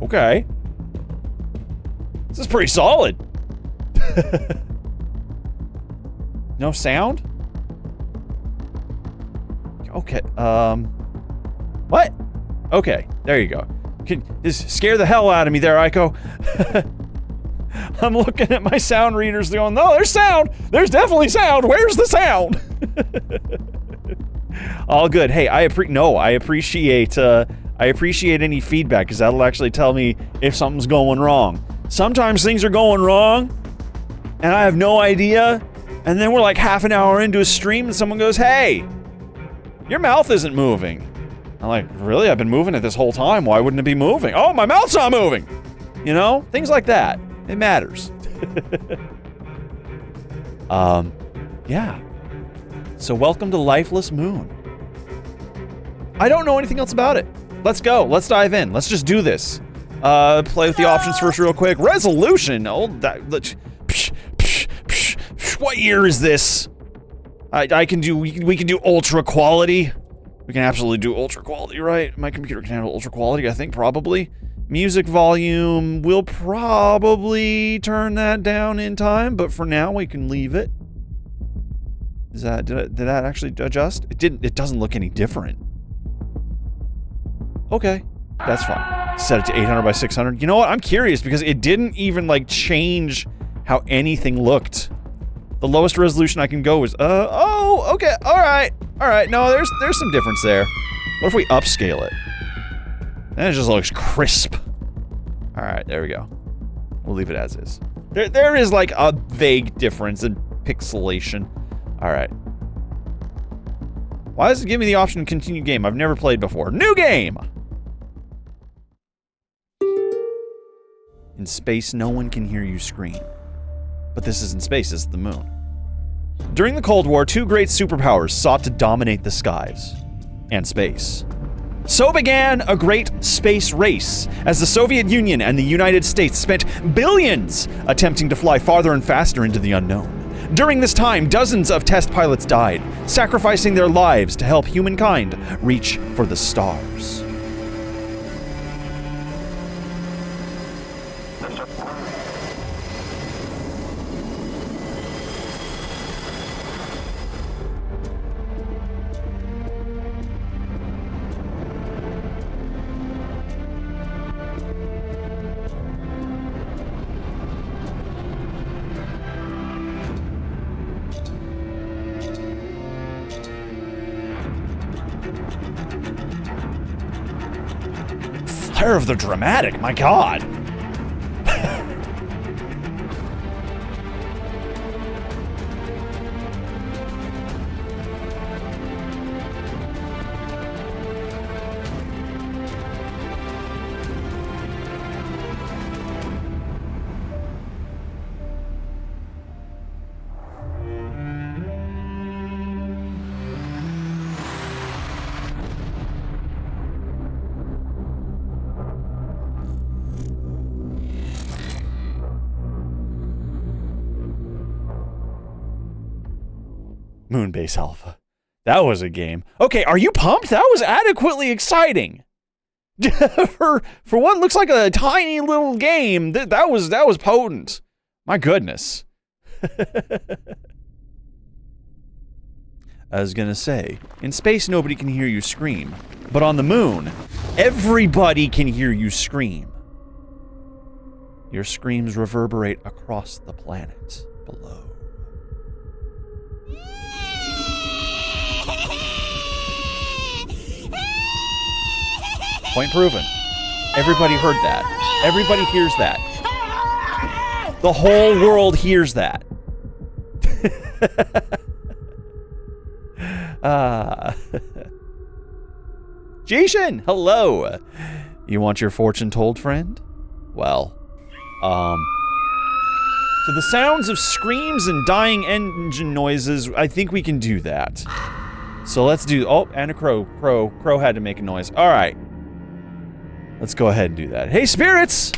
Okay. This is pretty solid. No sound? Okay, what? Okay, there you go. Just scare the hell out of me there, Aiko. I'm looking at my sound readers going, no, there's sound! There's definitely sound! Where's the sound? All good. Hey, I appreciate any feedback, because that'll actually tell me if something's going wrong. Sometimes things are going wrong, and I have no idea, and then we're like half an hour into a stream, and someone goes, hey, your mouth isn't moving. I'm like, really? I've been moving it this whole time. Why wouldn't it be moving? Oh, my mouth's not moving! You know? Things like that. It matters. Yeah. So welcome to Lifeless Moon. I don't know anything else about it. Let's go. Let's dive in. Let's just do this. Play with the options first real quick. Resolution. Oh, what year is this? We can do ultra quality. We can absolutely do ultra quality, right? My computer can handle ultra quality, I think, probably. Music volume, we'll probably turn that down in time, but for now we can leave it. Is that, did that actually adjust? It doesn't look any different. Okay, that's fine. Set it to 800 by 600. You know what? I'm curious because it didn't even like change how anything looked. The lowest resolution I can go is, oh, okay, all right. No, there's some difference there. What if we upscale it? Then it just looks crisp. All right, there we go. We'll leave it as is. There is like a vague difference in pixelation. All right. Why does it give me the option to continue game? I've never played before. New game! In space, no one can hear you scream. But this isn't space, this is the moon. During the Cold War, two great superpowers sought to dominate the skies and space. So began a great space race, as the Soviet Union and the United States spent billions attempting to fly farther and faster into the unknown. During this time, dozens of test pilots died, sacrificing their lives to help humankind reach for the stars. Flair of the dramatic, my god. Moonbase Alpha. That was a game. Okay, are you pumped? That was adequately exciting. for what looks like a tiny little game, that was potent. My goodness. I was gonna say, in space nobody can hear you scream, but on the moon, everybody can hear you scream. Your screams reverberate across the planet below. Point proven. Everybody heard that. Everybody hears that. The whole world hears that. Jishin, hello. You want your fortune told, friend? Well, to the sounds of screams and dying engine noises, I think we can do that. So let's do, oh, and a crow. Crow had to make a noise. All right. Let's go ahead and do that. Hey, spirits!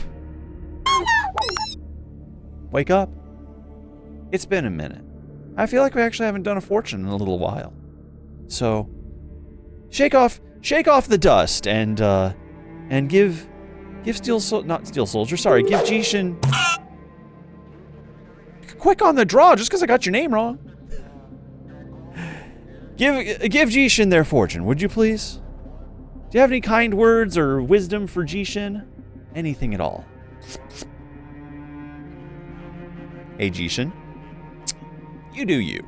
Wake up. It's been a minute. I feel like we actually haven't done a fortune in a little while. So, shake off the dust and give Give not Steel Soldier, sorry, give Jishin... Quick on the draw, just because I got your name wrong. Give Jishin their fortune, would you please? Do you have any kind words or wisdom for Jishin? Anything at all? Hey, Jishin. You do you.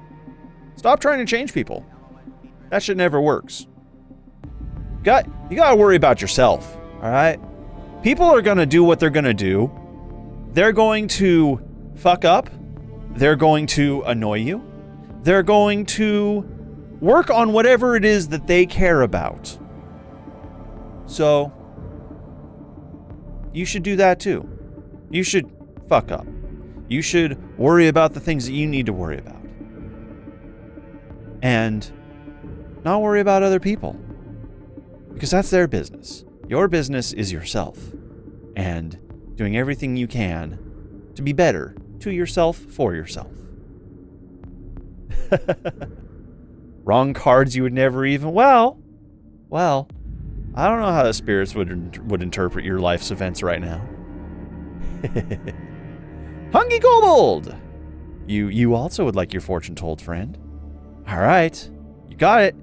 Stop trying to change people. That shit never works. You gotta worry about yourself, alright? People are gonna do what they're gonna do. They're going to fuck up. They're going to annoy you. They're going to work on whatever it is that they care about. So, you should do that too. You should fuck up. You should worry about the things that you need to worry about. And not worry about other people. Because that's their business. Your business is yourself. And doing everything you can to be better to yourself for yourself. Wrong cards you would never even... Well, I don't know how the spirits would interpret your life's events right now. Hungy Kobold! You also would like your fortune told, friend. Alright, you got it.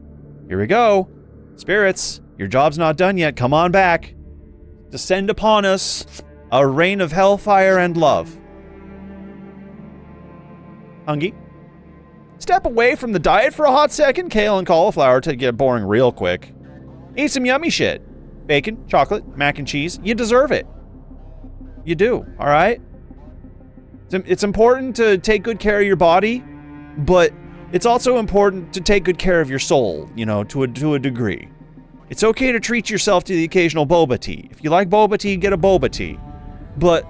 Here we go. Spirits, your job's not done yet. Come on back. Descend upon us a rain of hellfire and love. Hungy, step away from the diet for a hot second. Kale and cauliflower to get boring real quick. Eat some yummy shit. Bacon, chocolate, mac and cheese. You deserve it. You do, alright? It's important to take good care of your body, but it's also important to take good care of your soul, you know, to a degree. It's okay to treat yourself to the occasional boba tea. If you like boba tea, get a boba tea. But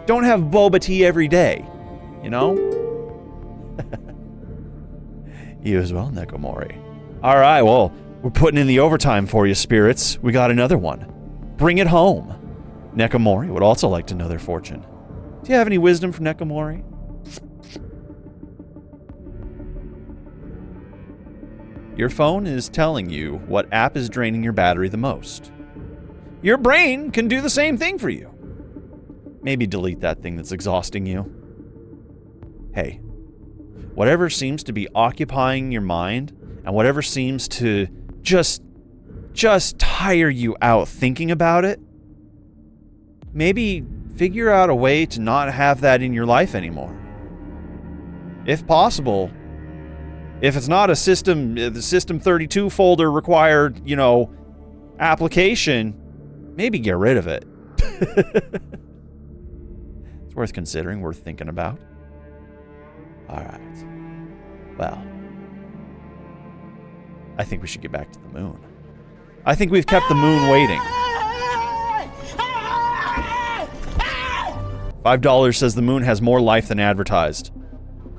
don't have boba tea every day, you know? You as well, Nekomori. Alright, well, we're putting in the overtime for you, spirits. We got another one. Bring it home. Nekomori would also like to know their fortune. Do you have any wisdom for Nekomori? Your phone is telling you what app is draining your battery the most. Your brain can do the same thing for you. Maybe delete that thing that's exhausting you. Hey, whatever seems to be occupying your mind and whatever seems to just tire you out thinking about it, maybe figure out a way to not have that in your life anymore. If possible, if it's not the System 32 folder required, you know, application, maybe get rid of it. It's worth considering, worth thinking about. Alright. Well, I think we should get back to the moon. I think we've kept the moon waiting. $5 says the moon has more life than advertised.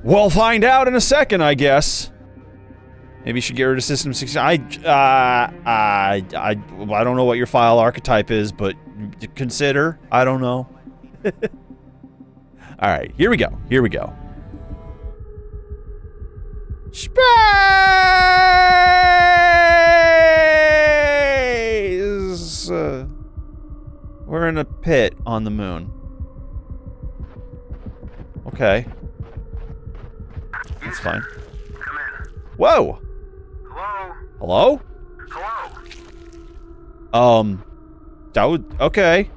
We'll find out in a second, I guess. Maybe you should get rid of System 16. I don't know what your file archetype is, but consider. I don't know. All right, here we go. Here we go. Space! We're in a pit on the moon. Okay. That's fine. Come in. Whoa! Hello? Hello? Hello? That would... Okay.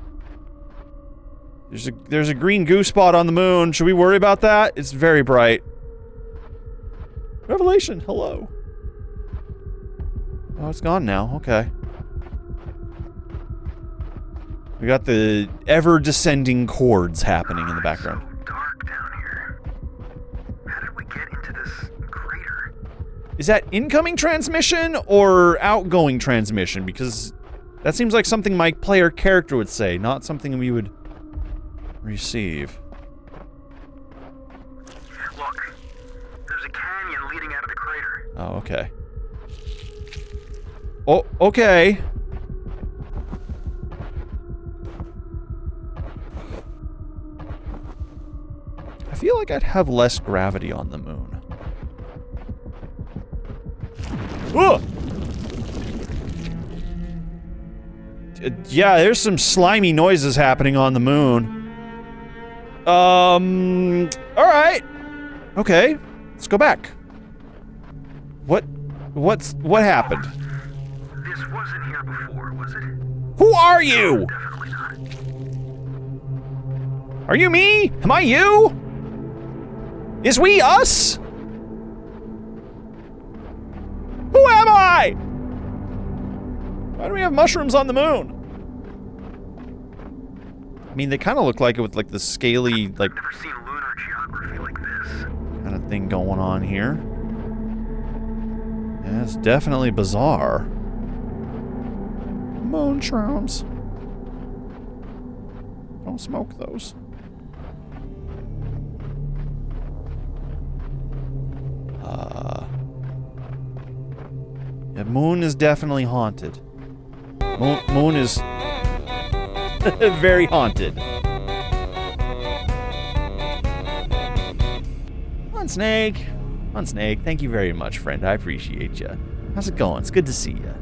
There's a green goo spot on the moon. Should we worry about that? It's very bright. Revelation, hello. Oh, it's gone now. Okay. We got the ever-descending chords happening in the background. So dark down here. How did we get into this crater? Is that incoming transmission or outgoing transmission? Because that seems like something my player character would say, not something we would receive. Look, there's a canyon leading out of the crater. Oh, okay. Oh, okay. I feel like I'd have less gravity on the moon. Whoa! Yeah, there's some slimy noises happening on the moon. Alright. Okay, let's go back. What happened? This wasn't here before, was it? Who are you? Definitely not. Are you me? Am I you? Is we us? Who am I? Why do we have mushrooms on the moon? I mean, they kind of look like it with like the scaly, like, Never seen lunar geography like this. kind of thing going on here. Yeah, it's definitely bizarre. Moon shrooms. Don't smoke those. Yeah, moon is definitely haunted. Moon is very haunted. Come on, Snake. Come on, Snake. Thank you very much, friend. I appreciate you. How's it going? It's good to see you.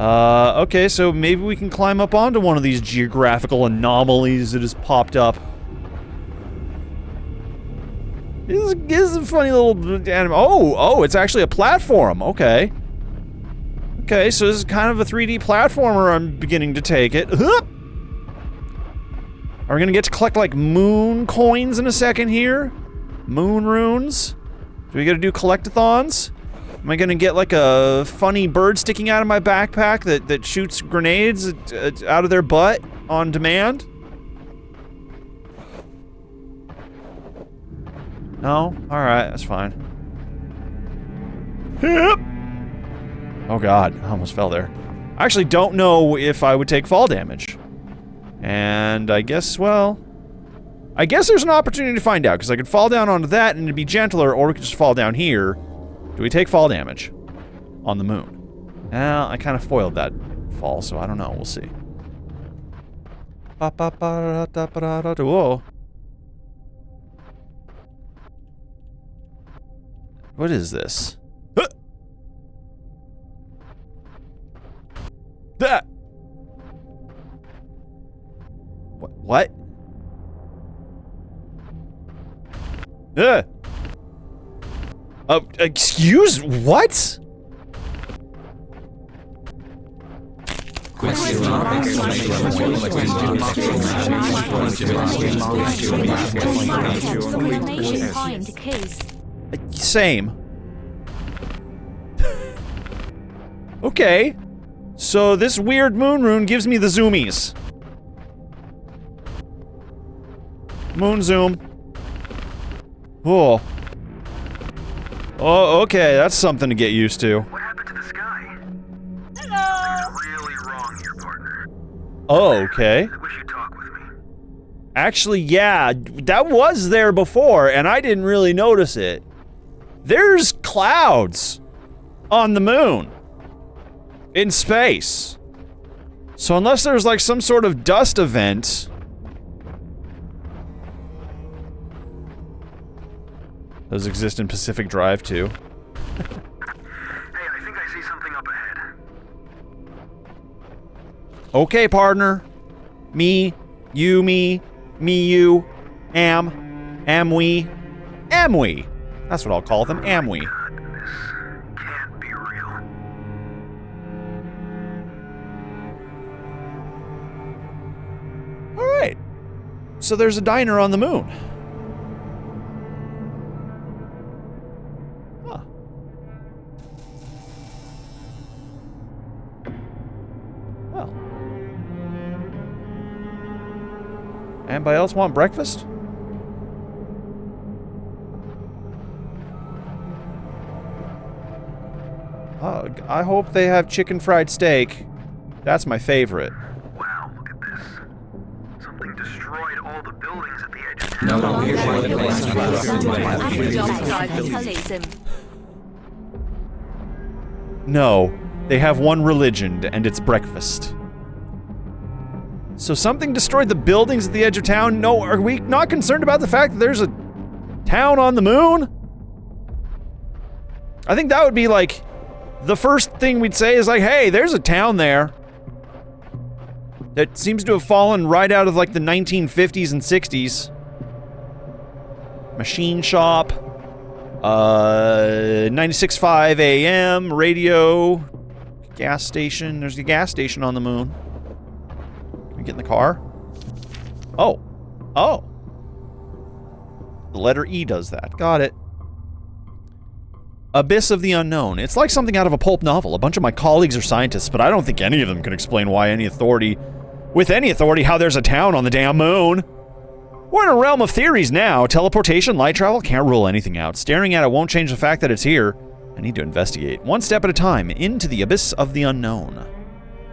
Okay, so maybe we can climb up onto one of these geographical anomalies that has popped up. This is a funny little anime. Oh, it's actually a platform. Okay. Okay, so this is kind of a 3D platformer, I'm beginning to take it. Are we gonna get to collect, like, moon coins in a second here? Moon runes? Do we gotta do collectathons? Am I gonna get, like, a funny bird sticking out of my backpack that shoots grenades out of their butt on demand? No? Alright, that's fine. Oh god, I almost fell there. I actually don't know if I would take fall damage. And I guess, well... I guess there's an opportunity to find out, because I could fall down onto that and it'd be gentler, or we could just fall down here. Do we take fall damage? On the moon. Well, I kind of foiled that fall, so I don't know, we'll see. Whoa. What is this? That. What? Excuse what? Same. Okay. So this weird moon rune gives me the zoomies. Moon zoom. Oh. Oh, okay, that's something to get used to. What happened to the sky? Something's really wrong here, partner. Oh, okay. I wish you'd talk with me. Actually, yeah, that was there before, and I didn't really notice it. There's clouds on the moon. In space. So unless there's like some sort of dust event... Those exist in Pacific Drive too. Hey, I think I see something up ahead. Okay, partner. Me, you, me, you, am we. That's what I'll call them, am we. God, this can't be real. Alright. So there's a diner on the moon. Huh. Well. Anybody else want breakfast? Ugh, I hope they have chicken fried steak. That's my favorite. Wow, look at this. Something destroyed all the buildings at the edge of town. No, they have one religion, and it's breakfast. So something destroyed the buildings at the edge of town? No, are we not concerned about the fact that there's a town on the moon? I think that would be like the first thing we'd say is like, hey, there's a town there. That seems to have fallen right out of like the 1950s and 60s. Machine shop. 96.5 AM, radio, gas station. There's a gas station on the moon. Can we get in the car? Oh. Oh. The letter E does that. Got it. Abyss of the Unknown. It's like something out of a pulp novel. A bunch of my colleagues are scientists, but I don't think any of them can explain why with any authority, how there's a town on the damn moon. We're in a realm of theories now. Teleportation, light travel, can't rule anything out. Staring at it won't change the fact that it's here. I need to investigate. One step at a time, into the Abyss of the Unknown.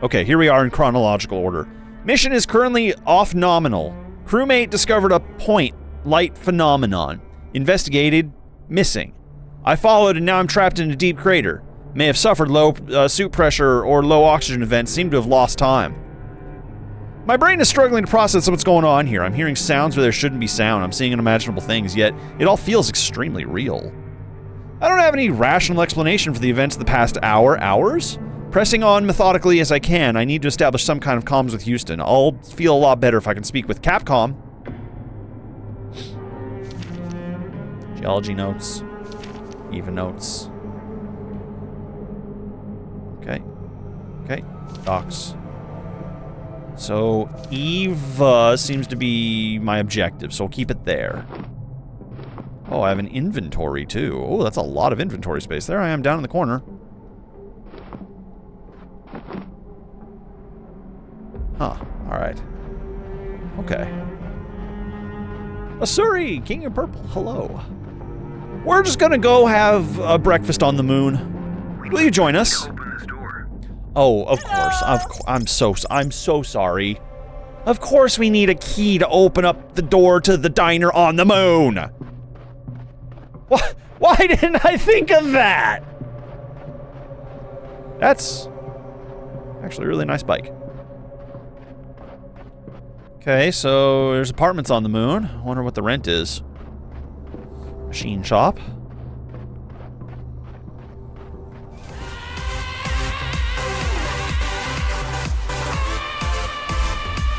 Okay, here we are in chronological order. Mission is currently off nominal. Crewmate discovered a point light phenomenon. Investigated, missing. I followed and now I'm trapped in a deep crater. May have suffered low suit pressure or low oxygen events, seem to have lost time. My brain is struggling to process what's going on here. I'm hearing sounds where there shouldn't be sound. I'm seeing unimaginable things, yet it all feels extremely real. I don't have any rational explanation for the events of the past hours? Pressing on methodically as I can, I need to establish some kind of comms with Houston. I'll feel a lot better if I can speak with Capcom. Geology notes. Eva notes. Okay. Okay. Docs. So, Eva seems to be my objective, so I'll keep it there. Oh, I have an inventory, too. Oh, that's a lot of inventory space. There I am, down in the corner. Huh. Alright. Okay. Asuri, King of Purple, hello. We're just gonna go have a breakfast on the moon. Will you join us? Oh, of course. I'm so sorry. Of course we need a key to open up the door to the diner on the moon. Why didn't I think of that? That's actually a really nice bike. Okay, so there's apartments on the moon. I wonder what the rent is. Machine shop.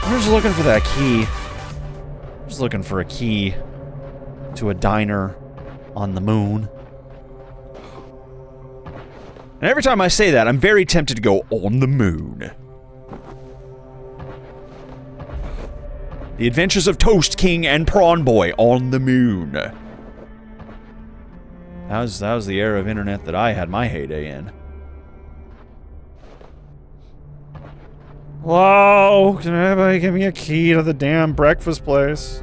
I'm just looking for that key. Just looking for a key to a diner on the moon. And every time I say that, I'm very tempted to go on the moon. The Adventures of Toast King and Prawn Boy on the moon. That was the era of internet that I had my heyday in. Whoa! Can anybody give me a key to the damn breakfast place?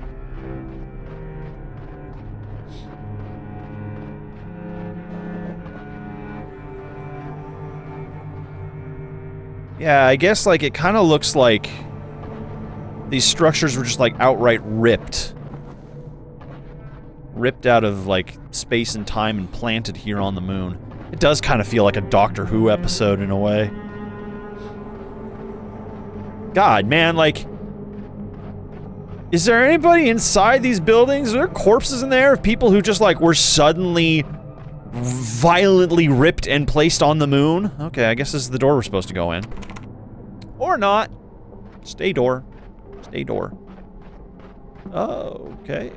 Yeah, I guess, like, it kind of looks like these structures were just, like, outright ripped. Ripped out of, like, space and time and planted here on the moon. It does kind of feel like a Doctor Who episode in a way. God, man, like... Is there anybody inside these buildings? Are there corpses in there of people who just, like, were suddenly violently ripped and placed on the moon? Okay, I guess this is the door we're supposed to go in. Or not. Stay door. Stay door. Oh, okay.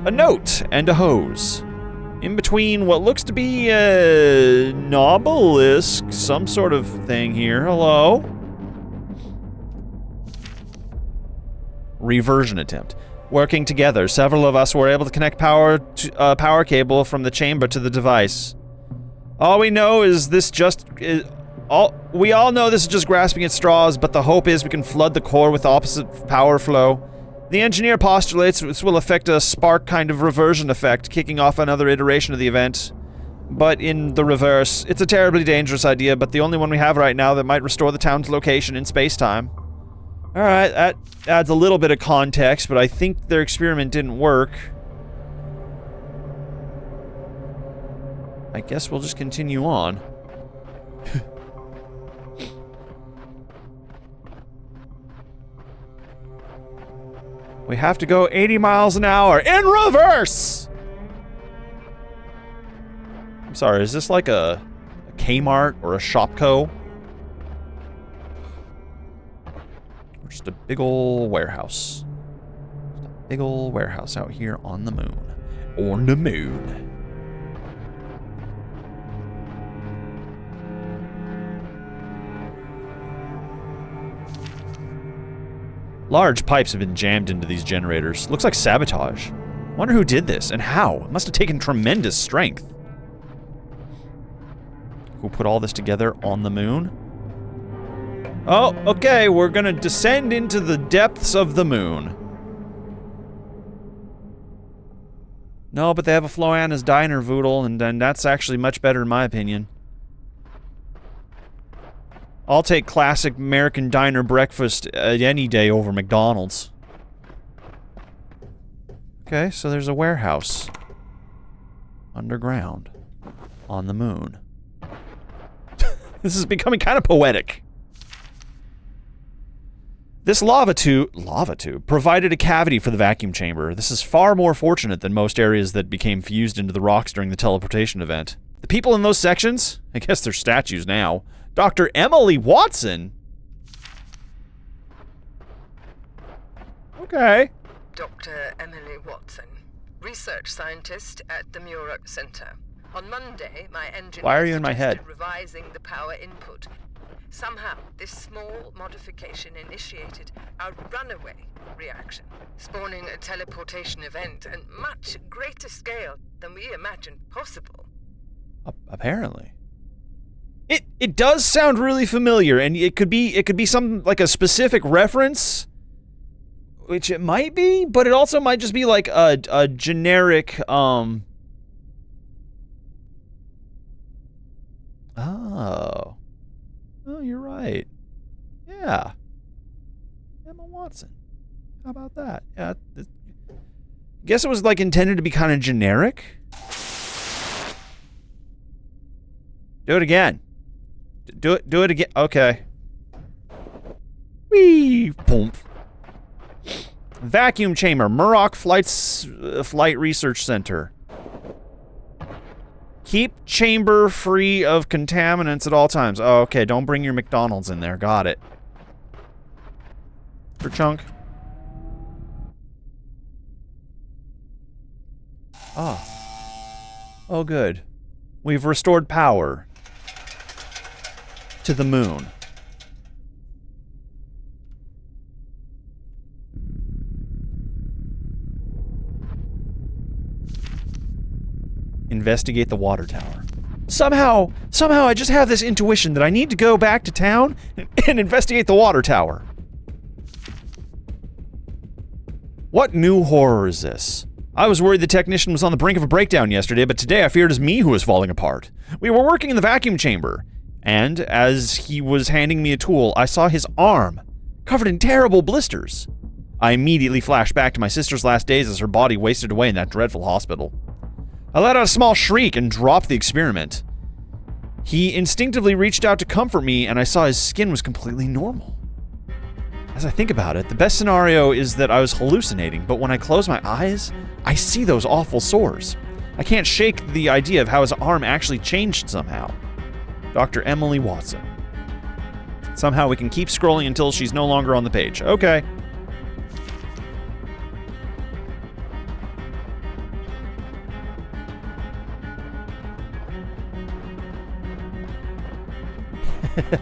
A note and a hose. In between what looks to be a obelisk, some sort of thing here. Hello? Reversion attempt. Working together, several of us were able to connect power cable from the chamber to the device. All we know is this just we all know this is just grasping at straws, but the hope is we can flood the core with opposite power flow. The engineer postulates this will affect a spark kind of reversion effect, kicking off another iteration of the event. But in the reverse, it's a terribly dangerous idea, but the only one we have right now that might restore the town's location in space-time. Alright, that adds a little bit of context, but I think their experiment didn't work. I guess we'll just continue on. We have to go 80 miles an hour in reverse! I'm sorry, is this like a Kmart or a Shopko? Or just a big ol' warehouse. Just a big ol' warehouse out here on the moon. On the moon. Large pipes have been jammed into these generators. Looks like sabotage. Wonder who did this and how. It must have taken tremendous strength. Who put all this together on the moon? Oh, okay, we're gonna descend into the depths of the moon. No, but they have a Floanna's Diner Voodle, and that's actually much better in my opinion. I'll take classic American diner breakfast any day over McDonald's. Okay, so there's a warehouse. Underground. On the moon. This is becoming kind of poetic. This lava tube provided a cavity for the vacuum chamber. This is far more fortunate than most areas that became fused into the rocks during the teleportation event. The people in those sections, I guess they're statues now. Dr. Emily Watson? Okay. Dr. Emily Watson, research scientist at the Murat Center. On Monday, my engineer Why are you in my head? revising the power input. Somehow, this small modification initiated a runaway reaction, spawning a teleportation event at much greater scale than we imagined possible. Apparently. It does sound really familiar, and it could be some like a specific reference, which it might be, but it also might just be like a generic Oh, you're right. Yeah. Emma Watson. How about that? Yeah. Guess it was like intended to be kind of generic. Do it again. Do it again. Okay. Whee! Boom. Vacuum chamber. Muroc Flight Research Center. Keep chamber free of contaminants at all times. Oh, okay. Don't bring your McDonald's in there. Got it. For chunk. Ah. Oh, good. We've restored power to the moon. Investigate the water tower. Somehow I just have this intuition that I need to go back to town and investigate the water tower. What new horror is this? I was worried the technician was on the brink of a breakdown yesterday, but today I feared it was me who was falling apart. We were working in the vacuum chamber, and as he was handing me a tool, I saw his arm, covered in terrible blisters. I immediately flashed back to my sister's last days as her body wasted away in that dreadful hospital. I let out a small shriek and dropped the experiment. He instinctively reached out to comfort me, and I saw his skin was completely normal. As I think about it, the best scenario is that I was hallucinating, but when I close my eyes, I see those awful sores. I can't shake the idea of how his arm actually changed somehow. Dr. Emily Watson. Somehow we can keep scrolling until she's no longer on the page. Okay. Okay.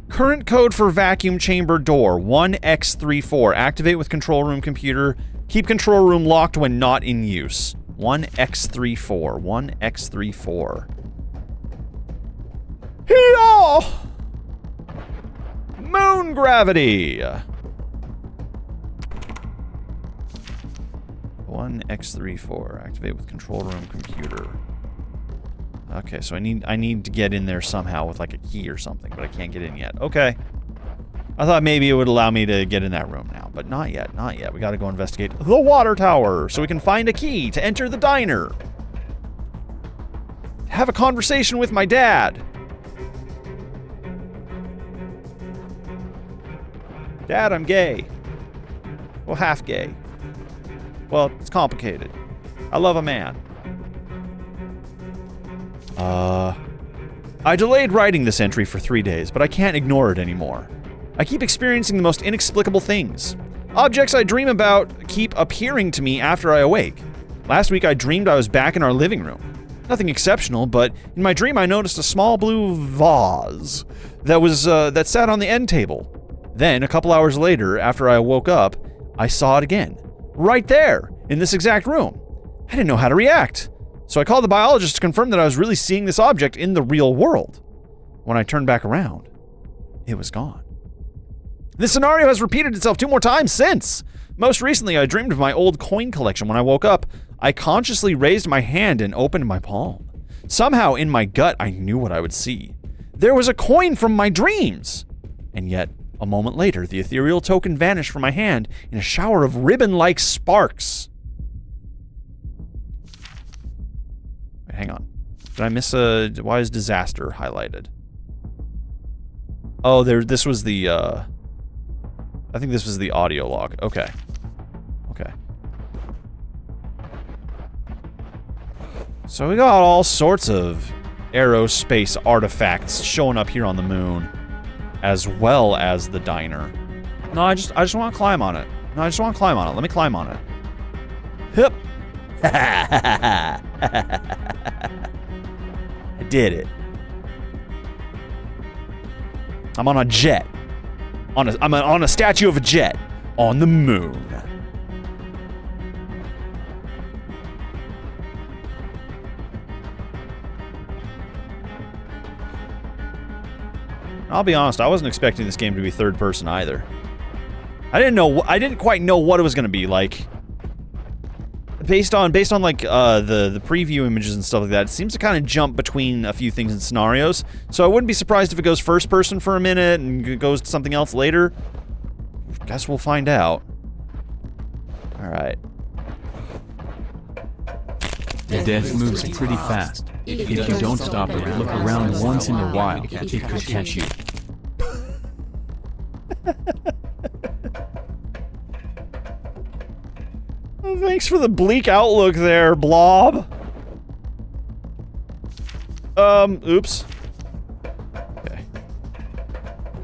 Current code for vacuum chamber door 1x34. Activate with control room computer. Keep control room locked when not in use. 1x34. 1x34. Hee-yaw! Moon gravity. 1x34. Activate with control room computer. Okay, so I need to get in there somehow with like a key or something, but I can't get in yet. Okay. I thought maybe it would allow me to get in that room now, but not yet, not yet. We gotta go investigate the water tower so we can find a key to enter the diner. Have a conversation with my dad. Dad, I'm gay. Well, half gay. Well, it's complicated. I love a man. I delayed writing this entry for 3 days, but I can't ignore it anymore. I keep experiencing the most inexplicable things. Objects I dream about keep appearing to me after I awake. Last week I dreamed I was back in our living room. Nothing exceptional, but in my dream I noticed a small blue vase that sat on the end table. Then, a couple hours later, after I woke up, I saw it again. Right there, in this exact room. I didn't know how to react. So I called the biologist to confirm that I was really seeing this object in the real world. When I turned back around, it was gone. This scenario has repeated itself 2 more times since. Most recently, I dreamed of my old coin collection. When I woke up, I consciously raised my hand and opened my palm. Somehow, in my gut, I knew what I would see. There was a coin from my dreams. And yet, a moment later, the ethereal token vanished from my hand in a shower of ribbon-like sparks. Wait, hang on. Did I miss why is disaster highlighted? Oh, this was the, I think this was the audio log. Okay. Okay. So we got all sorts of aerospace artifacts showing up here on the moon, as well as the diner. No, I just want to climb on it. No, I just want to climb on it. Let me climb on it. Hip. I did it. I'm on a jet. I'm on a statue of a jet on the moon. I'll be honest, I wasn't expecting this game to be third person either. I didn't quite know what it was going to be like. Based on like the preview images and stuff like that, it seems to kind of jump between a few things and scenarios. So I wouldn't be surprised if it goes first person for a minute and goes to something else later. Guess we'll find out. All right. The death moves pretty fast. If you don't stop and look around once in a while, it could catch you. Thanks for the bleak outlook there, Blob. Oops. Okay.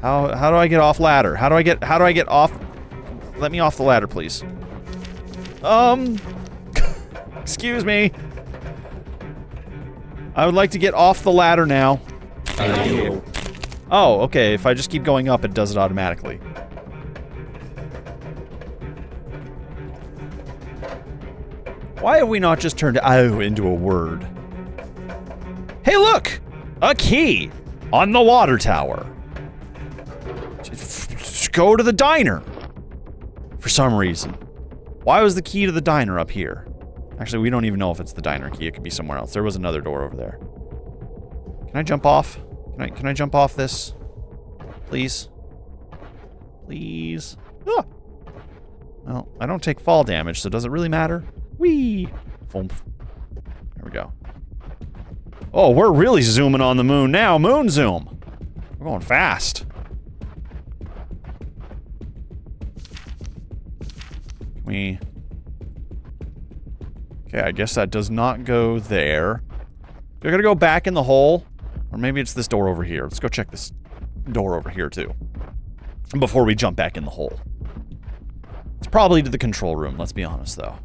How do I get off ladder? How do I get off? Let me off the ladder, please. Excuse me. I would like to get off the ladder now. Oh, okay. If I just keep going up, it does it automatically. Why have we not just turned "ow" into a word? Hey, look! A key! On the water tower. Go to the diner. For some reason. Why was the key to the diner up here? Actually, we don't even know if it's the diner key. It could be somewhere else. There was another door over there. Can I jump off? Can I jump off this? Please? Please? Ah! Well, I don't take fall damage, so does it really matter? Whee! There we go. Oh, we're really zooming on the moon now. Moon zoom. We're going fast. Okay, I guess that does not go there. Do I gotta go back in the hole? Or maybe it's this door over here. Let's go check this door over here, too. Before we jump back in the hole. It's probably to the control room, let's be honest, though.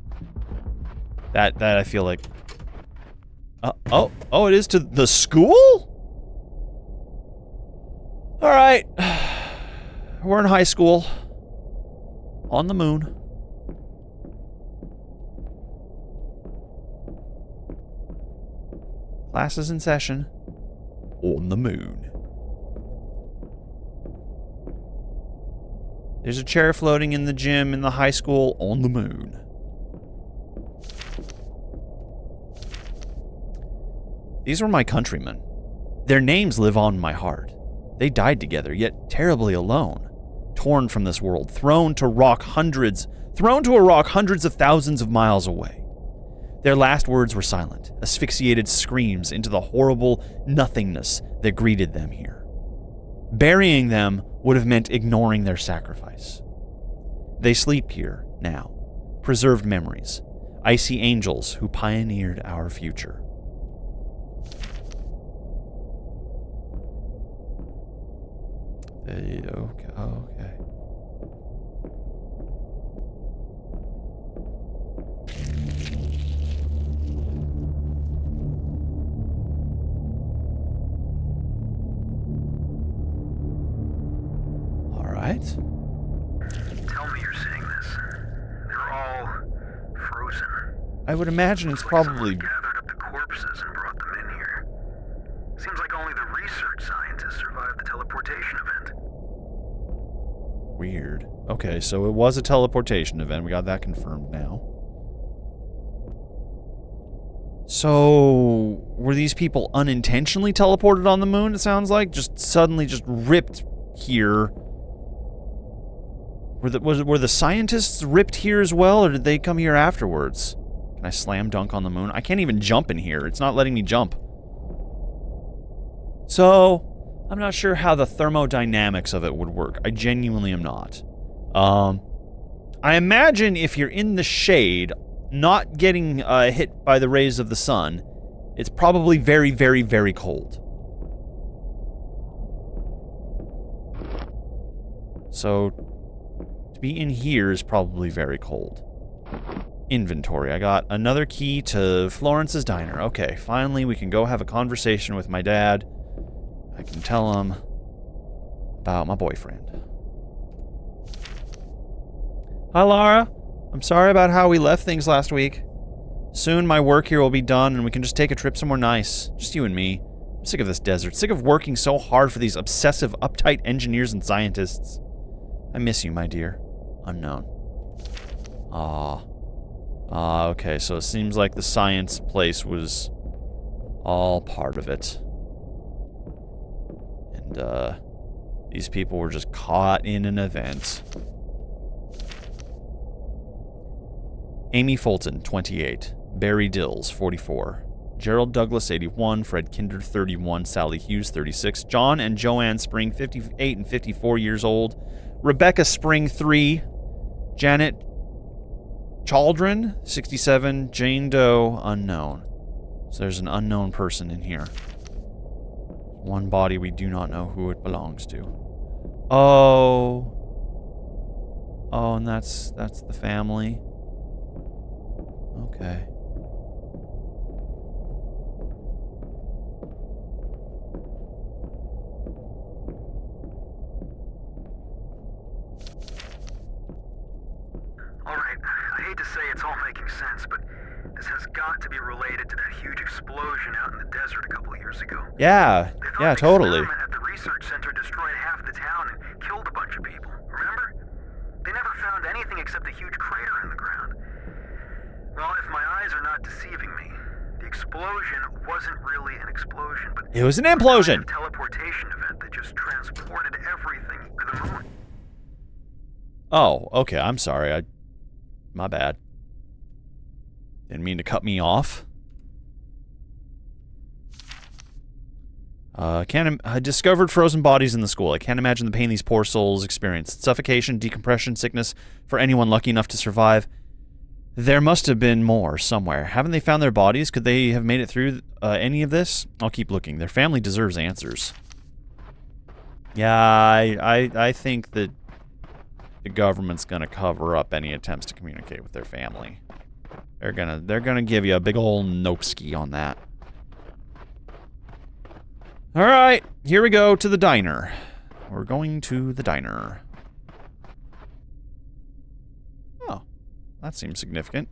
That I feel like... oh, it is to the school? Alright. We're in high school. On the moon. Classes in session. On the moon. There's a chair floating in the gym in the high school on the moon. These were my countrymen. Their names live on in my heart. They died together, yet terribly alone. Torn from this world, thrown to a rock hundreds of thousands of miles away. Their last words were silent, asphyxiated screams into the horrible nothingness that greeted them here. Burying them would have meant ignoring their sacrifice. They sleep here now, preserved memories, icy angels who pioneered our future. Okay. All right. Tell me you're seeing this. They're all frozen. I would imagine it's Like someone probably... gathered up the corpses and brought them in here. Seems like only the research scientists survived the teleportation event. Weird. Okay, so it was a teleportation event. We got that confirmed now. So, were these people unintentionally teleported on the moon, it sounds like? Just suddenly just ripped here. Were the scientists ripped here as well, or did they come here afterwards? Can I slam dunk on the moon? I can't even jump in here. It's not letting me jump. So, I'm not sure how the thermodynamics of it would work. I genuinely am not. I imagine if you're in the shade, not getting hit by the rays of the sun, it's probably very, very, very cold. So, to be in here is probably very cold. Inventory. I got another key to Florence's Diner. Okay, finally we can go have a conversation with my dad. I can tell him about my boyfriend. Hi, Lara. I'm sorry about how we left things last week. Soon my work here will be done and we can just take a trip somewhere nice. Just you and me. I'm sick of this desert. Sick of working so hard for these obsessive, uptight engineers and scientists. I miss you, my dear. Unknown. Okay, so it seems like the science place was all part of it. And, these people were just caught in an event. Amy Fulton, 28. Barry Dills, 44. Gerald Douglas, 81. Fred Kinder, 31. Sally Hughes, 36. John and Joanne Spring, 58 and 54 years old. Rebecca Spring, 3. Janet Chaldron, 67. Jane Doe, unknown. So there's an unknown person in here. One body we do not know who it belongs to. Oh, and that's the family. Okay. Alright, I hate to say it's all making sense, but this has got to be related to that huge explosion out in the desert a couple of years ago. Yeah, yeah, totally. The experiment at the research center destroyed half the town and killed a bunch of people, remember? They never found anything except a huge crater in the ground. Well, if my eyes are not deceiving me, the explosion wasn't really an explosion, but It was an implosion. a teleportation event that just transported everything to the moon. Oh, okay, I'm sorry. My bad. Didn't mean to cut me off. I discovered frozen bodies in the school. I can't imagine the pain these poor souls experienced. Suffocation, decompression, sickness for anyone lucky enough to survive. There must have been more somewhere. Haven't they found their bodies? Could they have made it through any of this? I'll keep looking. Their family deserves answers. Yeah, I think that the government's gonna cover up any attempts to communicate with their family. They're gonna give you a big ol' nope-ski on that. Alright, here we go to the diner. We're going to the diner. Oh, that seems significant.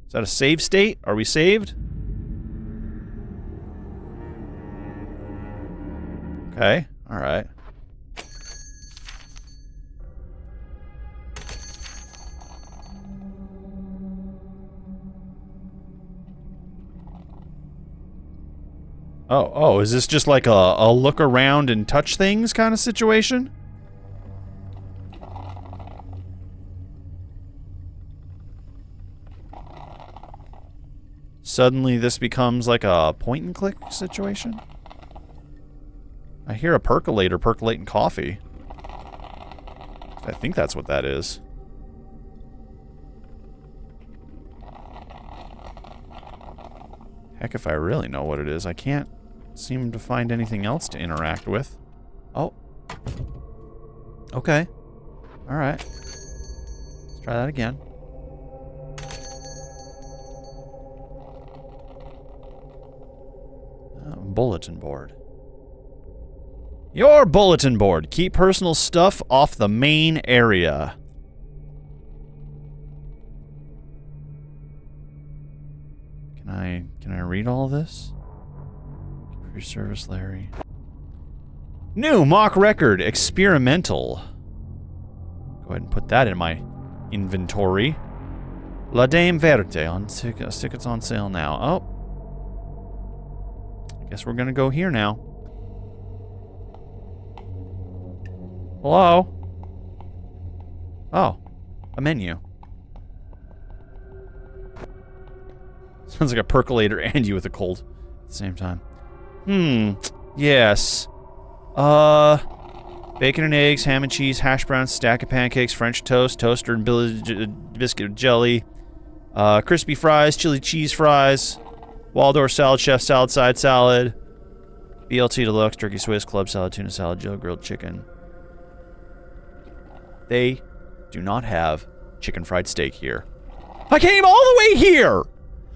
Is that a save state? Are we saved? Okay, alright. Oh, is this just like a look around and touch things kind of situation? Suddenly this becomes like a point and click situation? I hear a percolator percolating coffee. I think that's what that is. Heck, if I really know what it is, I can't seem to find anything else to interact with. Oh. Okay. Alright. Let's try that again. Bulletin board. Your bulletin board. Keep personal stuff off the main area. Can I read all this? For your service, Larry. New mock record. Experimental. Go ahead and put that in my inventory. La Dame Verte. On tickets on sale now. Oh. I guess we're gonna go here now. Hello? Oh. A menu. Sounds like a percolator and you with a cold at the same time. Yes. Bacon and eggs, ham and cheese, hash browns, stack of pancakes, French toast, toaster and biscuit jelly, crispy fries, chili cheese fries, Waldorf salad, chef salad, side salad, BLT deluxe, turkey Swiss, club salad, tuna salad, Joe grilled chicken. They do not have chicken fried steak here. I came all the way here!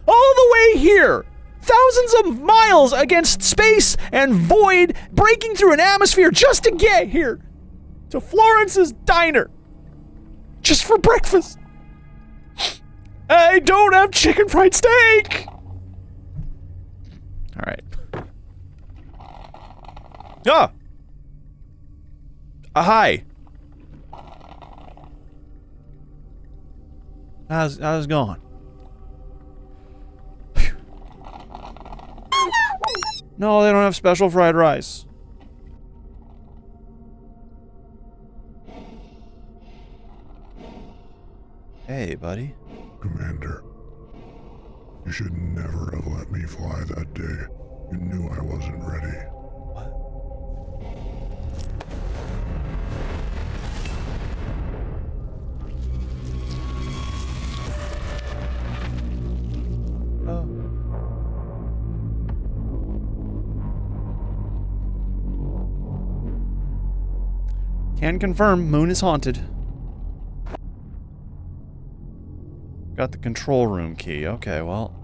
All the way here! Thousands of miles against space and void, breaking through an atmosphere just to get here! To Florence's diner! Just for breakfast! I don't have chicken fried steak! Alright. Ah! Hi! How's it going? No, they don't have special fried rice. Hey, buddy. Commander, you should never have let me fly that day. You knew I wasn't ready. What? Oh. Can confirm, moon is haunted. Got the control room key. Okay, well,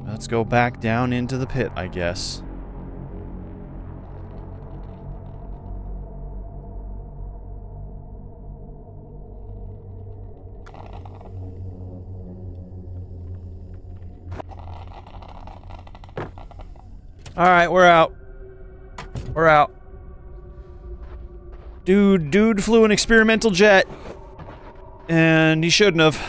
let's go back down into the pit, I guess. Alright, we're out. We're out. Dude flew an experimental jet. And he shouldn't have.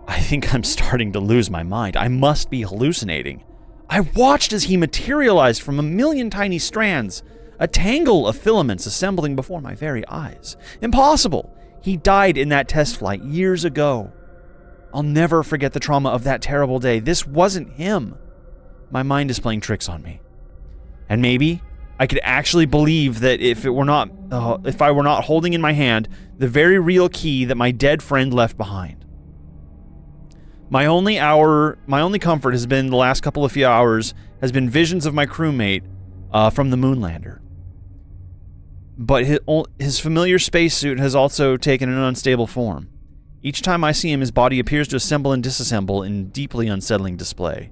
I think I'm starting to lose my mind. I must be hallucinating. I watched as he materialized from a million tiny strands, a tangle of filaments assembling before my very eyes. Impossible! He died in that test flight years ago. I'll never forget the trauma of that terrible day. This wasn't him. My mind is playing tricks on me. And maybe I could actually believe that if I were not holding in my hand the very real key that my dead friend left behind. My only comfort has been the last couple of few hours has been visions of my crewmate from the Moonlander. But his familiar spacesuit has also taken an unstable form. Each time I see him, his body appears to assemble and disassemble in deeply unsettling display.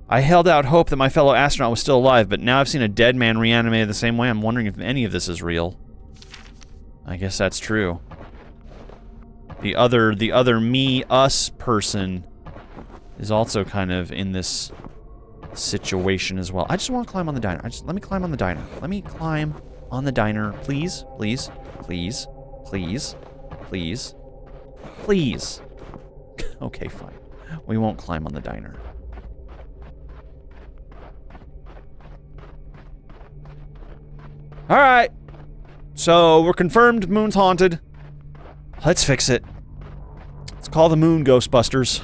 I held out hope that my fellow astronaut was still alive, but now I've seen a dead man reanimated the same way. I'm wondering if any of this is real. I guess that's true. The other me, us person is also kind of in this situation as well. I just want to climb on the diner. Let me climb on the diner. Let me climb on the diner. Please, please, please, please, please, please. Okay, fine. We won't climb on the diner. Alright. So, we're confirmed moon's haunted. Let's fix it. Let's call the moon Ghostbusters.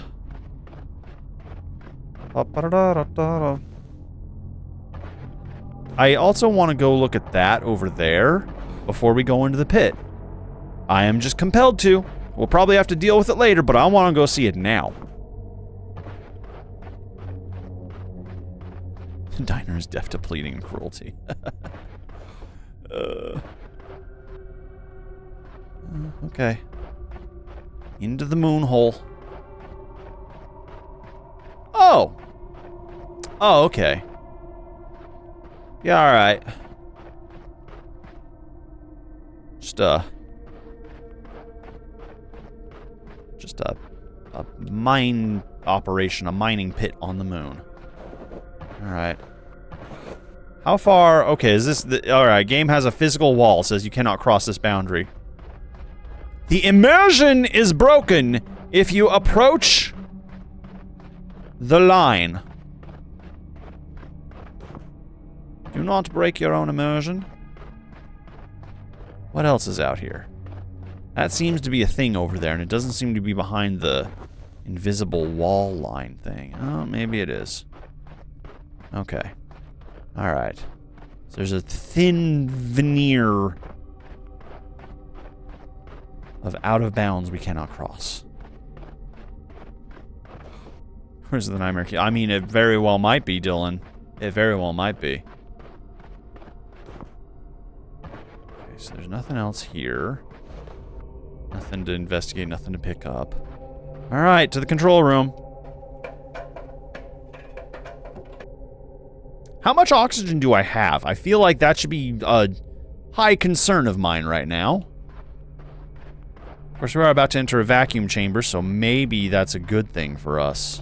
I also want to go look at that over there before we go into the pit. I am just compelled to. We'll probably have to deal with it later, but I want to go see it now. Diner is deaf to pleading and cruelty. Okay. Into the moon hole. Oh! Oh, okay. Yeah, alright. Just a mine operation, a mining pit on the moon. Alright. How far? Okay, is this the... Alright, game has a physical wall. Says you cannot cross this boundary. The immersion is broken if you approach the line. Do not break your own immersion. What else is out here? That seems to be a thing over there, and it doesn't seem to be behind the invisible wall line thing. Oh, maybe it is. Okay. Alright. So there's a thin veneer of out of bounds we cannot cross. Where's the nightmare key? I mean, it very well might be, Dylan. It very well might be. Okay, so there's nothing else here. Nothing to investigate, nothing to pick up. Alright, to the control room. How much oxygen do I have? I feel like that should be a high concern of mine right now. Of course, we're about to enter a vacuum chamber, so maybe that's a good thing for us.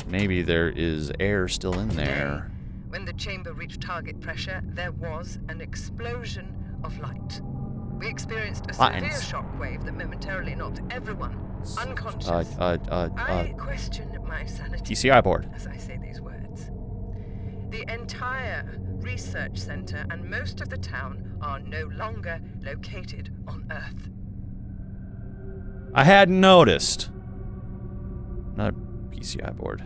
Maybe there is air still in there. When the chamber reached target pressure, there was an explosion of light. We experienced a severe shockwave that momentarily knocked everyone unconscious. I question my sanity PCI board. as I say these words. The entire research center and most of the town are no longer located on Earth. I hadn't noticed. Another PCI board.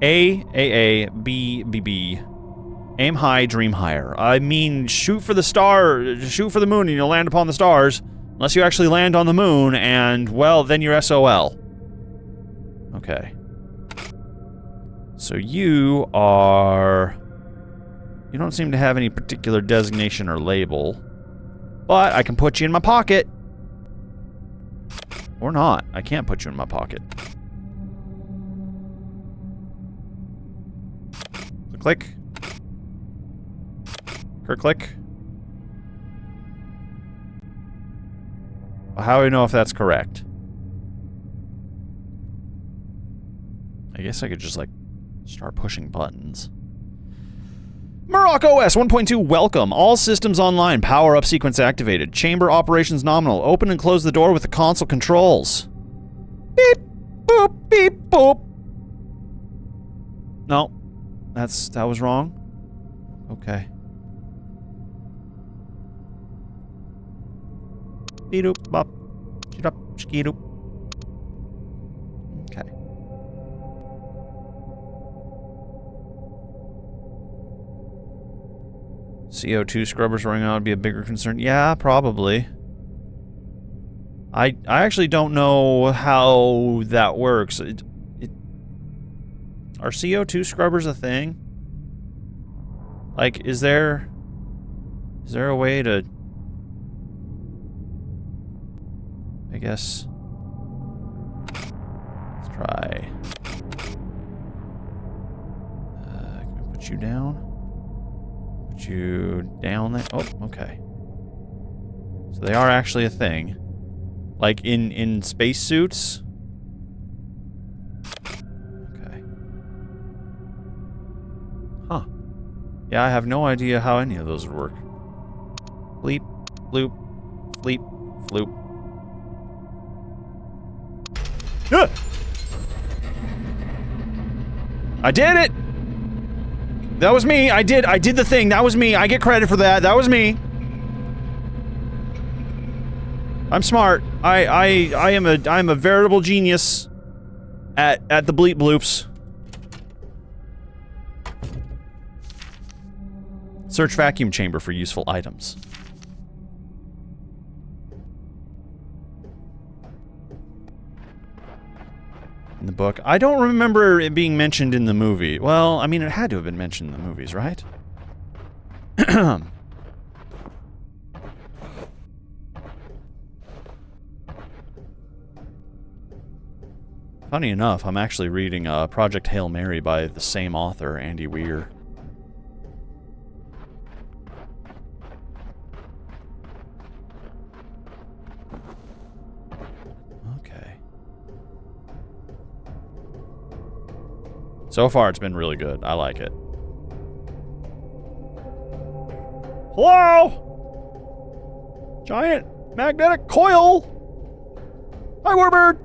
A, B, B, B. Aim high, dream higher. I mean, shoot for the star, shoot for the moon and you'll land upon the stars. Unless you actually land on the moon and, well, then you're SOL. Okay. So you are... You don't seem to have any particular designation or label. But I can put you in my pocket. Or not. I can't put you in my pocket. Click. Click. How do we know if that's correct? I guess I could just, like, start pushing buttons. Morocco OS 1.2, welcome. All systems online. Power-up sequence activated. Chamber operations nominal. Open and close the door with the console controls. Beep, boop, beep, boop. No. That was wrong. Okay. Beep-doop, bop. Shit-up, ski-doop. Okay. CO2 scrubbers running out would be a bigger concern. Yeah, probably. I actually don't know how that works. Are CO2 scrubbers a thing? Like, is there a way to... I guess... Let's try... Can we put you down? Put you down there? Oh, okay. So they are actually a thing. Like, in spacesuits? Huh. Yeah, I have no idea how any of those would work. Bleep, bloop, bleep, floop. Ah! I did it! That was me. I did the thing. That was me. I get credit for that. That was me. I'm smart. I'm a veritable genius at the bleep bloops. Search vacuum chamber for useful items. In the book. I don't remember it being mentioned in the movie. Well, I mean, it had to have been mentioned in the movies, right? Funny enough, I'm actually reading Project Hail Mary by the same author, Andy Weir. Okay. So far, it's been really good. I like it. Hello? Giant magnetic coil! Hi, Warbird!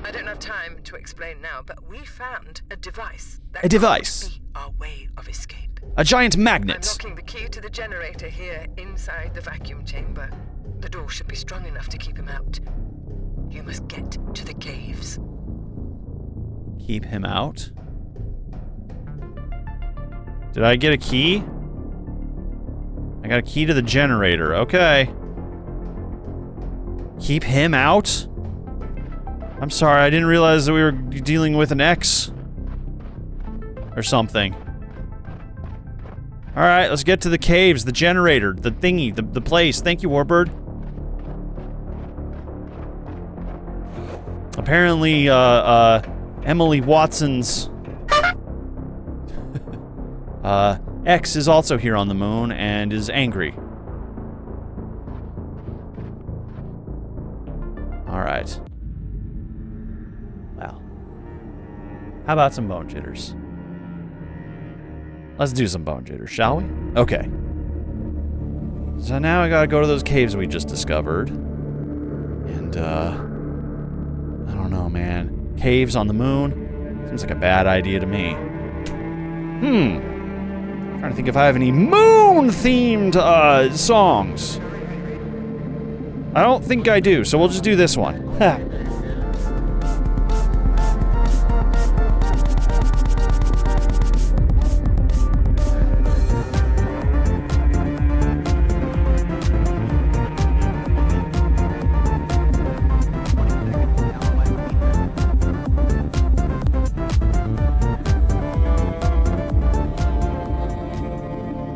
I don't have time to explain now, but we found a device. That A device? could be our way of escape. A giant I'm magnet! locking the key to the generator here inside the vacuum chamber. The door should be strong enough to keep him out. You must get to the caves. Keep him out? Did I get a key? I got a key to the generator. Okay. Keep him out? I'm sorry, I didn't realize that we were dealing with an X. Or something. Alright, let's get to the caves, the generator, the thingy, the place. Thank you, Warbird. Apparently, Emily Watson's X is also here on the moon and is angry. Alright. Well. How about some bone jitters? Let's do some bone jitters, shall we? Okay. So now I gotta go to those caves we just discovered. And, I don't know, man. Caves on the moon? Seems like a bad idea to me. Trying to think if I have any moon-themed, songs. I don't think I do, so we'll just do this one.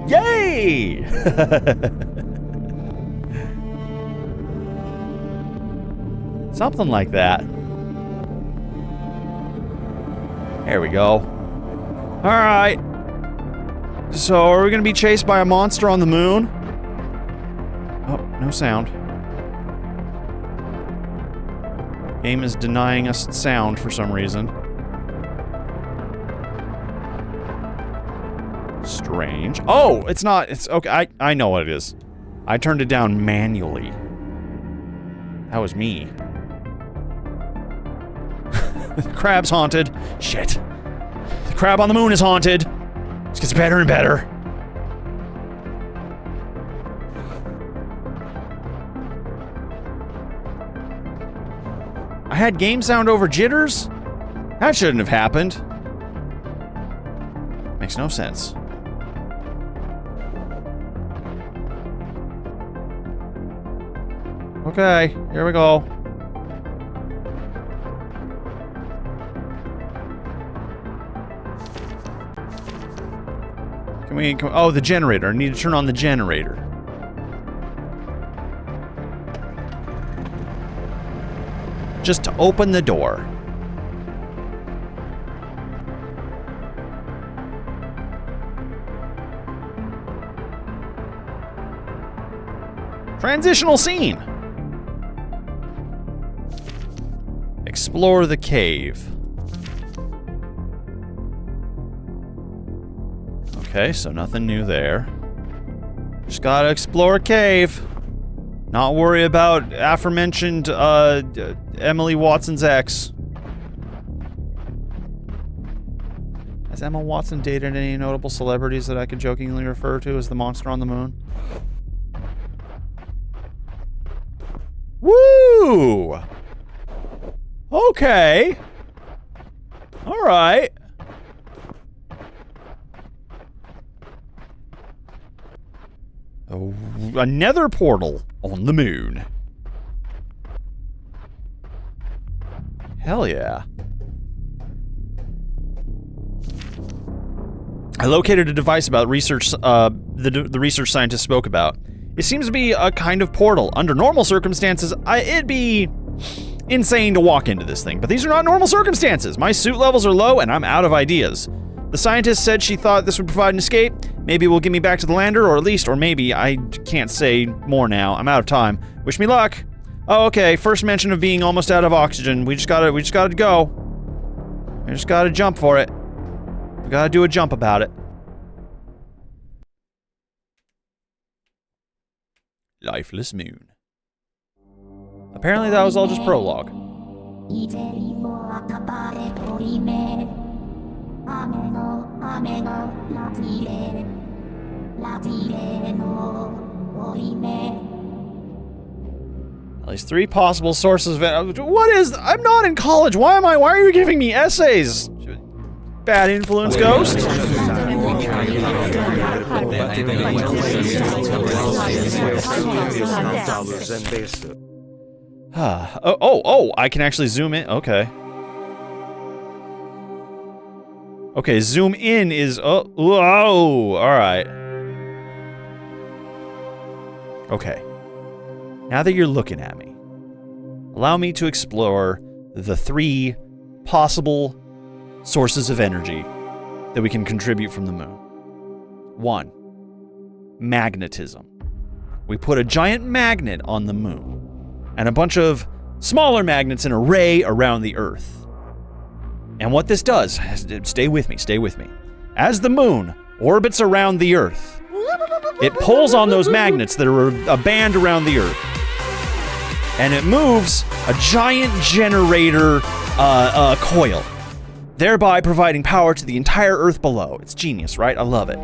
Yay! Something like that. There we go. Alright. So, are we gonna be chased by a monster on the moon? Oh, no sound. Game is denying us sound for some reason. Strange. Oh, it's not. It's okay. I know what it is. I turned it down manually. That was me. The crab's haunted. Shit. The crab on the moon is haunted. It gets better and better. I had game sound over jitters? That shouldn't have happened. Makes no sense. Okay, here we go. Can we oh, the generator. I need to turn on the generator. Just to open the door. Transitional scene. Explore the cave. Okay, so nothing new there. Just gotta explore a cave. Not worry about aforementioned, Emily Watson's ex. Has Emma Watson dated any notable celebrities that I could jokingly refer to as the monster on the moon? Woo! Okay. Alright. Oh, a nether portal on the moon. Hell yeah. I located a device about research, the research scientist spoke about. It seems to be a kind of portal. Under normal circumstances, it'd be insane to walk into this thing, but these are not normal circumstances. My suit levels are low and I'm out of ideas. The scientist said she thought this would provide an escape. Maybe it will get me back to the lander, or at least, or maybe, I can't say more now. I'm out of time. Wish me luck. Oh, okay, first mention of being almost out of oxygen. We just gotta go. We just gotta jump for it. We gotta do a jump about it. Lifeless moon. Apparently that was all just prologue. At least 3 possible sources of... What is... I'm not in college. Why are you giving me essays? Bad influence ghost? Oh, I can actually zoom in. Okay. Okay, zoom in is... Oh, whoa, alright. Okay. Now that you're looking at me, allow me to explore the 3 possible sources of energy that we can contribute from the moon. 1. Magnetism. We put a giant magnet on the moon, and a bunch of smaller magnets in an array around the Earth. And what this does, stay with me, as the moon orbits around the Earth, it pulls on those magnets that are a band around the Earth, and it moves a giant generator coil, thereby providing power to the entire Earth below. It's genius, right? I love it.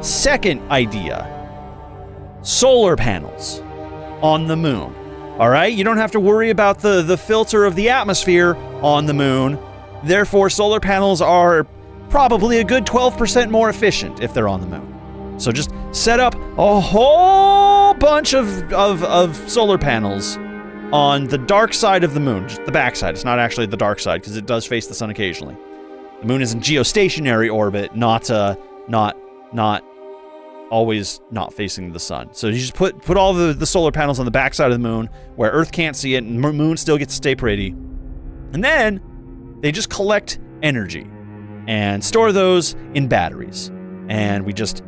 Second idea, solar panels on the moon. All right, you don't have to worry about the filter of the atmosphere on the moon. Therefore, solar panels are probably a good 12% more efficient if they're on the moon. So just set up a whole bunch of solar panels on the dark side of the moon, just the back side. It's not actually the dark side because it does face the sun occasionally. The moon is in geostationary orbit, not always not facing the sun. So you just put all the solar panels on the back side of the moon where Earth can't see it and the moon still gets to stay pretty. And then they just collect energy and store those in batteries. And we just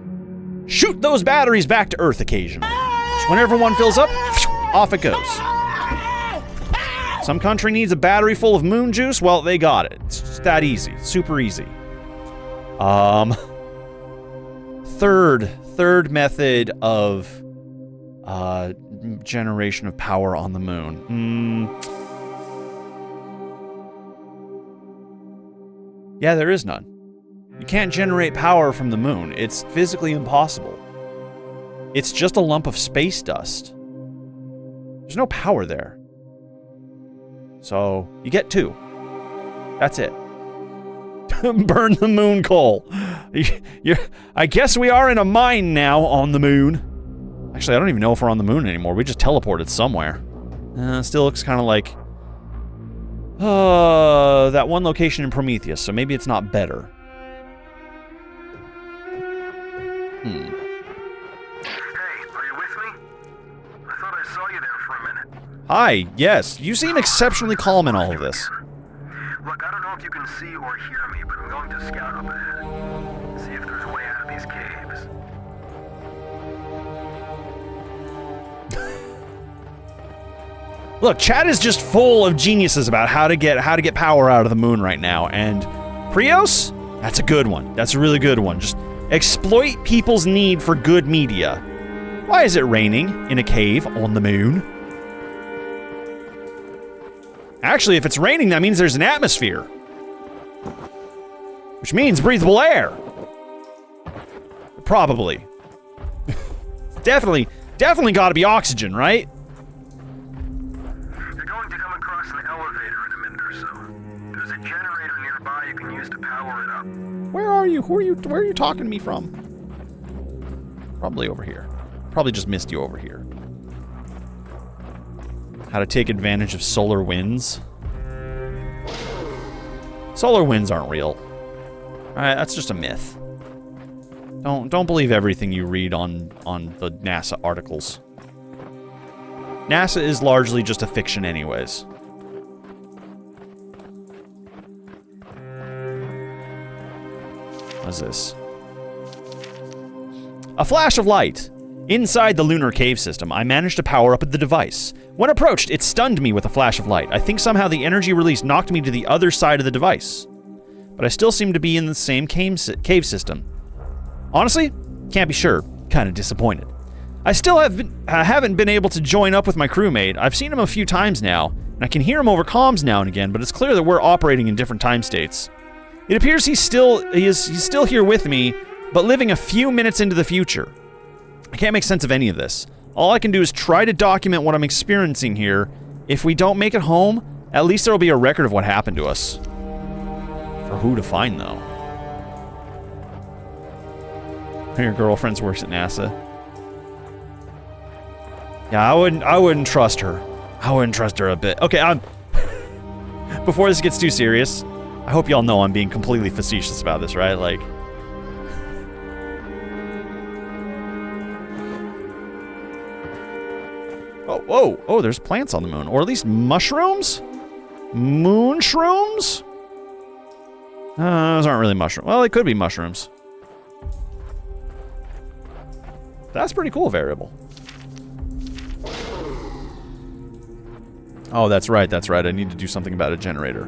shoot those batteries back to Earth occasionally. Just whenever one fills up, off it goes. Some country needs a battery full of moon juice, well, they got it. It's just that easy. Super easy. Third method of generation of power on the moon. Yeah, there is none. You can't generate power from the moon. It's physically impossible. It's just a lump of space dust. There's no power there. So, you get 2. That's it. Burn the moon coal. I guess we are in a mine now on the moon. Actually, I don't even know if we're on the moon anymore. We just teleported somewhere. Still looks kind of like... that one location in Prometheus, so maybe it's not better. Hey, are you with me? I thought I saw you there for a minute. Hi, yes. You seem exceptionally calm in all of this. Look, I don't know if you can see or hear me, but I'm going to scout up ahead. See if there's a way out of these caves. Look, chat is just full of geniuses about how to get power out of the moon right now, and Prios, that's a good one. That's a really good one. Just exploit people's need for good media. Why is it raining in a cave on the moon? Actually, if it's raining, that means there's an atmosphere. Which means breathable air. Probably. Definitely gotta be oxygen, right? You're going to come across an elevator in a minute or so. There's a generator nearby you can use to power it up. Where are you? Where are you talking to me from? Probably over here. Probably just missed you over here. How to take advantage of solar winds. Solar winds aren't real. Alright, that's just a myth. Don't believe everything you read on the NASA articles. NASA is largely just a fiction anyways. What is this? A flash of light. Inside the lunar cave system, I managed to power up the device. When approached, it stunned me with a flash of light. I think somehow the energy release knocked me to the other side of the device. But I still seem to be in the same cave system. Honestly, can't be sure. Kind of disappointed. I still haven't been able to join up with my crewmate. I've seen him a few times now, and I can hear him over comms now and again, but it's clear that we're operating in different time states. It appears he's still here with me, but living a few minutes into the future. I can't make sense of any of this. All I can do is try to document what I'm experiencing here. If we don't make it home, at least there'll be a record of what happened to us. For who to find, though? Your girlfriend works at NASA. Yeah, I wouldn't trust her. I wouldn't trust her a bit. Okay, before this gets too serious, I hope y'all know I'm being completely facetious about this, right? Like... Oh, there's plants on the moon. Or at least mushrooms? Moon shrooms? Those aren't really mushrooms. Well, they could be mushrooms. That's pretty cool variable. Oh, that's right, that's right. I need to do something about a generator.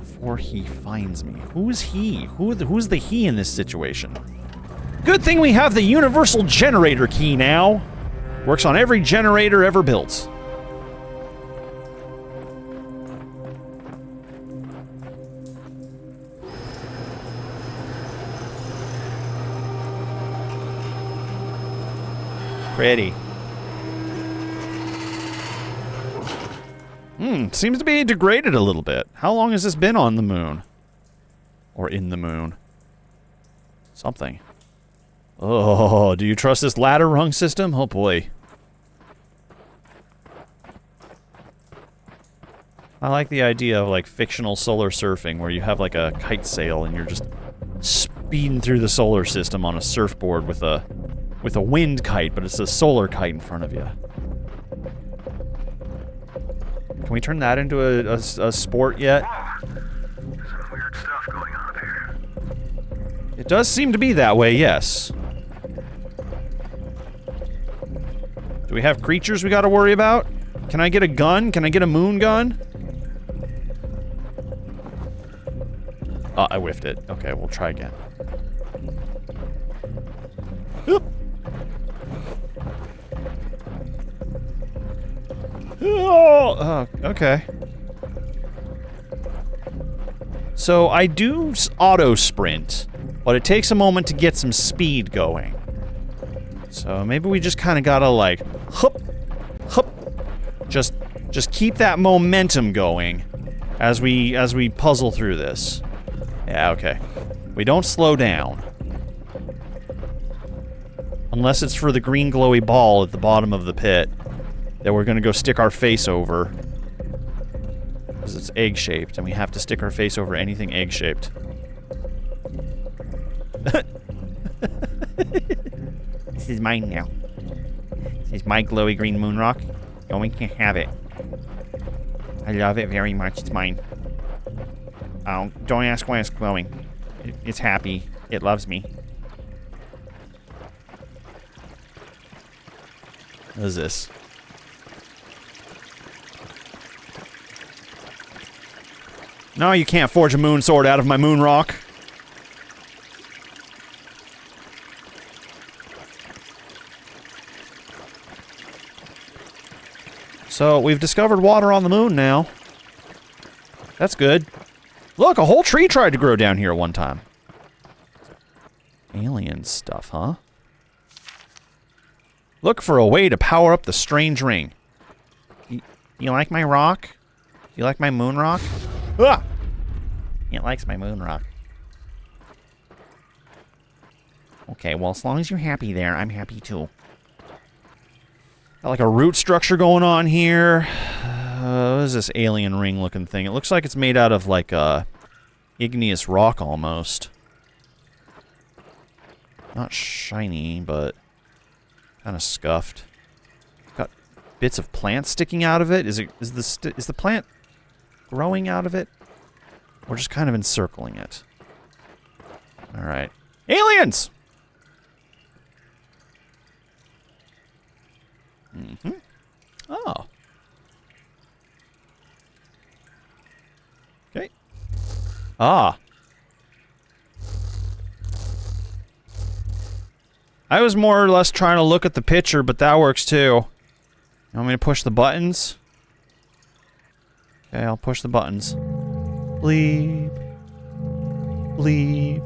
Before he finds me. Who's he? Who's the he in this situation? Good thing we have the universal generator key now. Works on every generator ever built. Pretty. Seems to be degraded a little bit. How long has this been on the moon? Or in the moon? Something. Oh, do you trust this ladder rung system? Oh boy. I like the idea of like fictional solar surfing where you have like a kite sail and you're just speeding through the solar system on a surfboard with a wind kite, but it's a solar kite in front of you. Can we turn that into a sport yet? Some weird stuff going on up here. It does seem to be that way, yes. Do we have creatures we gotta worry about? Can I get a gun? Can I get a moon gun? Oh, I whiffed it. Okay, we'll try again. Oop. Oh, okay. So I do auto sprint, but it takes a moment to get some speed going. So maybe we just kind of gotta like, hup, hup, just keep that momentum going as we puzzle through this. Yeah, okay. We don't slow down. Unless it's for the green glowy ball at the bottom of the pit that we're gonna go stick our face over. Because it's egg-shaped, and we have to stick our face over anything egg-shaped. This is mine now. This is my glowy green moon rock. No one can have it. I love it very much. It's mine. Oh, don't ask why it's glowing. It's happy. It loves me. What is this? No, you can't forge a moon sword out of my moon rock. So, we've discovered water on the moon now. That's good. Look, a whole tree tried to grow down here at one time. Alien stuff, huh? Look for a way to power up the strange ring. You like my rock? You like my moon rock? Ah! It likes my moon rock. Okay, well, as long as you're happy there, I'm happy too. Got like a root structure going on here. What is this alien ring looking thing? It looks like it's made out of like igneous rock almost. Not shiny, but kind of scuffed. Got bits of plant sticking out of it. Is the plant growing out of it? Or just kind of encircling it? All right. Aliens! Mm-hmm. Oh. Okay. Ah. I was more or less trying to look at the picture, but that works too. You want me to push the buttons? Okay, I'll push the buttons. Bleep. Bleep.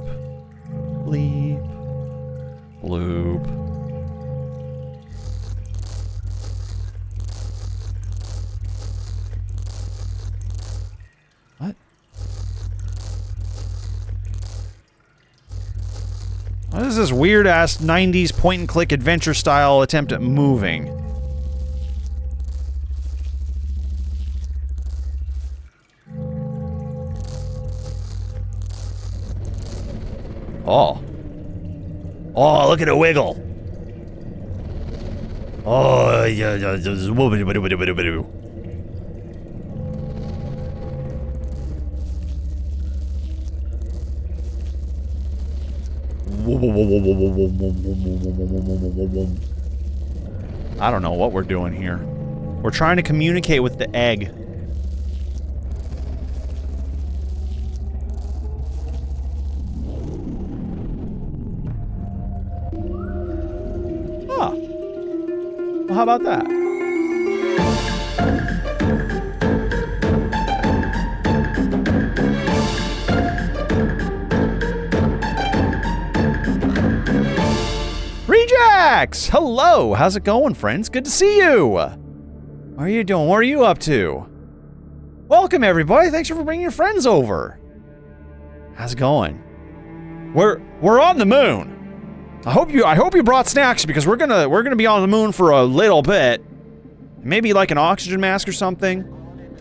Bleep. Bloop. What? What is this weird-ass 90s point-and-click adventure-style attempt at moving? Oh. Oh, look at it wiggle. Oh, yeah. I don't know what we're doing here. We're trying to communicate with the egg. Ah. Well, how about that? Rejax! Hello! How's it going, friends? Good to see you! What are you doing? What are you up to? Welcome, everybody! Thanks for bringing your friends over! How's it going? We're on the moon! I hope you brought snacks because we're gonna be on the moon for a little bit. Maybe like an oxygen mask or something.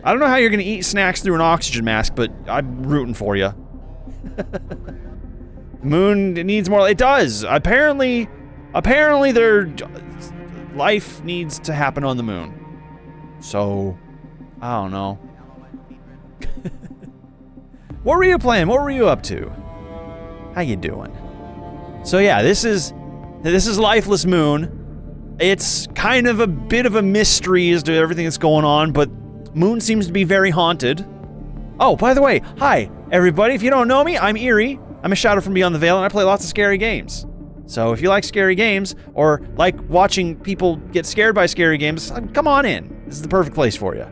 I don't know how you're gonna eat snacks through an oxygen mask, but I'm rooting for you. Moon needs more. It does. Apparently life needs to happen on the moon. So, I don't know. What were you playing? What were you up to? How you doing? So yeah, this is Lifeless Moon. It's kind of a bit of a mystery as to everything that's going on, but Moon seems to be very haunted. Oh, by the way, hi everybody. If you don't know me, I'm Eerie. I'm a Shadow from Beyond the Veil, and I play lots of scary games. So if you like scary games, or like watching people get scared by scary games, come on in. This is the perfect place for you.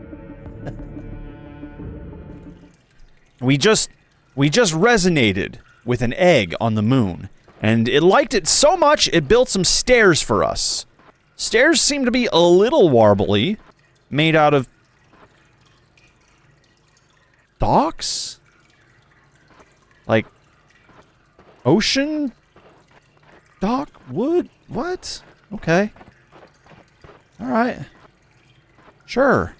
We just resonated with an egg on the moon, and it liked it so much it built some stairs for us. Stairs seem to be a little warbly, made out of docks? Like ocean dock wood? What? Okay. All right. Sure.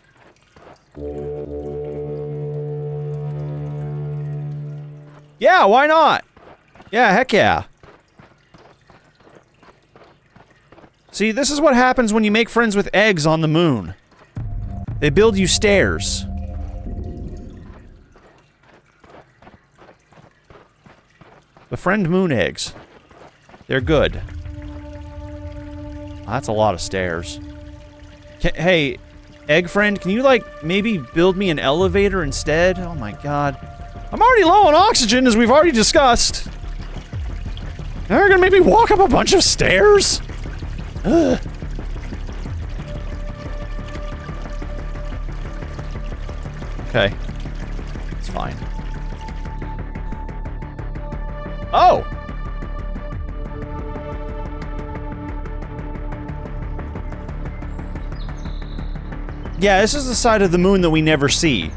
Yeah, why not? Yeah, heck yeah. See, this is what happens when you make friends with eggs on the moon. They build you stairs. Befriend moon eggs. They're good. That's a lot of stairs. Hey, egg friend, can you, like, maybe build me an elevator instead? Oh my god. I'm already low on oxygen, as we've already discussed. Now you're gonna make me walk up a bunch of stairs? Ugh. Okay. It's fine. Oh! Yeah, this is the side of the moon that we never see.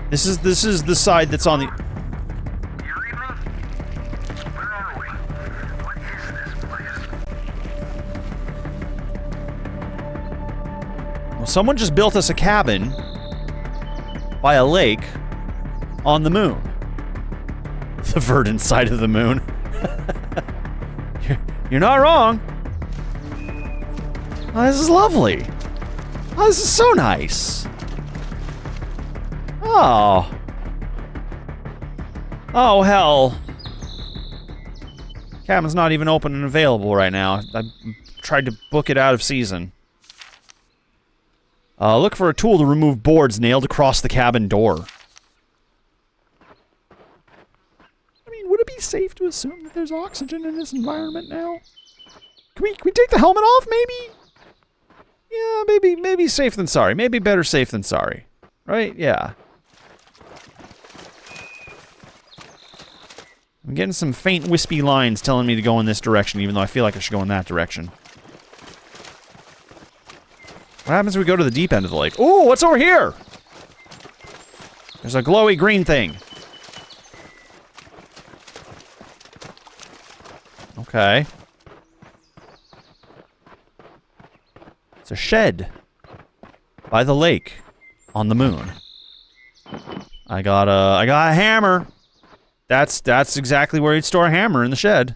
This is the side that's on the... You read me? Where are we? What is Someone just built us a cabin by a lake on the moon. The verdant side of the moon. You're not wrong. Oh, this is lovely. Oh, this is so nice. Oh. Oh, hell. Cabin's not even open and available right now. I tried to book it out of season. Look for a tool to remove boards nailed across the cabin door. I mean, would it be safe to assume that there's oxygen in this environment now? Can we take the helmet off, maybe? Yeah, maybe safe than sorry. Maybe better safe than sorry. Right? Yeah. I'm getting some faint wispy lines telling me to go in this direction, even though I feel like I should go in that direction. What happens if we go to the deep end of the lake? Ooh, what's over here? There's a glowy green thing. Okay. It's a shed by the lake on the moon. I got a hammer. That's exactly where you'd store a hammer, in the shed.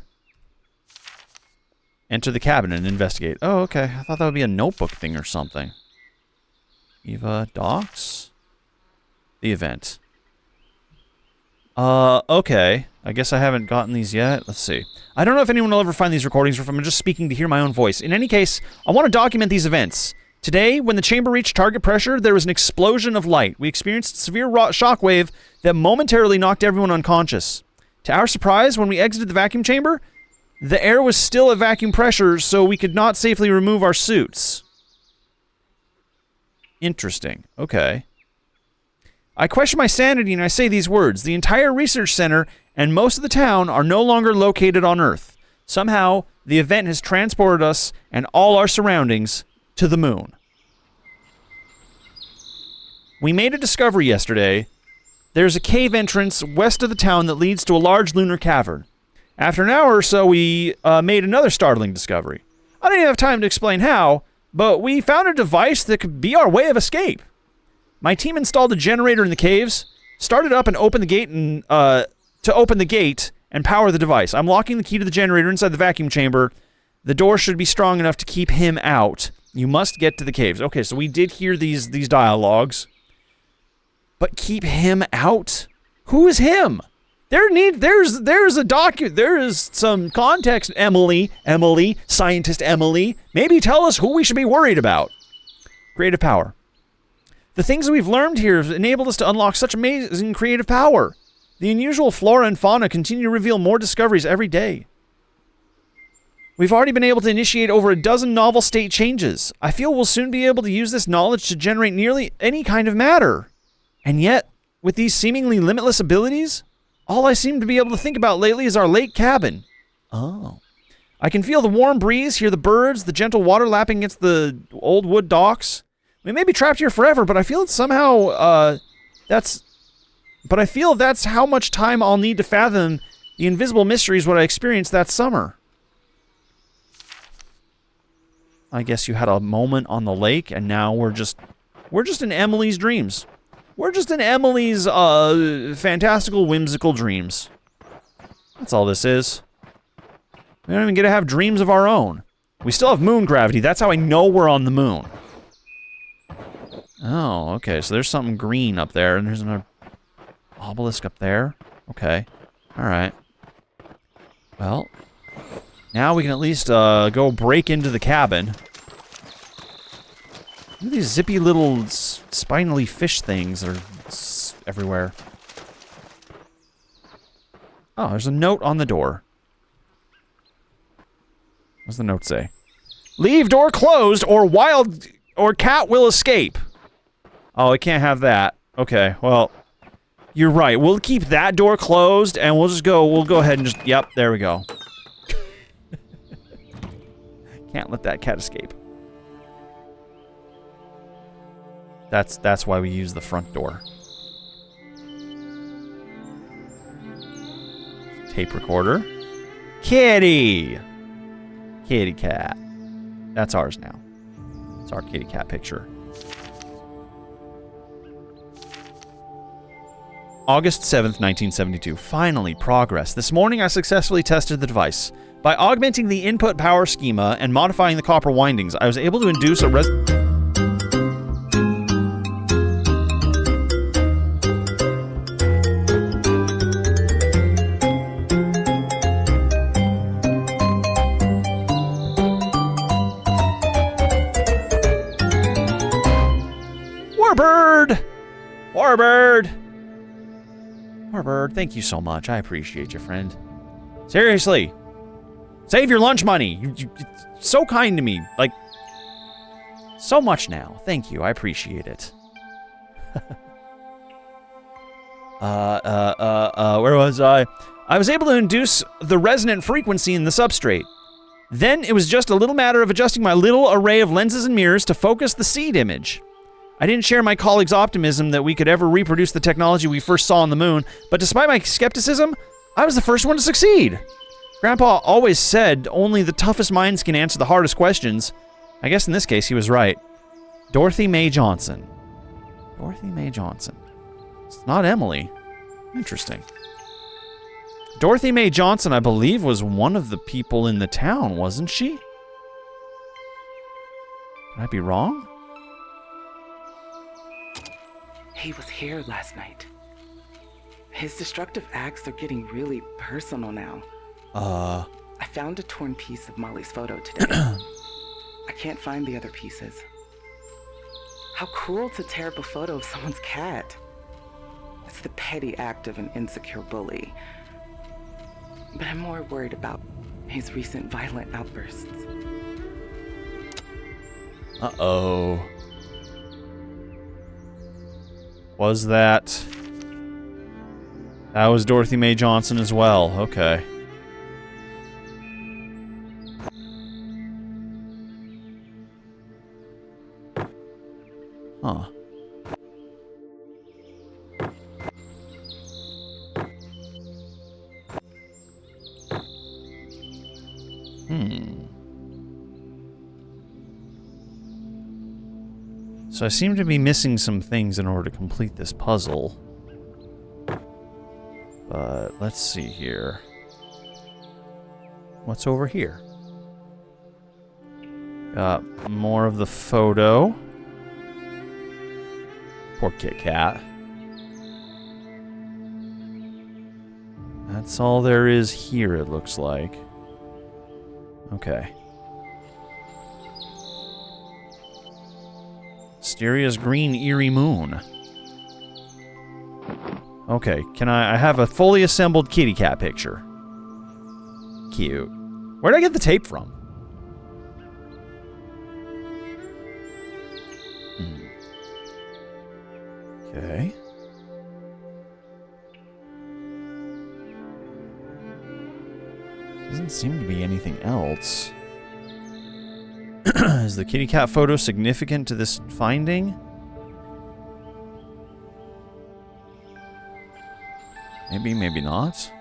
Enter the cabin and investigate. Oh, okay. I thought that would be a notebook thing or something. Eva docs? The event. Okay. I guess I haven't gotten these yet. Let's see. I don't know if anyone will ever find these recordings or if I'm just speaking to hear my own voice. In any case, I want to document these events. Today, when the chamber reached target pressure, there was an explosion of light. We experienced a severe shockwave that momentarily knocked everyone unconscious. To our surprise, when we exited the vacuum chamber, the air was still at vacuum pressure, so we could not safely remove our suits. Interesting. Okay. I question my sanity and I say these words. The entire research center and most of the town are no longer located on Earth. Somehow, the event has transported us and all our surroundings to the moon. We made a discovery yesterday. There's a cave entrance west of the town that leads to a large lunar cavern. After an hour or so, we made another startling discovery. I don't even have time to explain how, but we found a device that could be our way of escape. My team installed a generator in the caves, started up and opened the gate and to open the gate and power the device. I'm locking the key to the generator inside the vacuum chamber. The door should be strong enough to keep him out. You must get to the caves. Okay, so we did hear these dialogues. But keep him out? Who is him? There's some context, Emily, scientist Emily. Maybe tell us who we should be worried about. Creative power. The things that we've learned here have enabled us to unlock such amazing creative power. The unusual flora and fauna continue to reveal more discoveries every day. We've already been able to initiate over a dozen novel state changes. I feel we'll soon be able to use this knowledge to generate nearly any kind of matter. And yet, with these seemingly limitless abilities, all I seem to be able to think about lately is our lake cabin. Oh. I can feel the warm breeze, hear the birds, the gentle water lapping against the old wood docks. We may be trapped here forever, but I feel it's somehow, that's how much time I'll need to fathom the invisible mysteries what I experienced that summer. I guess you had a moment on the lake, and now we're just in Emily's dreams. We're just in Emily's, fantastical, whimsical dreams. That's all this is. We don't even get to have dreams of our own. We still have moon gravity. That's how I know we're on the moon. Oh, okay, so there's something green up there, and there's another obelisk up there. Okay, alright. Well, now we can at least, go break into the cabin. Look at these zippy little spinally fish things that are everywhere. Oh, there's a note on the door. What's the note say? Leave door closed or cat will escape. Oh, I can't have that. Okay, well, you're right. We'll keep that door closed and we'll go ahead and just, yep, there we go. Can't let that cat escape. That's why we use the front door. Tape recorder. Kitty! Kitty cat. That's ours now. It's our kitty cat picture. August 7th, 1972. Finally, progress. This morning I successfully tested the device. By augmenting the input power schema and modifying the copper windings, I was able to induce a Warbird! Warbird! Warbird, thank you so much. I appreciate you, friend. Seriously. Save your lunch money. You're so kind to me. Like, so much now. Thank you. I appreciate it. Where was I? I was able to induce the resonant frequency in the substrate. Then it was just a little matter of adjusting my little array of lenses and mirrors to focus the seed image. I didn't share my colleagues' optimism that we could ever reproduce the technology we first saw on the moon, but despite my skepticism, I was the first one to succeed. Grandpa always said only the toughest minds can answer the hardest questions. I guess in this case he was right. Dorothy Mae Johnson. Dorothy Mae Johnson. It's not Emily. Interesting. Dorothy Mae Johnson, I believe, was one of the people in the town, wasn't she? Could I be wrong? He was here last night. His destructive acts are getting really personal now. I found a torn piece of Molly's photo today. I can't find the other pieces. How cruel to tear up a photo of someone's cat. It's the petty act of an insecure bully. But I'm more worried about his recent violent outbursts. Uh-oh. Was that... That was Dorothy Mae Johnson as well. Okay. Huh. So I seem to be missing some things in order to complete this puzzle. But let's see here. What's over here? Got more of the photo. Poor Kit Kat. That's all there is here, it looks like. Okay. Mysterious green eerie moon. Okay, can I have a fully assembled kitty cat picture? Cute. Where'd I get the tape from? Okay. Doesn't seem to be anything else. Is the kitty cat photo significant to this finding? Maybe, maybe not.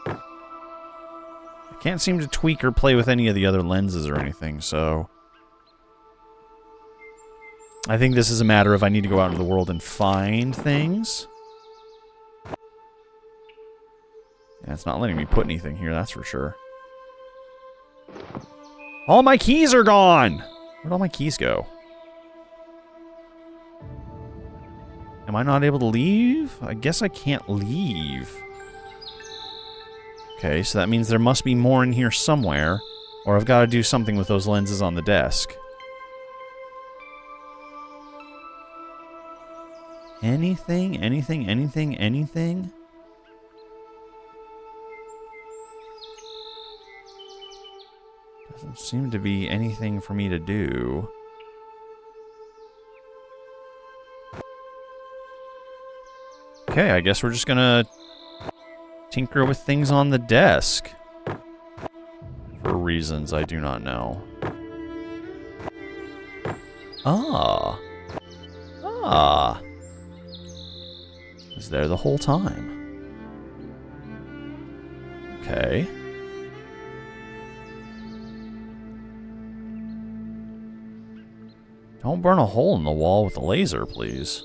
I can't seem to tweak or play with any of the other lenses or anything, so... I think this is a matter of I need to go out into the world and find things. Yeah, it's not letting me put anything here, that's for sure. All my keys are gone! Where'd all my keys go? Am I not able to leave? I guess I can't leave. Okay, so that means there must be more in here somewhere, or I've got to do something with those lenses on the desk. Anything? Anything? Anything? Anything? Doesn't seem to be anything for me to do. Okay, I guess we're just gonna tinker with things on the desk. For reasons I do not know. Ah. Ah. Was there the whole time. Okay. Don't burn a hole in the wall with a laser, please.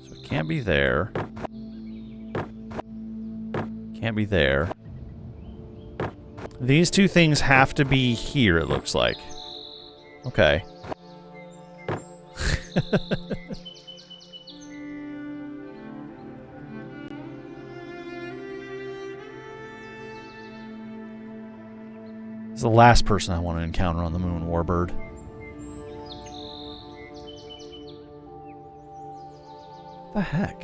So it can't be there. Can't be there. These two things have to be here, it looks like. Okay. This is the last person I want to encounter on the moon, Warbird. What the heck?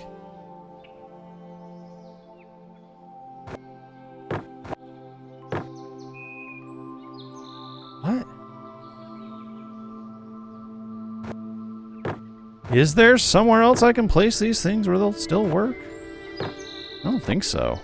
What? Is there somewhere else I can place these things where they'll still work? I don't think so.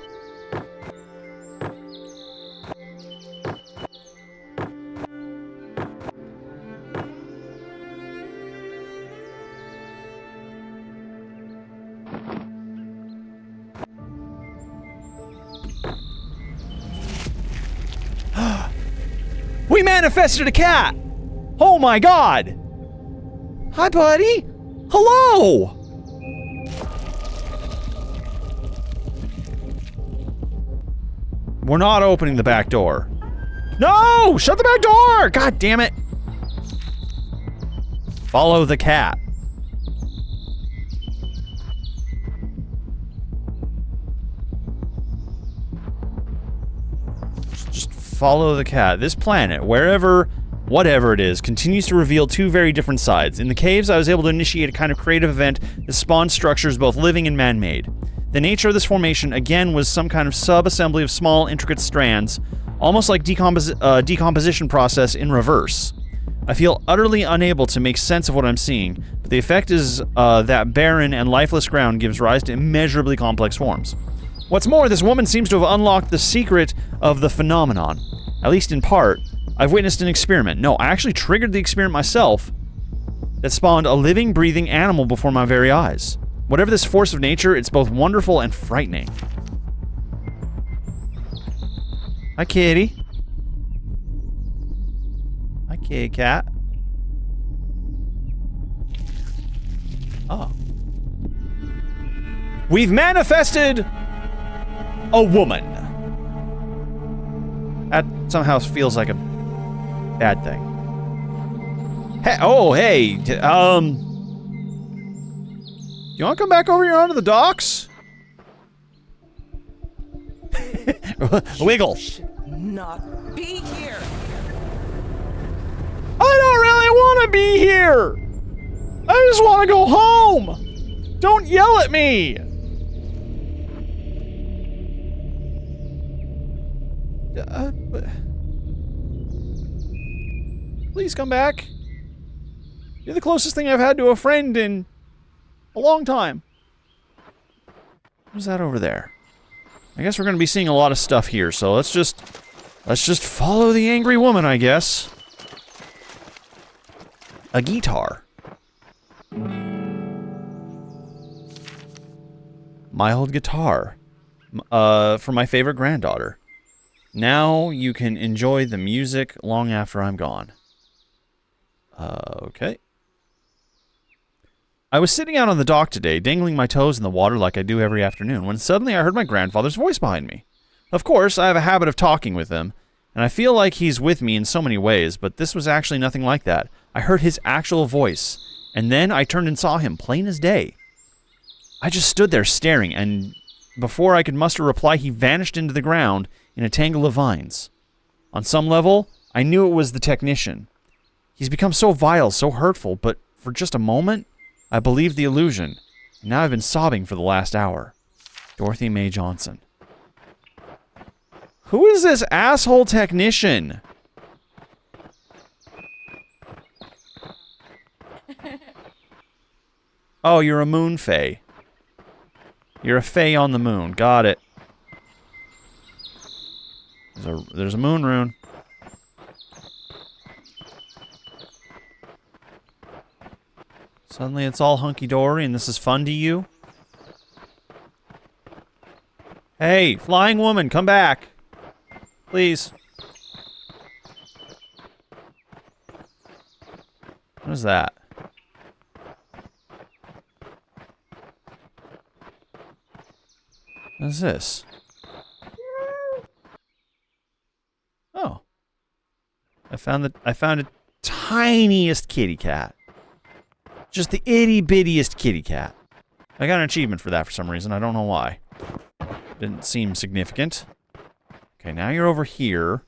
We manifested a cat! Oh my god! Hi, buddy! Hello! We're not opening the back door. No! Shut the back door! God damn it! Follow the cat. Just follow the cat. This planet, wherever, whatever it is, continues to reveal two very different sides. In the caves, I was able to initiate a kind of creative event that spawned structures both living and man-made. The nature of this formation, again, was some kind of sub-assembly of small, intricate strands, almost like decomposition process in reverse. I feel utterly unable to make sense of what I'm seeing, but the effect is that barren and lifeless ground gives rise to immeasurably complex forms. What's more, this woman seems to have unlocked the secret of the phenomenon. At least in part. I've witnessed an experiment. No, I actually triggered the experiment myself that spawned a living, breathing animal before my very eyes. Whatever this force of nature, it's both wonderful and frightening. Hi, kitty. Hi, kitty cat. Oh. We've manifested a woman. That somehow feels like a bad thing. Hey, oh, hey, you want to come back over here onto the docks? Wiggle. Not be here. I don't really want to be here. I just want to go home. Don't yell at me. Please come back. You're the closest thing I've had to a friend in a long time. What's that over there? I guess we're going to be seeing a lot of stuff here, so let's just follow the angry woman, I guess. A guitar. My old guitar. For my favorite granddaughter. Now you can enjoy the music long after I'm gone. Okay. I was sitting out on the dock today, dangling my toes in the water like I do every afternoon, when suddenly I heard my grandfather's voice behind me. Of course, I have a habit of talking with him, and I feel like he's with me in so many ways, but this was actually nothing like that. I heard his actual voice, and then I turned and saw him, plain as day. I just stood there staring, and before I could muster a reply, he vanished into the ground in a tangle of vines. On some level, I knew it was the technician. He's become so vile, so hurtful, but for just a moment, I believed the illusion, and now I've been sobbing for the last hour. Dorothy Mae Johnson. Who is this asshole technician? Oh, you're a moon fae. You're a fae on the moon. Got it. There's a moon rune. Suddenly it's all hunky-dory and this is fun to you? Hey, flying woman, come back. Please. What is that? What is this? Oh. I found a tiniest kitty cat. Just the itty-bittiest kitty cat. I got an achievement for that for some reason. I don't know why. Didn't seem significant. Okay, now you're over here.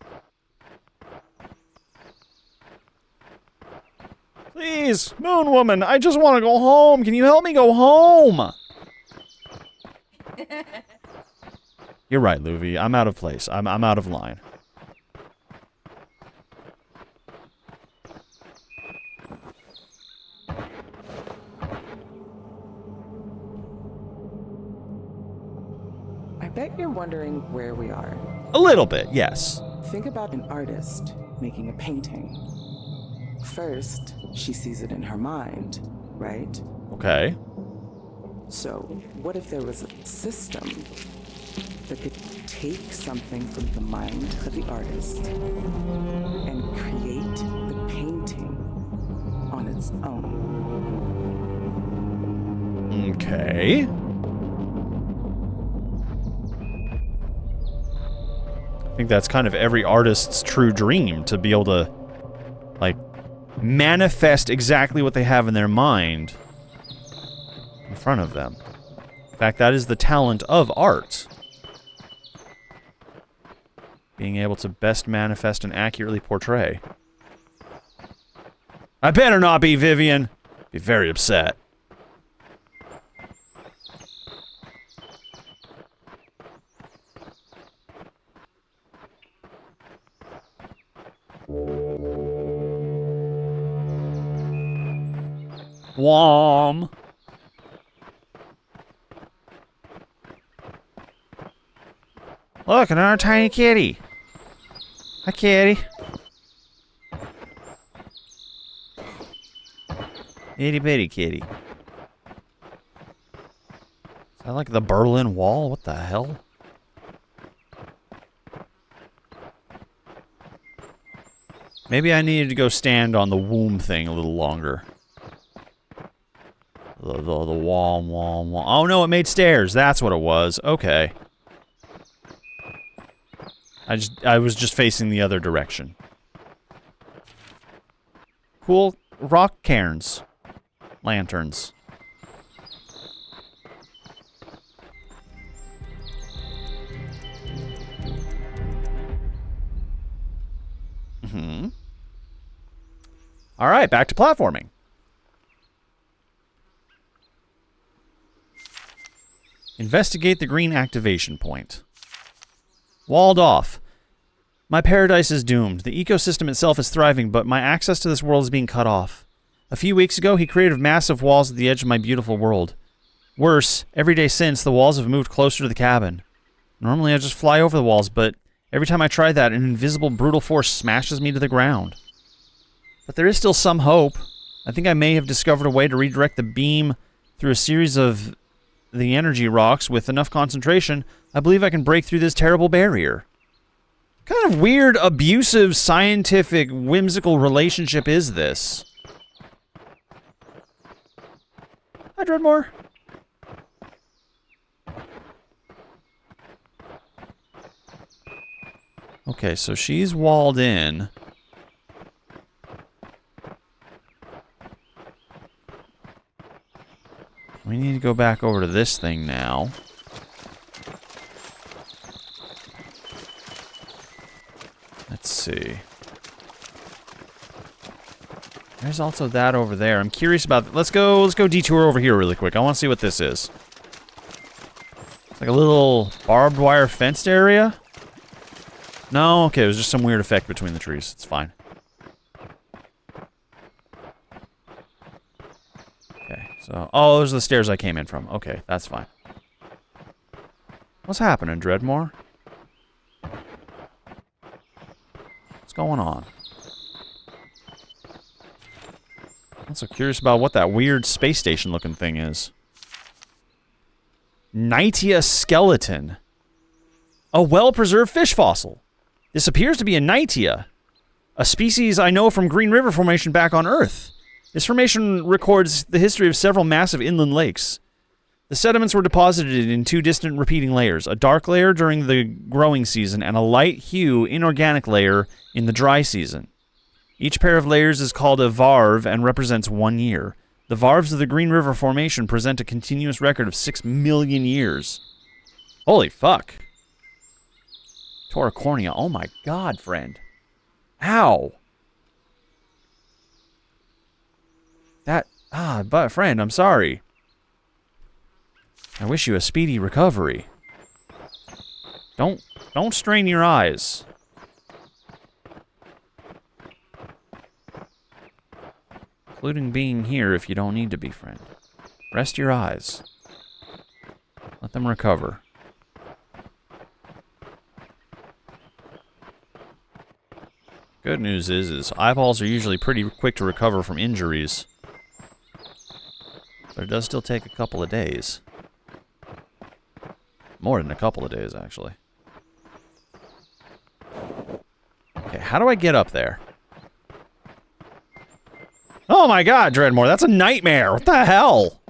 Please, Moon Woman, I just want to go home. Can you help me go home? You're right, Luvi. I'm out of place. I'm out of line. I bet you're wondering where we are. A little bit, yes. Think about an artist making a painting. First, she sees it in her mind, right? Okay. So, what if there was a system that could take something from the mind of the artist and create the painting on its own? Okay. I think that's kind of every artist's true dream, to be able to, like, manifest exactly what they have in their mind in front of them. In fact, that is the talent of art. Being able to best manifest and accurately portray. I better not be Vivian. Be very upset. Wom. Look, another tiny kitty. Hi, kitty. Itty bitty kitty. Is that like the Berlin Wall? What the hell? Maybe I needed to go stand on the womb thing a little longer. The wall. Oh no, it made stairs. That's what it was. Okay. I was just facing the other direction. Cool rock cairns. Lanterns. Mm-hmm. Alright, back to platforming. Investigate the green activation point. Walled off. My paradise is doomed. The ecosystem itself is thriving, but my access to this world is being cut off. A few weeks ago, he created massive walls at the edge of my beautiful world. Worse, every day since, the walls have moved closer to the cabin. Normally I just fly over the walls, but every time I try that, an invisible, brutal force smashes me to the ground. But there is still some hope. I think I may have discovered a way to redirect the beam through a series of the energy rocks. With enough concentration, I believe I can break through this terrible barrier. What kind of weird, abusive, scientific, whimsical relationship is this? Hi, Dreadmore. Okay, so she's walled in. We need to go back over to this thing now. Let's see. There's also that over there. I'm curious about... Let's go detour over here really quick. I want to see what this is. It's like a little barbed wire fenced area? No? Okay, it was just some weird effect between the trees. It's fine. Okay, so... Oh, those are the stairs I came in from. Okay, that's fine. What's happening, Dreadmore? What's going on? I'm so curious about what that weird space station looking thing is. Knightia skeleton. A well-preserved fish fossil. This appears to be a Knightia, a species I know from Green River Formation back on Earth. This formation records the history of several massive inland lakes. The sediments were deposited in 2 distant repeating layers, a dark layer during the growing season and a light hue inorganic layer in the dry season. Each pair of layers is called a varve and represents 1 year. The varves of the Green River Formation present a continuous record of 6 million years. Holy fuck. Toracornia. Oh my god, friend. Ow. But friend, I'm sorry. I wish you a speedy recovery. Don't strain your eyes. Including being here if you don't need to be, friend. Rest your eyes. Let them recover. Good news is eyeballs are usually pretty quick to recover from injuries. But it does still take a couple of days. More than a couple of days, actually. Okay, how do I get up there? Oh my god, Dreadmore, that's a nightmare! What the hell?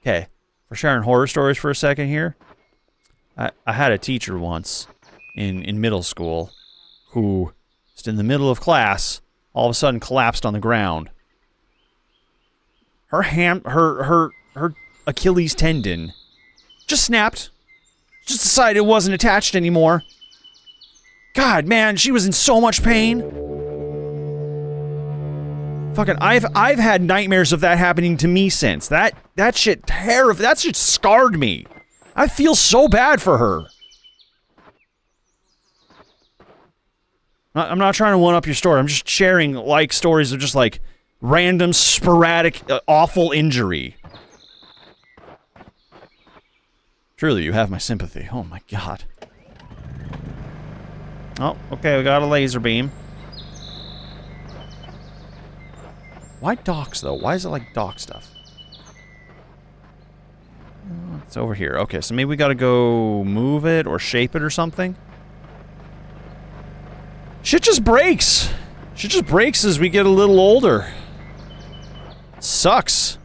Okay, we're sharing horror stories for a second here. I had a teacher once in middle school who, just in the middle of class, all of a sudden collapsed on the ground. Her Achilles tendon just snapped. Just decided it wasn't attached anymore. God, man, she was in so much pain. Fucking, I've had nightmares of that happening to me since. That shit that shit scarred me. I feel so bad for her. I'm not trying to one-up your story. I'm just sharing, like, stories of just, like, random, sporadic, awful injury. Truly, you have my sympathy. Oh my god. Oh, okay, we got a laser beam. Why docks, though? Why is it like dock stuff? Oh, it's over here. Okay, so maybe we gotta go move it or shape it or something? Shit just breaks! Shit just breaks as we get a little older. Sucks.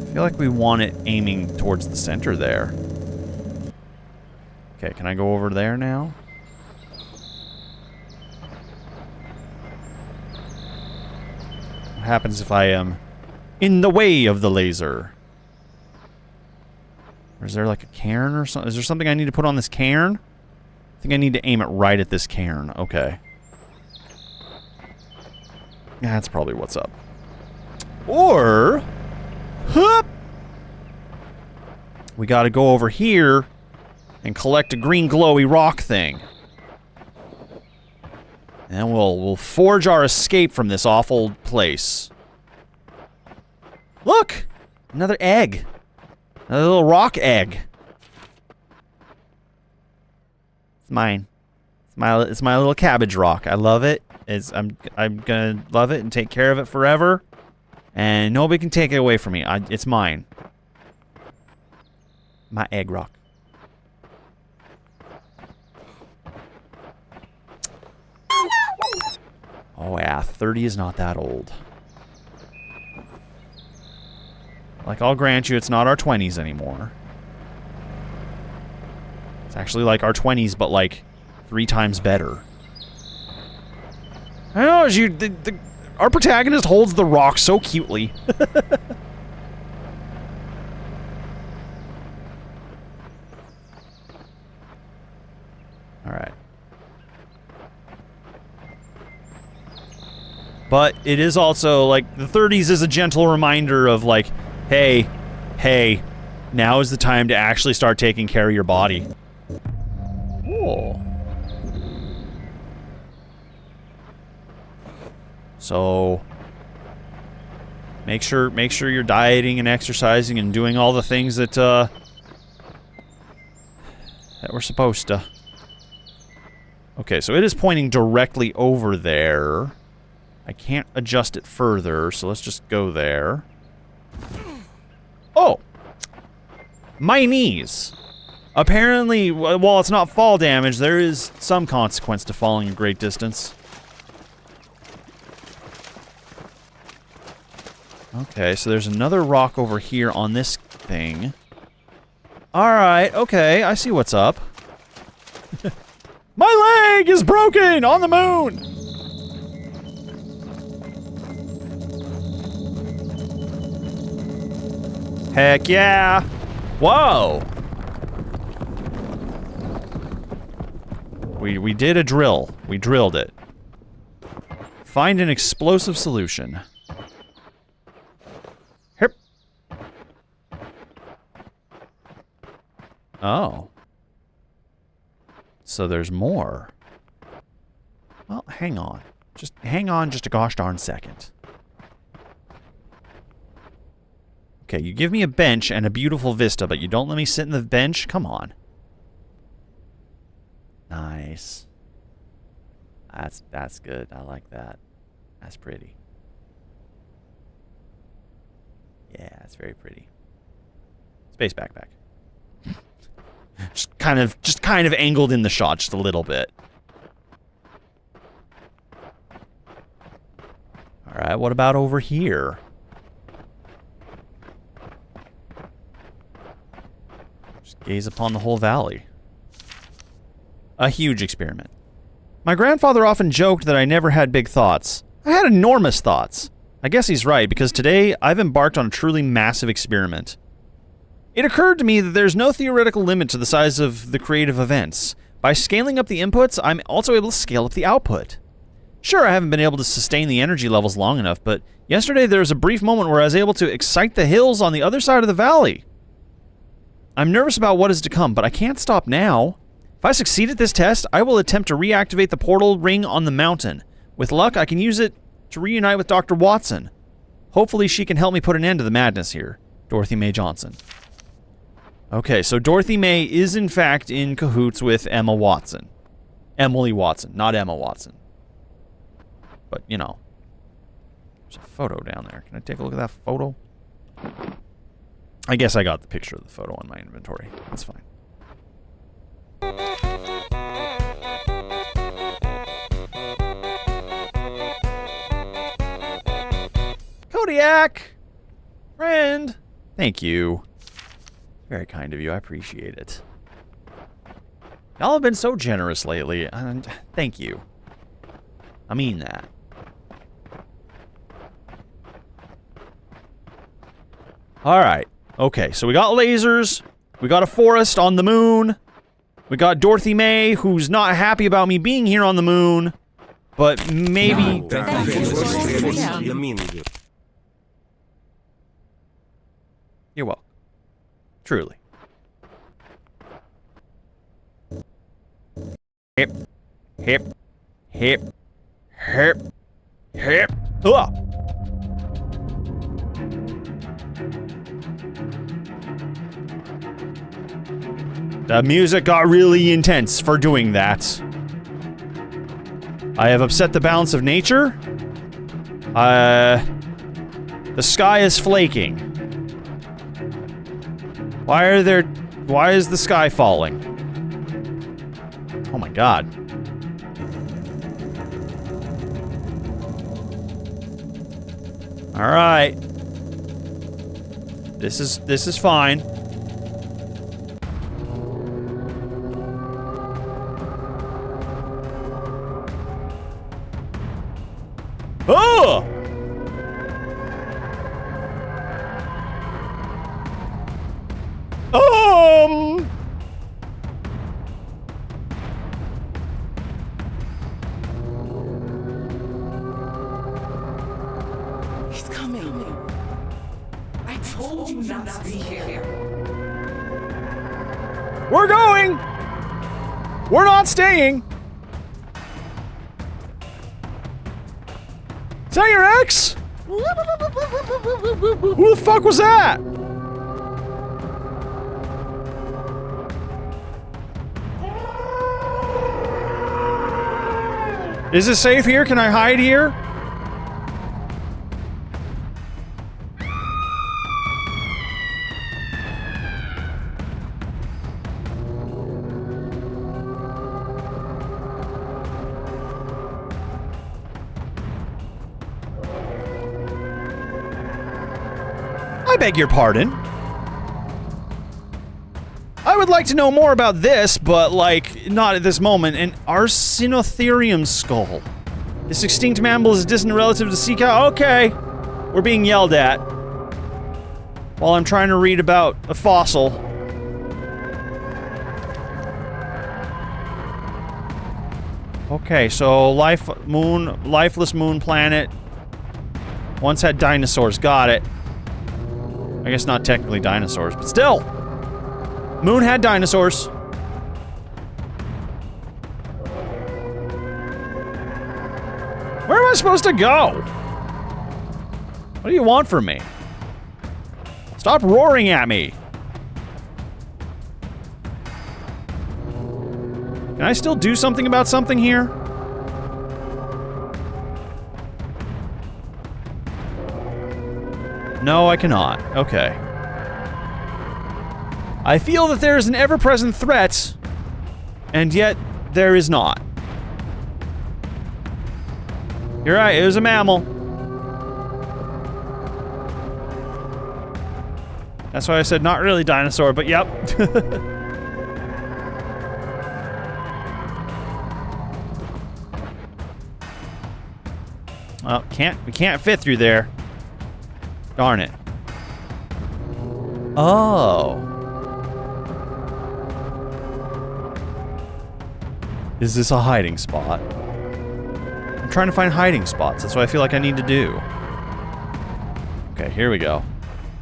I feel like we want it aiming towards the center there. Okay, can I go over there now? What happens if I am in the way of the laser? Or is there like a cairn or something? Is there something I need to put on this cairn? I think I need to aim it right at this cairn. Okay. Yeah, that's probably what's up. Or... Hup! We gotta go over here and collect a green glowy rock thing. And then we'll forge our escape from this awful place. Look! Another egg. Another little rock egg. It's mine. It's my little cabbage rock. I love it. I'm gonna love it and take care of it forever. And nobody can take it away from me. It's mine. My egg rock. Oh yeah, 30 is not that old. Like, I'll grant you, it's not our 20s anymore. It's actually like our 20s, but like 3 times better. I know, our protagonist holds the rock so cutely. Alright. But it is also, like, the 30s is a gentle reminder of, like, hey, now is the time to actually start taking care of your body. Cool. So... Make sure you're dieting and exercising and doing all the things that, that we're supposed to. Okay, so it is pointing directly over there. I can't adjust it further, so let's just go there. Oh! My knees! Apparently, while it's not fall damage, there is some consequence to falling a great distance. Okay, so there's another rock over here on this thing. Alright, okay, I see what's up. My leg is broken on the moon! Heck yeah! Whoa! We did a drill. We drilled it. Find an explosive solution. Here. Oh. So there's more. Well, hang on. Just hang on just a gosh darn second. Okay, you give me a bench and a beautiful vista, but you don't let me sit in the bench? Come on. Nice. That's good. I like that. That's pretty. Yeah, it's very pretty. Space backpack. just kind of angled in the shot just a little bit. All right, what about over here? Just gaze upon the whole valley. A huge experiment. My grandfather often joked that I never had big thoughts. I had enormous thoughts. I guess he's right, because today I've embarked on a truly massive experiment. It occurred to me that there's no theoretical limit to the size of the creative events. By scaling up the inputs, I'm also able to scale up the output. Sure, I haven't been able to sustain the energy levels long enough, but yesterday there was a brief moment where I was able to excite the hills on the other side of the valley. I'm nervous about what is to come, but I can't stop now. If I succeed at this test, I will attempt to reactivate the portal ring on the mountain. With luck, I can use it to reunite with Dr. Watson. Hopefully she can help me put an end to the madness here. Dorothy Mae Johnson. Okay, so Dorothy Mae is in fact in cahoots with Emma Watson. Emily Watson, not Emma Watson. But, you know. There's a photo down there. Can I take a look at that photo? I guess I got the picture of the photo on my inventory. That's fine. Kodiak! Friend! Thank you. Very kind of you. I appreciate it. Y'all have been so generous lately, and thank you. I mean that. Alright. Okay, so we got lasers. We got a forest on the moon. We got Dorothy Mae, who's not happy about me being here on the moon. But maybe... You're welcome. Truly. Hip. Hip. Hip. Hip. Hip. Ugh. The music got really intense for doing that. I have upset the balance of nature. The sky is flaking. Why is the sky falling? Oh my god. All right. This is fine. Oh! He's coming. I told you not to be here. We're going! We're not staying! Is that your ex? Who the fuck was that? Is it safe here? Can I hide here? I beg your pardon. I would like to know more about this, but, like, not at this moment. An Arsinotherium skull. This extinct mammal is a distant relative to sea cow. Okay. We're being yelled at. While I'm trying to read about a fossil. Okay, so lifeless moon planet. Once had dinosaurs. Got it. I guess not technically dinosaurs, but still! Moon had dinosaurs. Where am I supposed to go? What do you want from me? Stop roaring at me! Can I still do something about something here? No, I cannot. Okay. I feel that there is an ever-present threat, and yet there is not. You're right, it was a mammal. That's why I said not really dinosaur, but yep. Well, we can't fit through there. Darn it. Oh. Is this a hiding spot? I'm trying to find hiding spots. That's what I feel like I need to do. Okay, here we go.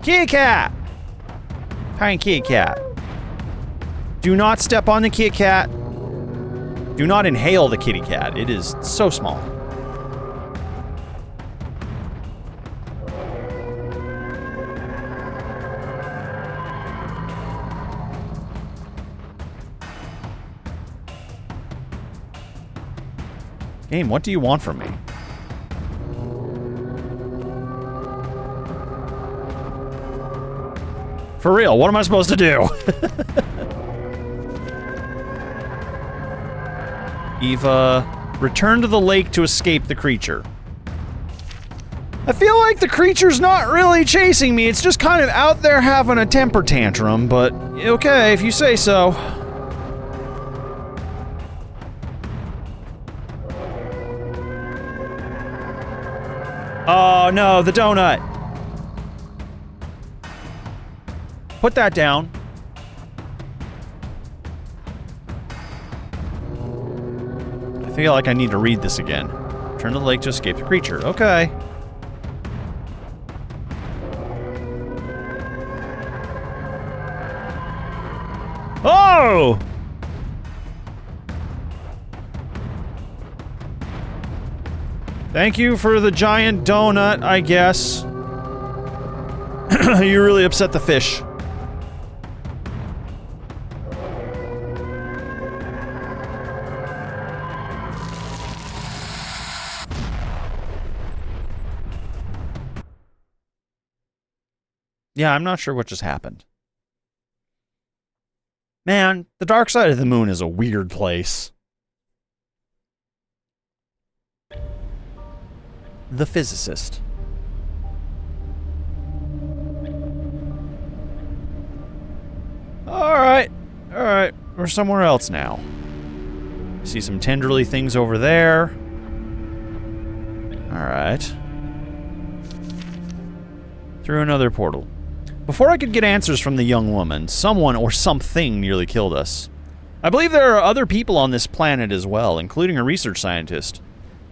Kitty cat! Tiny kitty cat. Do not step on the kitty cat. Do not inhale the kitty cat. It is so small. Game, what do you want from me? For real, what am I supposed to do? Eva, return to the lake to escape the creature. I feel like the creature's not really chasing me, it's just kind of out there having a temper tantrum, but okay, if you say so. Oh no, the donut! Put that down. I feel like I need to read this again. Turn to the lake to escape the creature. Okay. Oh! Thank you for the giant donut, I guess. You really upset the fish. Yeah, I'm not sure what just happened. Man, the dark side of the moon is a weird place. The physicist. Alright, we're somewhere else now. I see some tenderly things over there. Alright. Through another portal. Before I could get answers from the young woman, someone or something nearly killed us. I believe there are other people on this planet as well, including a research scientist.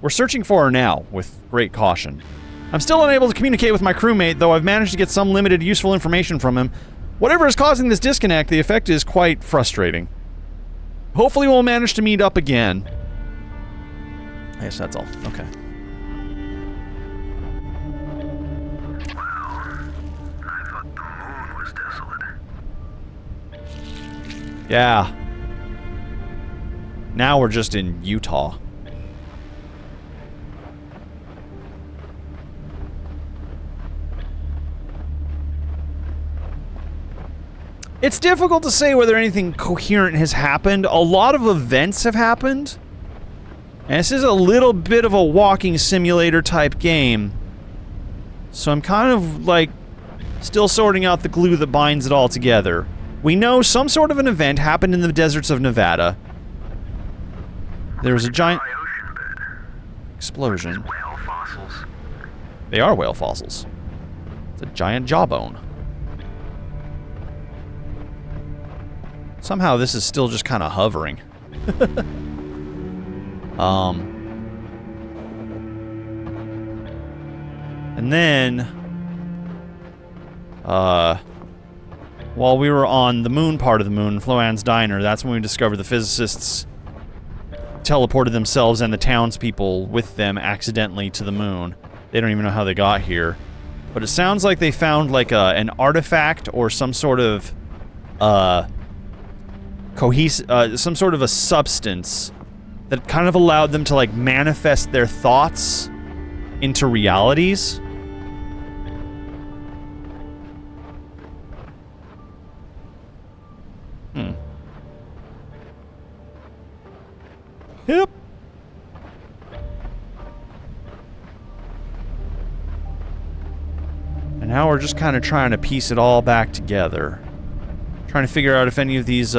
We're searching for her now, with great caution. I'm still unable to communicate with my crewmate, though I've managed to get some limited useful information from him. Whatever is causing this disconnect, the effect is quite frustrating. Hopefully we'll manage to meet up again. I guess that's all. Okay. Yeah. Now we're just in Utah. It's difficult to say whether anything coherent has happened. A lot of events have happened. And this is a little bit of a walking simulator type game. So I'm kind of, like, still sorting out the glue that binds it all together. We know some sort of an event happened in the deserts of Nevada. There was a giant explosion. Whale fossils. They are whale fossils. It's a giant jawbone. Somehow this is still just kind of hovering. And then, while we were on the moon part of the moon, Floan's Diner, that's when we discovered the physicists teleported themselves and the townspeople with them accidentally to the moon. They don't even know how they got here. But it sounds like they found, like, an artifact or some sort of, some sort of a substance that kind of allowed them to, like, manifest their thoughts into realities. Yep. And now we're just kind of trying to piece it all back together. Trying to figure out if any of these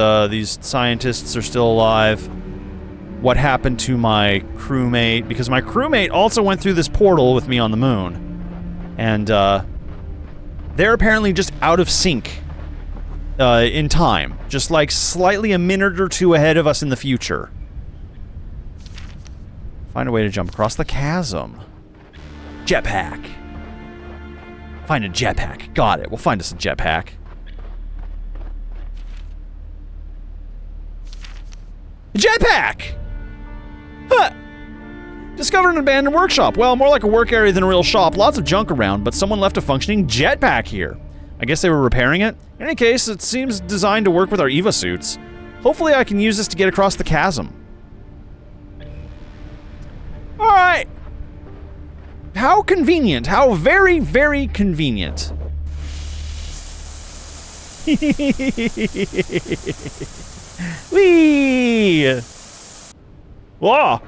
scientists are still alive. What happened to my crewmate? Because my crewmate also went through this portal with me on the moon. And, they're apparently just out of sync. In time. Just, like, slightly a minute or two ahead of us in the future. Find a way to jump across the chasm. Jetpack. Find a jetpack. Got it. We'll find us a jetpack. Jetpack! Huh! Discovered an abandoned workshop. Well, more like a work area than a real shop. Lots of junk around, but someone left a functioning jetpack here. I guess they were repairing it. In any case, it seems designed to work with our EVA suits. Hopefully I can use this to get across the chasm. Alright! How convenient. How very, very convenient. Whee! Whoa!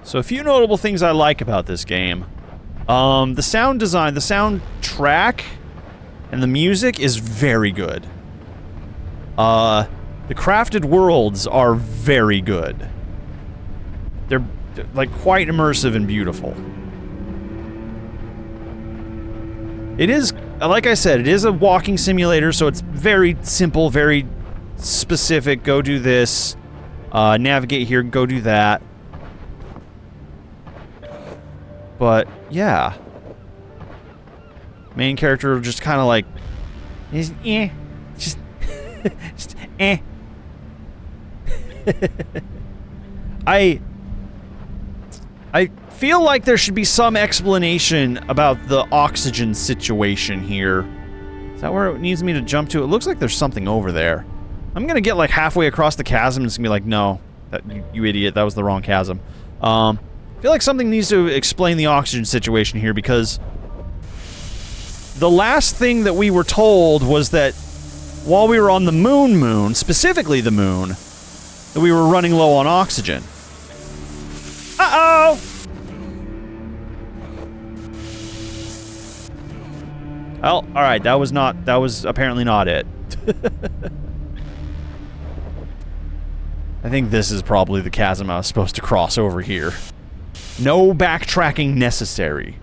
So a few notable things I like about this game. The sound design, the soundtrack, and the music is very good. The crafted worlds are very good. They're, like, quite immersive and beautiful. It is, like I said, it is a walking simulator, so it's very simple, very specific. Go do this. Navigate here, go do that. But, yeah. Main character just kind of like... just eh. I feel like there should be some explanation about the oxygen situation here. Is that where it needs me to jump to? It looks like there's something over there. I'm gonna get like halfway across the chasm and it's gonna be like, no, you idiot, that was the wrong chasm. I feel like something needs to explain the oxygen situation here because the last thing that we were told was that while we were on the moon, specifically the moon, that we were running low on oxygen. Uh-oh! Well, alright, that was apparently not it. I think this is probably the chasm I was supposed to cross over here. No backtracking necessary.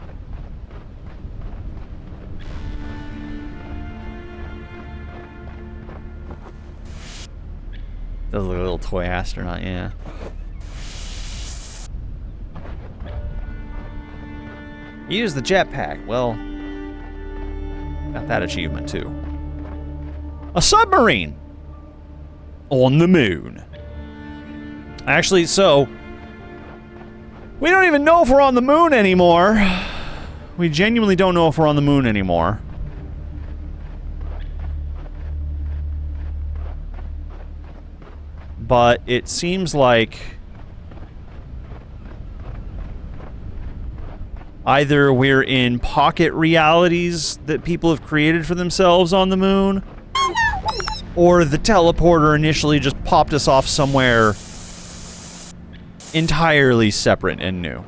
Does look like a little toy astronaut, yeah. Use the jetpack. Well, got that achievement too. A submarine! On the moon. Actually, so, We don't even know if we're on the moon anymore. We genuinely don't know if we're on the moon anymore. But it seems like either we're in pocket realities that people have created for themselves on the moon, or the teleporter initially just popped us off somewhere entirely separate and new.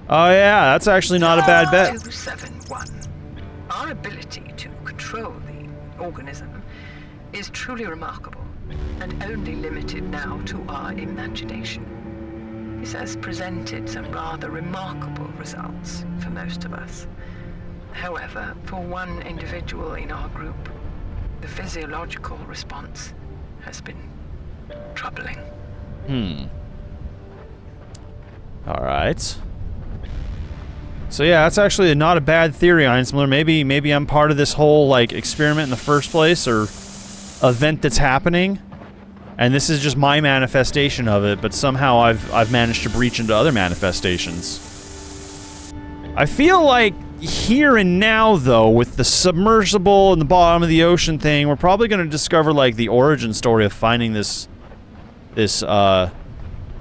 Oh yeah, that's actually not a bad bet. 271. Our ability to control the organism is truly remarkable, and only limited now to our imagination. This has presented some rather remarkable results for most of us. However, for one individual in our group, the physiological response has been troubling. Alright. So yeah, that's actually not a bad theory, Einzmiller. Maybe I'm part of this whole, like, experiment in the first place, or event that's happening, and this is just my manifestation of it, but somehow I've managed to breach into other manifestations. I feel like here and now, though, with the submersible in the bottom of the ocean thing, we're probably going to discover, like, the origin story of finding this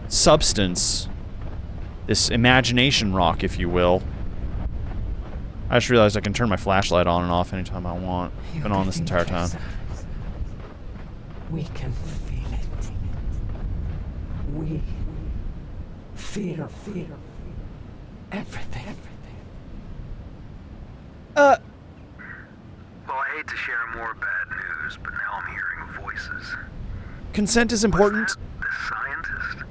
substance, this imagination rock, if you will. I just realized I can turn my flashlight on and off anytime I want. It's been on this entire time. We can feel it. We feel everything. Well, I hate to share more bad news, but now I'm hearing voices. Consent is important. Was that the scientist?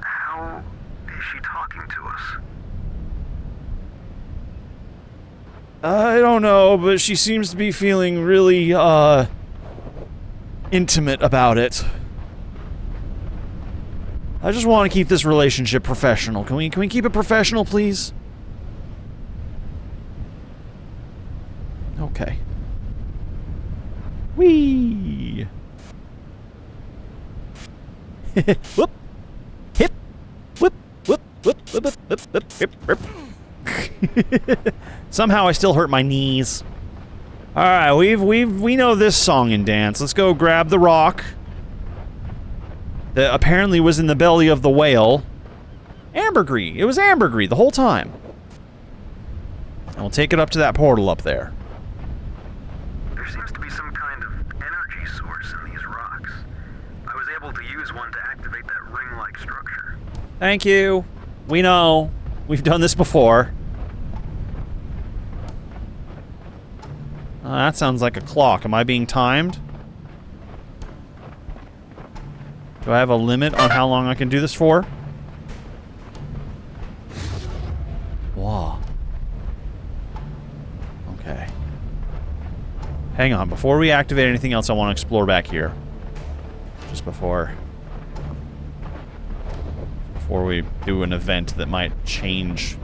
How is she talking to us? I don't know, but she seems to be feeling really, intimate about it. I just want to keep this relationship professional. Can we keep it professional, please? Okay. Whee! Whoop! Hip! Whoop! Whoop! Whoop! Whoop! Whoop! Whoop! Whoop! Whoop! Somehow I still hurt my knees. Alright, we know this song and dance. Let's go grab the rock that apparently was in the belly of the whale. Ambergris. It was ambergris the whole time. And we'll take it up to that portal up there. There seems to be some kind of energy source in these rocks. I was able to use one to activate that ring-like structure. Thank you. We know. We've done this before. That sounds like a clock. Am I being timed? Do I have a limit on how long I can do this for? Wow. Okay. Hang on. Before we activate anything else, I want to explore back here. Just before we do an event that might change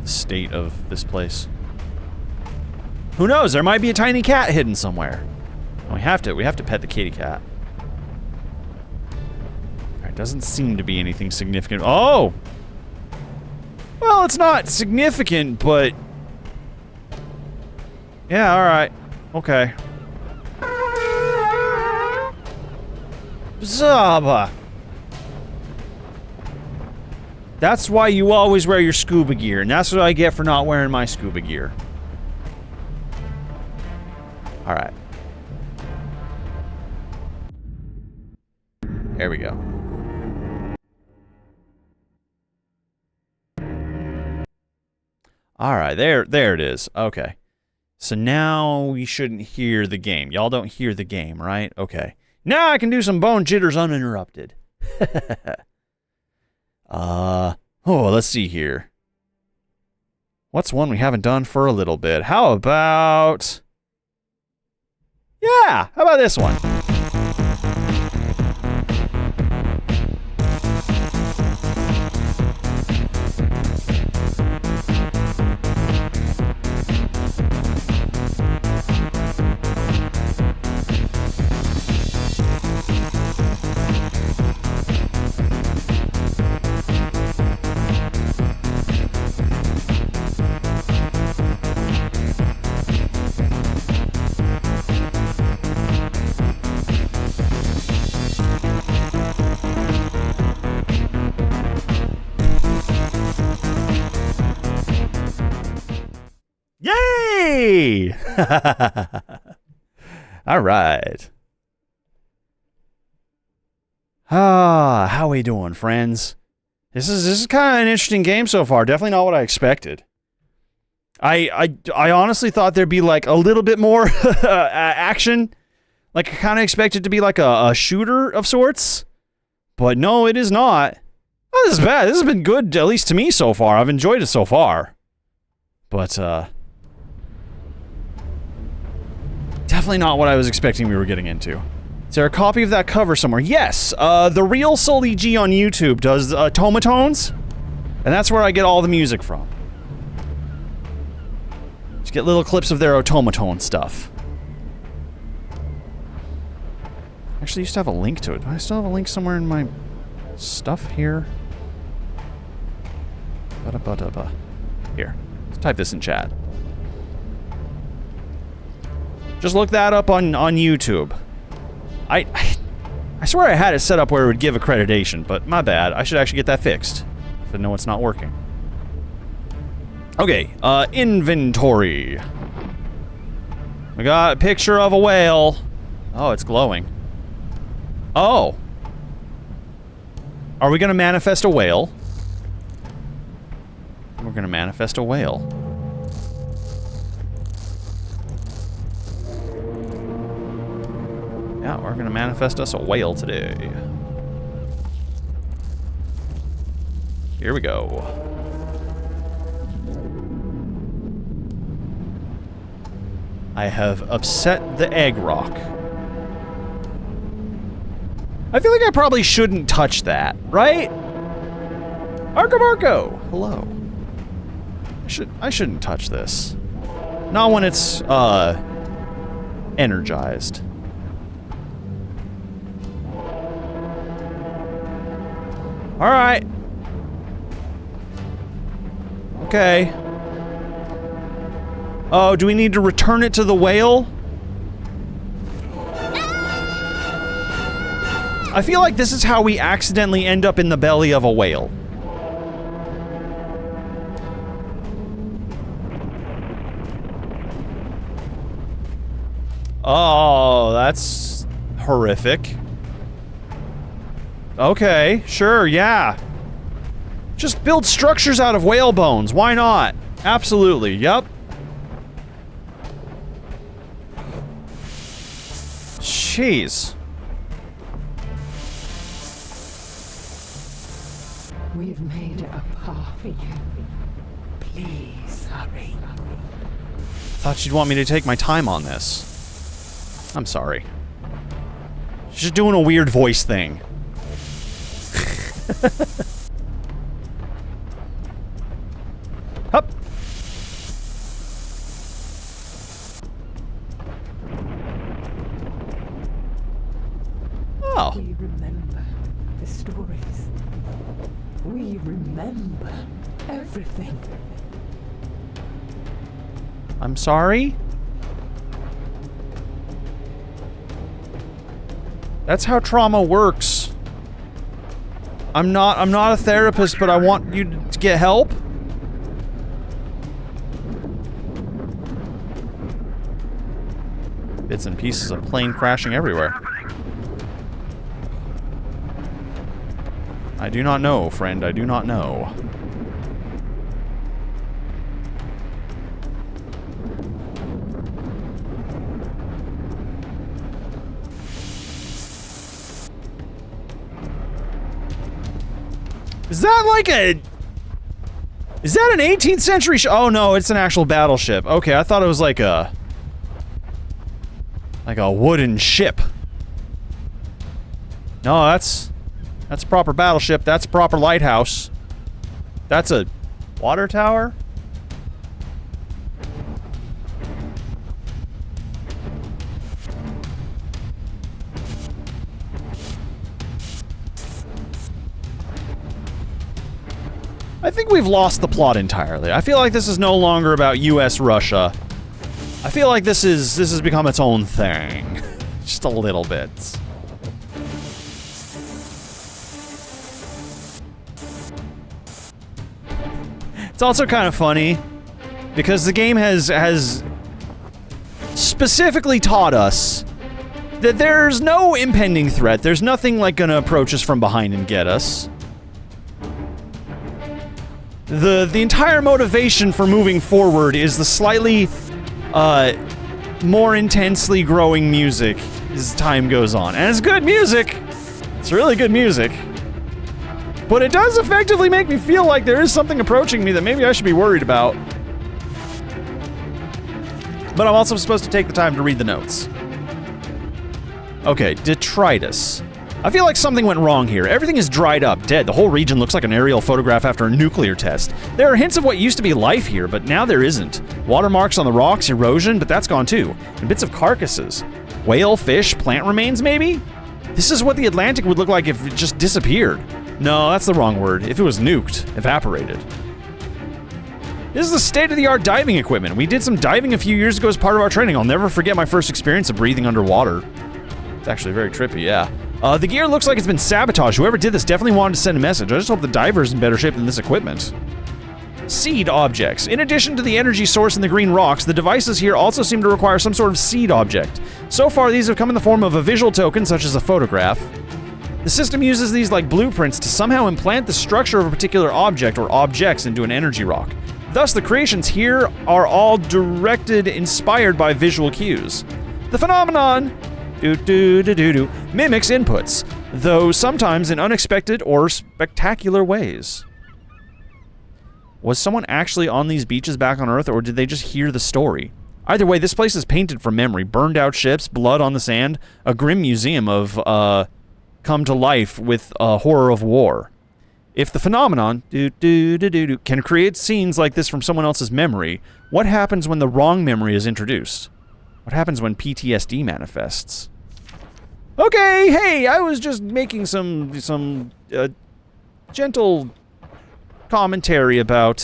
the state of this place. Who knows? There might be a tiny cat hidden somewhere. We have to pet the kitty cat. Alright, doesn't seem to be anything significant. Oh! Well, it's not significant, but... yeah, alright. Okay. Zaba! That's why you always wear your scuba gear, and that's what I get for not wearing my scuba gear. Alright. There we go. Alright, there it is. Okay. So now we shouldn't hear the game. Y'all don't hear the game, right? Okay. Now I can do some bone jitters uninterrupted. Oh, let's see here. What's one we haven't done for a little bit? How about... yeah, how about this one? All right. How we doing, friends? This is kind of an interesting game so far. Definitely not what I expected. I honestly thought there'd be like a little bit more action. Like I kind of expected to be like a shooter of sorts. But no, it is not. Oh, this is bad. This has been good, at least to me so far. I've enjoyed it so far. But, definitely not what I was expecting we were getting into. Is there a copy of that cover somewhere? Yes! The real Sully G on YouTube does, Tomatones. And that's where I get all the music from. Just get little clips of their automaton stuff. Actually, I used to have a link to it. Do I still have a link somewhere in my stuff here? Here. Let's type this in chat. Just look that up on YouTube. I swear I had it set up where it would give accreditation, but my bad. I should actually get that fixed. If I know it's not working. Okay, inventory. We got a picture of a whale. Oh, it's glowing. Oh. Are we gonna manifest a whale? We're gonna manifest a whale. Yeah, we're gonna manifest us a whale today. Here we go. I have upset the egg rock. I feel like I probably shouldn't touch that, right? Marco! Hello. I shouldn't touch this. Not when it's, energized. Alright. Okay. Oh, do we need to return it to the whale? I feel like this is how we accidentally end up in the belly of a whale. Oh, that's horrific. Okay, sure, yeah. Just build structures out of whale bones. Why not? Absolutely, yep. Jeez. We've made a path for you. Please hurry. Thought you'd want me to take my time on this. I'm sorry. She's just doing a weird voice thing. Hup. Oh. We remember the stories. We remember everything. I'm sorry? That's how trauma works. I'm not a therapist, but I want you to get help. Bits and pieces of plane crashing everywhere. I do not know, friend. I do not know. Is that like a... Is that an 18th century oh no, it's an actual battleship. Okay, I thought it was like a... like a wooden ship. No, that's a proper battleship. That's a proper lighthouse. That's a water tower? I think we've lost the plot entirely. I feel like this is no longer about US-Russia. I feel like this has become its own thing. Just a little bit. It's also kind of funny because the game has specifically taught us that there's no impending threat. There's nothing like gonna approach us from behind and get us. The entire motivation for moving forward is the slightly, more intensely growing music as time goes on. And it's good music! It's really good music. But it does effectively make me feel like there is something approaching me that maybe I should be worried about. But I'm also supposed to take the time to read the notes. Okay, detritus. I feel like something went wrong here. Everything is dried up, dead. The whole region looks like an aerial photograph after a nuclear test. There are hints of what used to be life here, but now there isn't. Watermarks on the rocks, erosion, but that's gone too. And bits of carcasses. Whale, fish, plant remains, maybe? This is what the Atlantic would look like if it just disappeared. No, that's the wrong word. If it was nuked, evaporated. This is the state-of-the-art diving equipment. We did some diving a few years ago as part of our training. I'll never forget my first experience of breathing underwater. It's actually very trippy, yeah. The gear looks like it's been sabotaged. Whoever did this definitely wanted to send a message. I just hope the diver's in better shape than this equipment. Seed objects. In addition to the energy source and the green rocks, the devices here also seem to require some sort of seed object. So far, these have come in the form of a visual token, such as a photograph. The system uses these like blueprints to somehow implant the structure of a particular object or objects into an energy rock. Thus, the creations here are all inspired by visual cues. The phenomenon mimics inputs, though sometimes in unexpected or spectacular ways. Was someone actually on these beaches back on Earth, or did they just hear the story? Either way, this place is painted from memory. Burned out ships, blood on the sand, a grim museum of, come to life with a horror of war. If the phenomenon can create scenes like this from someone else's memory, what happens when the wrong memory is introduced? What happens when PTSD manifests? Okay, hey, I was just making some gentle commentary about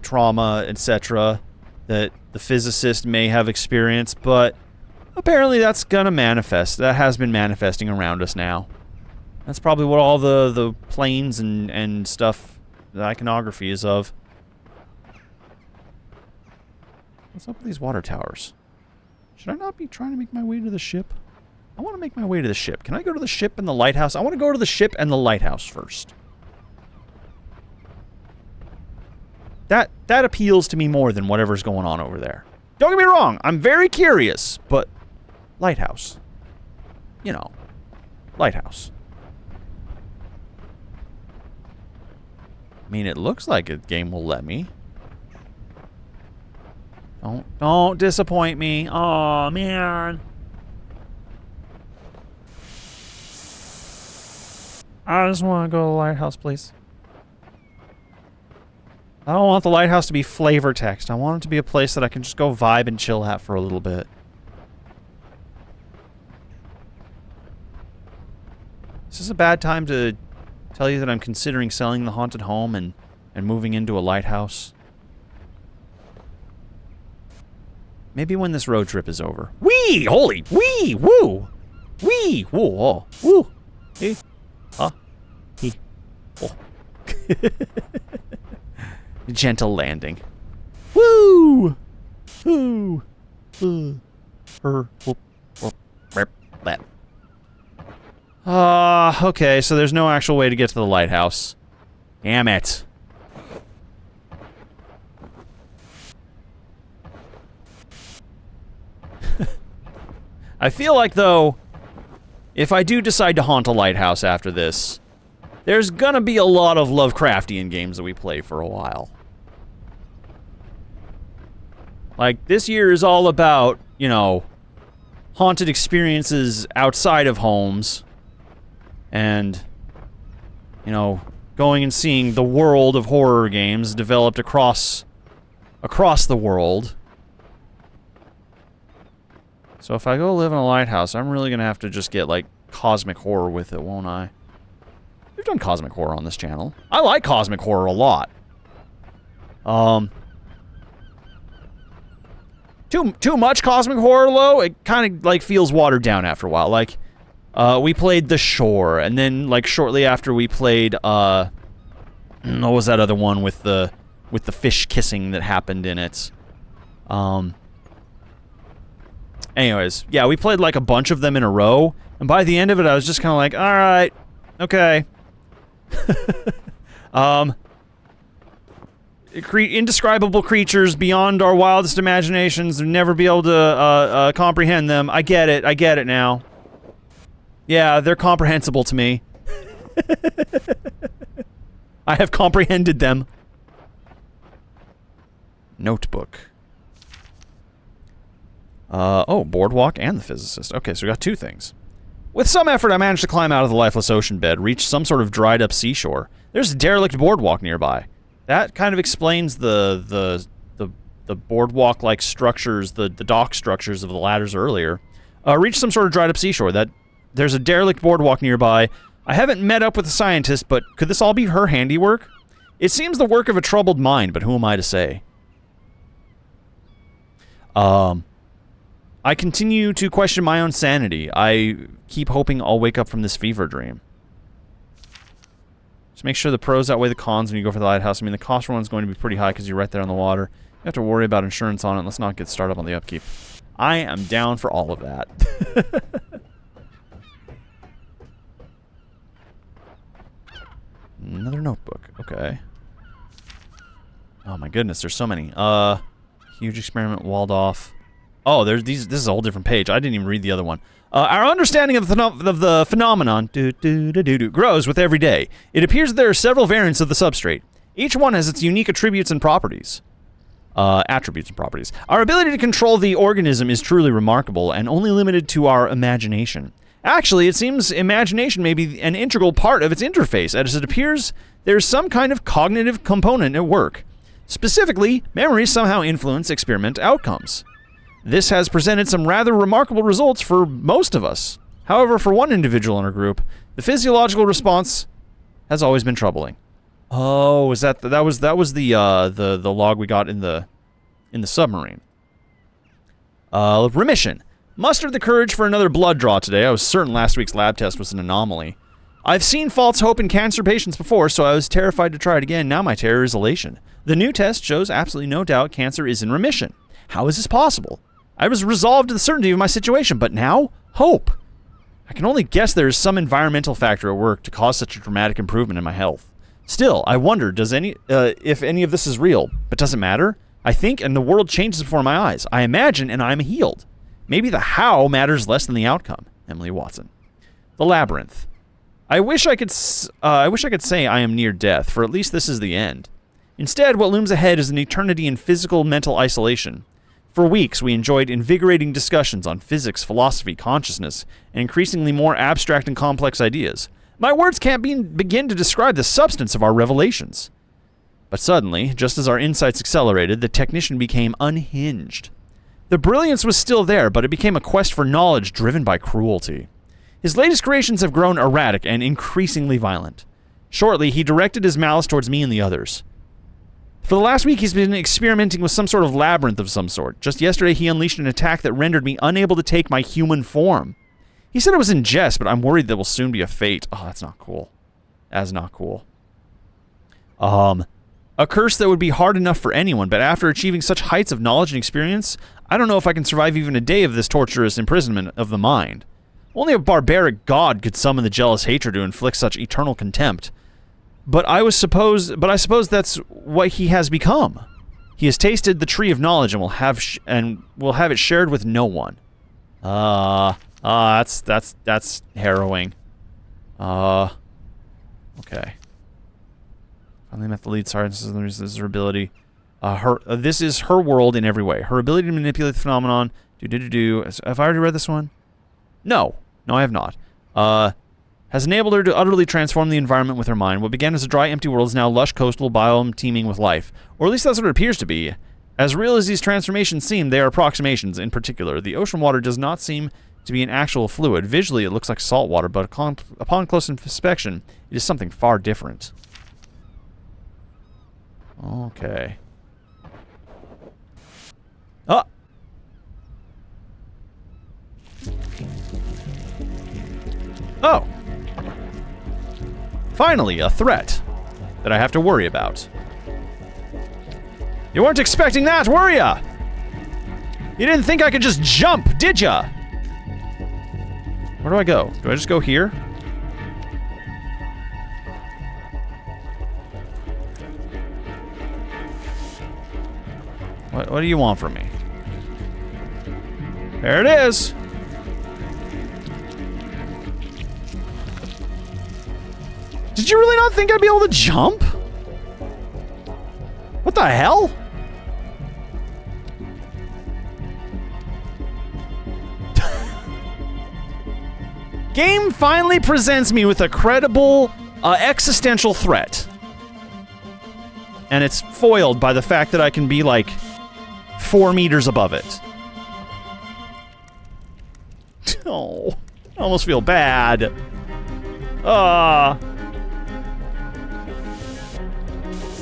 trauma, etc. that the physicist may have experienced, but apparently that's gonna manifest. That has been manifesting around us now. That's probably what all the planes and stuff, the iconography is of. What's up with these water towers? Should I not be trying to make my way to the ship? I want to make my way to the ship. Can I go to the ship and the lighthouse? I want to go to the ship and the lighthouse first. That appeals to me more than whatever's going on over there. Don't get me wrong, I'm very curious, but lighthouse. You know, lighthouse. I mean, it looks like a game will let me. Don't disappoint me. Aw, man. I just want to go to the lighthouse, please. I don't want the lighthouse to be flavor text. I want it to be a place that I can just go vibe and chill at for a little bit. Is this a bad time to tell you that I'm considering selling the haunted home and moving into a lighthouse? Maybe when this road trip is over. Wee! Holy! Wee! Woo! Wee! Woo! Oh! Woo! Hey! He! Oh! Gentle landing. Woo! Woo! Okay, so there's no actual way to get to the lighthouse. Damn it. I feel like, though, if I do decide to haunt a lighthouse after this, there's gonna be a lot of Lovecraftian games that we play for a while. Like, this year is all about, you know, haunted experiences outside of homes. And, you know, going and seeing the world of horror games developed across the world. So if I go live in a lighthouse, I'm really gonna have to just get, like, cosmic horror with it, won't I? We've done cosmic horror on this channel. I like cosmic horror a lot. Too much cosmic horror, though, it kind of, like, feels watered down after a while. Like, we played The Shore, and then, like, shortly after we played, what was that other one with the with the fish kissing that happened in it. Anyways, yeah, we played like a bunch of them in a row, and by the end of it, I was just kind of like, all right, okay. Indescribable creatures beyond our wildest imaginations, and never be able to comprehend them. I get it now. Yeah, they're comprehensible to me. I have comprehended them. Notebook. Oh, boardwalk and the physicist. Okay, so we got two things. With some effort, I managed to climb out of the lifeless ocean bed, reach some sort of dried-up seashore. There's a derelict boardwalk nearby. That kind of explains the boardwalk-like structures, the dock structures of the ladders earlier. Reach some sort of dried-up seashore. There's a derelict boardwalk nearby. I haven't met up with a scientist, but could this all be her handiwork? It seems the work of a troubled mind, but who am I to say? I continue to question my own sanity. I keep hoping I'll wake up from this fever dream. Just make sure the pros outweigh the cons when you go for the lighthouse. I mean, the cost for one's going to be pretty high because you're right there on the water. You have to worry about insurance on it. Let's not get started on the upkeep. I am down for all of that. Another notebook. Okay. Oh my goodness, there's so many. Huge experiment walled off. Oh, there's these. This is a whole different page. I didn't even read the other one. Our understanding of the phenomenon grows with every day. It appears that there are several variants of the substrate. Each one has its unique attributes and properties. Our ability to control the organism is truly remarkable and only limited to our imagination. Actually, it seems imagination may be an integral part of its interface, as it appears there's some kind of cognitive component at work. Specifically, memories somehow influence experiment outcomes. This has presented some rather remarkable results for most of us. However, for one individual in our group, the physiological response has always been troubling. Oh, was that was the log we got in the submarine? Remission. Mustered the courage for another blood draw today. I was certain last week's lab test was an anomaly. I've seen false hope in cancer patients before, so I was terrified to try it again. Now my terror is elation. The new test shows absolutely no doubt cancer is in remission. How is this possible? I was resolved to the certainty of my situation, but now, hope. I can only guess there is some environmental factor at work to cause such a dramatic improvement in my health. Still, I wonder, if any of this is real, but does it matter? I think, and the world changes before my eyes. I imagine, and I'm healed. Maybe the how matters less than the outcome. Emily Watson. The Labyrinth. I wish I could say I am near death, for at least this is the end. Instead, what looms ahead is an eternity in physical mental isolation. For weeks, we enjoyed invigorating discussions on physics, philosophy, consciousness, and increasingly more abstract and complex ideas. My words can't begin to describe the substance of our revelations. But suddenly, just as our insights accelerated, the technician became unhinged. The brilliance was still there, but it became a quest for knowledge driven by cruelty. His latest creations have grown erratic and increasingly violent. Shortly, he directed his malice towards me and the others. For the last week, he's been experimenting with some sort of labyrinth of some sort. Just yesterday, he unleashed an attack that rendered me unable to take my human form. He said it was in jest, but I'm worried that will soon be a fate. Oh, that's not cool. That's not cool. A curse that would be hard enough for anyone, but after achieving such heights of knowledge and experience, I don't know if I can survive even a day of this torturous imprisonment of the mind. Only a barbaric god could summon the jealous hatred to inflict such eternal contempt. But I suppose that's what he has become. He has tasted the tree of knowledge and will have it shared with no one. That's harrowing. Okay. Finally met the lead sergeant. This is her ability. This is her world in every way. Her ability to manipulate the phenomenon. Have I already read this one? No, I have not. Has enabled her to utterly transform the environment with her mind. What began as a dry, empty world is now a lush coastal biome teeming with life. Or at least that's what it appears to be. As real as these transformations seem, they are approximations. In particular, the ocean water does not seem to be an actual fluid. Visually, it looks like salt water, but upon close inspection, it is something far different. Okay. Ah! Oh! Finally, a threat that I have to worry about. You weren't expecting that, were ya? You didn't think I could just jump, did ya? Where do I go? Do I just go here? What do you want from me? There it is! Did you really not think I'd be able to jump? What the hell? Game finally presents me with a credible, existential threat. And it's foiled by the fact that I can be, like, 4 meters above it. Oh, I almost feel bad.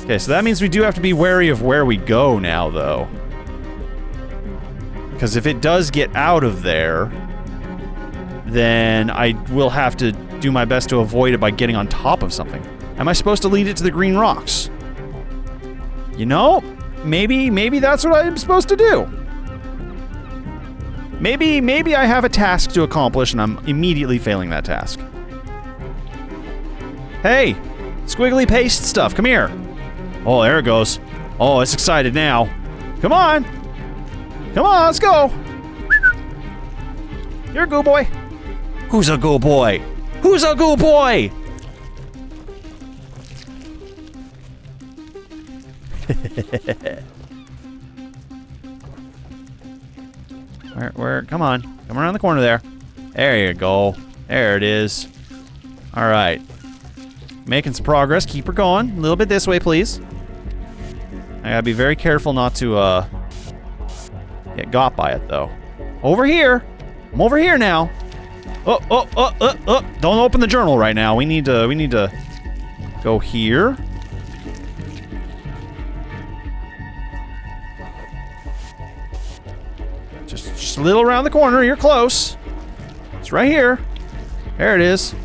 Okay, so that means we do have to be wary of where we go now, though. Because if it does get out of there, then I will have to do my best to avoid it by getting on top of something. Am I supposed to lead it to the green rocks? You know, maybe that's what I'm supposed to do. Maybe I have a task to accomplish and I'm immediately failing that task. Hey, squiggly paste stuff, come here. Oh, there it goes. Oh, it's excited now. Come on. Come on, let's go. You're a good boy. Who's a good boy? Who's a good boy? Where, come on. Come around the corner there. There you go. There it is. Alright. Making some progress. Keep her going. A little bit this way, please. I gotta be very careful not to, get got by it, though. Over here! I'm over here now! Don't open the journal right now. We need to go here. Just a little around the corner. You're close. It's right here. There it is.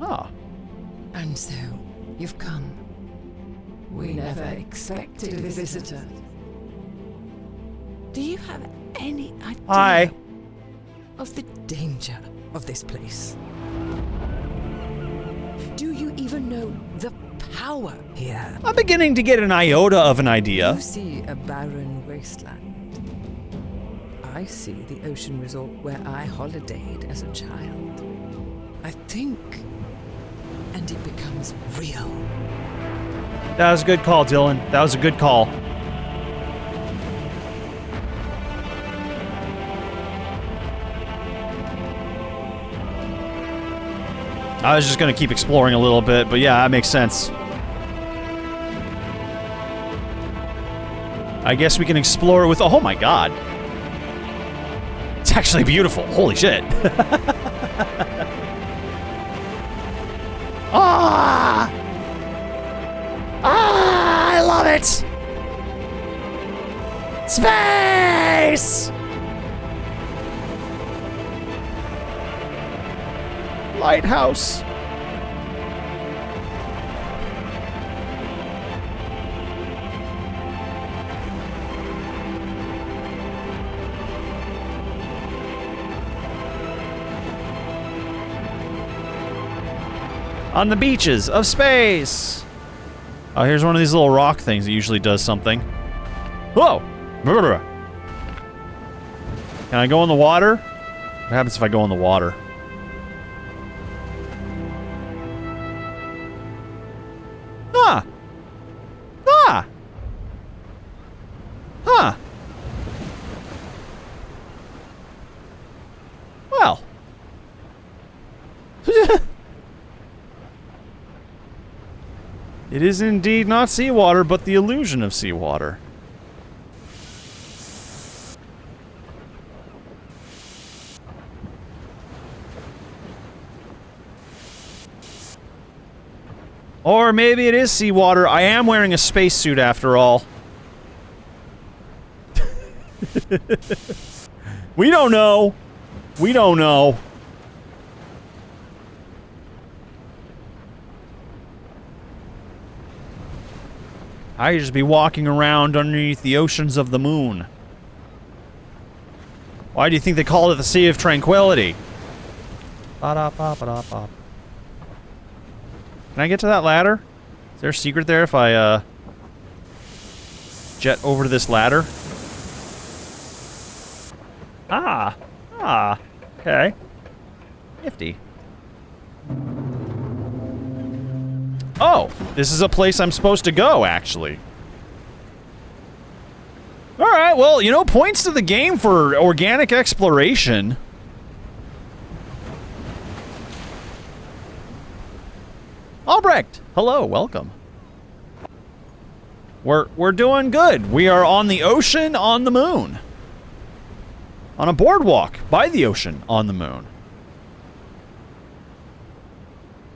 Ah. And so, you've come. We never expected a visitor. Do you have any idea Hi. of the danger of this place? Do you even know the power here? I'm beginning to get an iota of an idea. You see a barren wasteland. I see the ocean resort where I holidayed as a child. I think, and it becomes real. That was a good call, Dylan. That was a good call. I was just gonna keep exploring a little bit, but yeah, that makes sense. I guess we can explore it with... Oh my god. It's actually beautiful. Holy shit. Ah! Ah! I love it! Space! Lighthouse. On the beaches of space. Oh, here's one of these little rock things that usually does something. Whoa! Can I go in the water? What happens if I go in the water? Ah! Ah! Huh. Well. It is indeed not seawater, but the illusion of seawater. Or maybe it is seawater. I am wearing a spacesuit after all. We don't know. We don't know. I just be walking around underneath the oceans of the moon. Why do you think they call it the Sea of Tranquility? Ba-da-ba-ba-da-ba. Can I get to that ladder? Is there a secret there if I, jet over to this ladder? Okay. Nifty. Oh, this is a place I'm supposed to go, actually. Alright, well, you know, points to the game for organic exploration. Albrecht, hello, welcome. We're doing good. We are on the ocean on the moon. On a boardwalk by the ocean on the moon.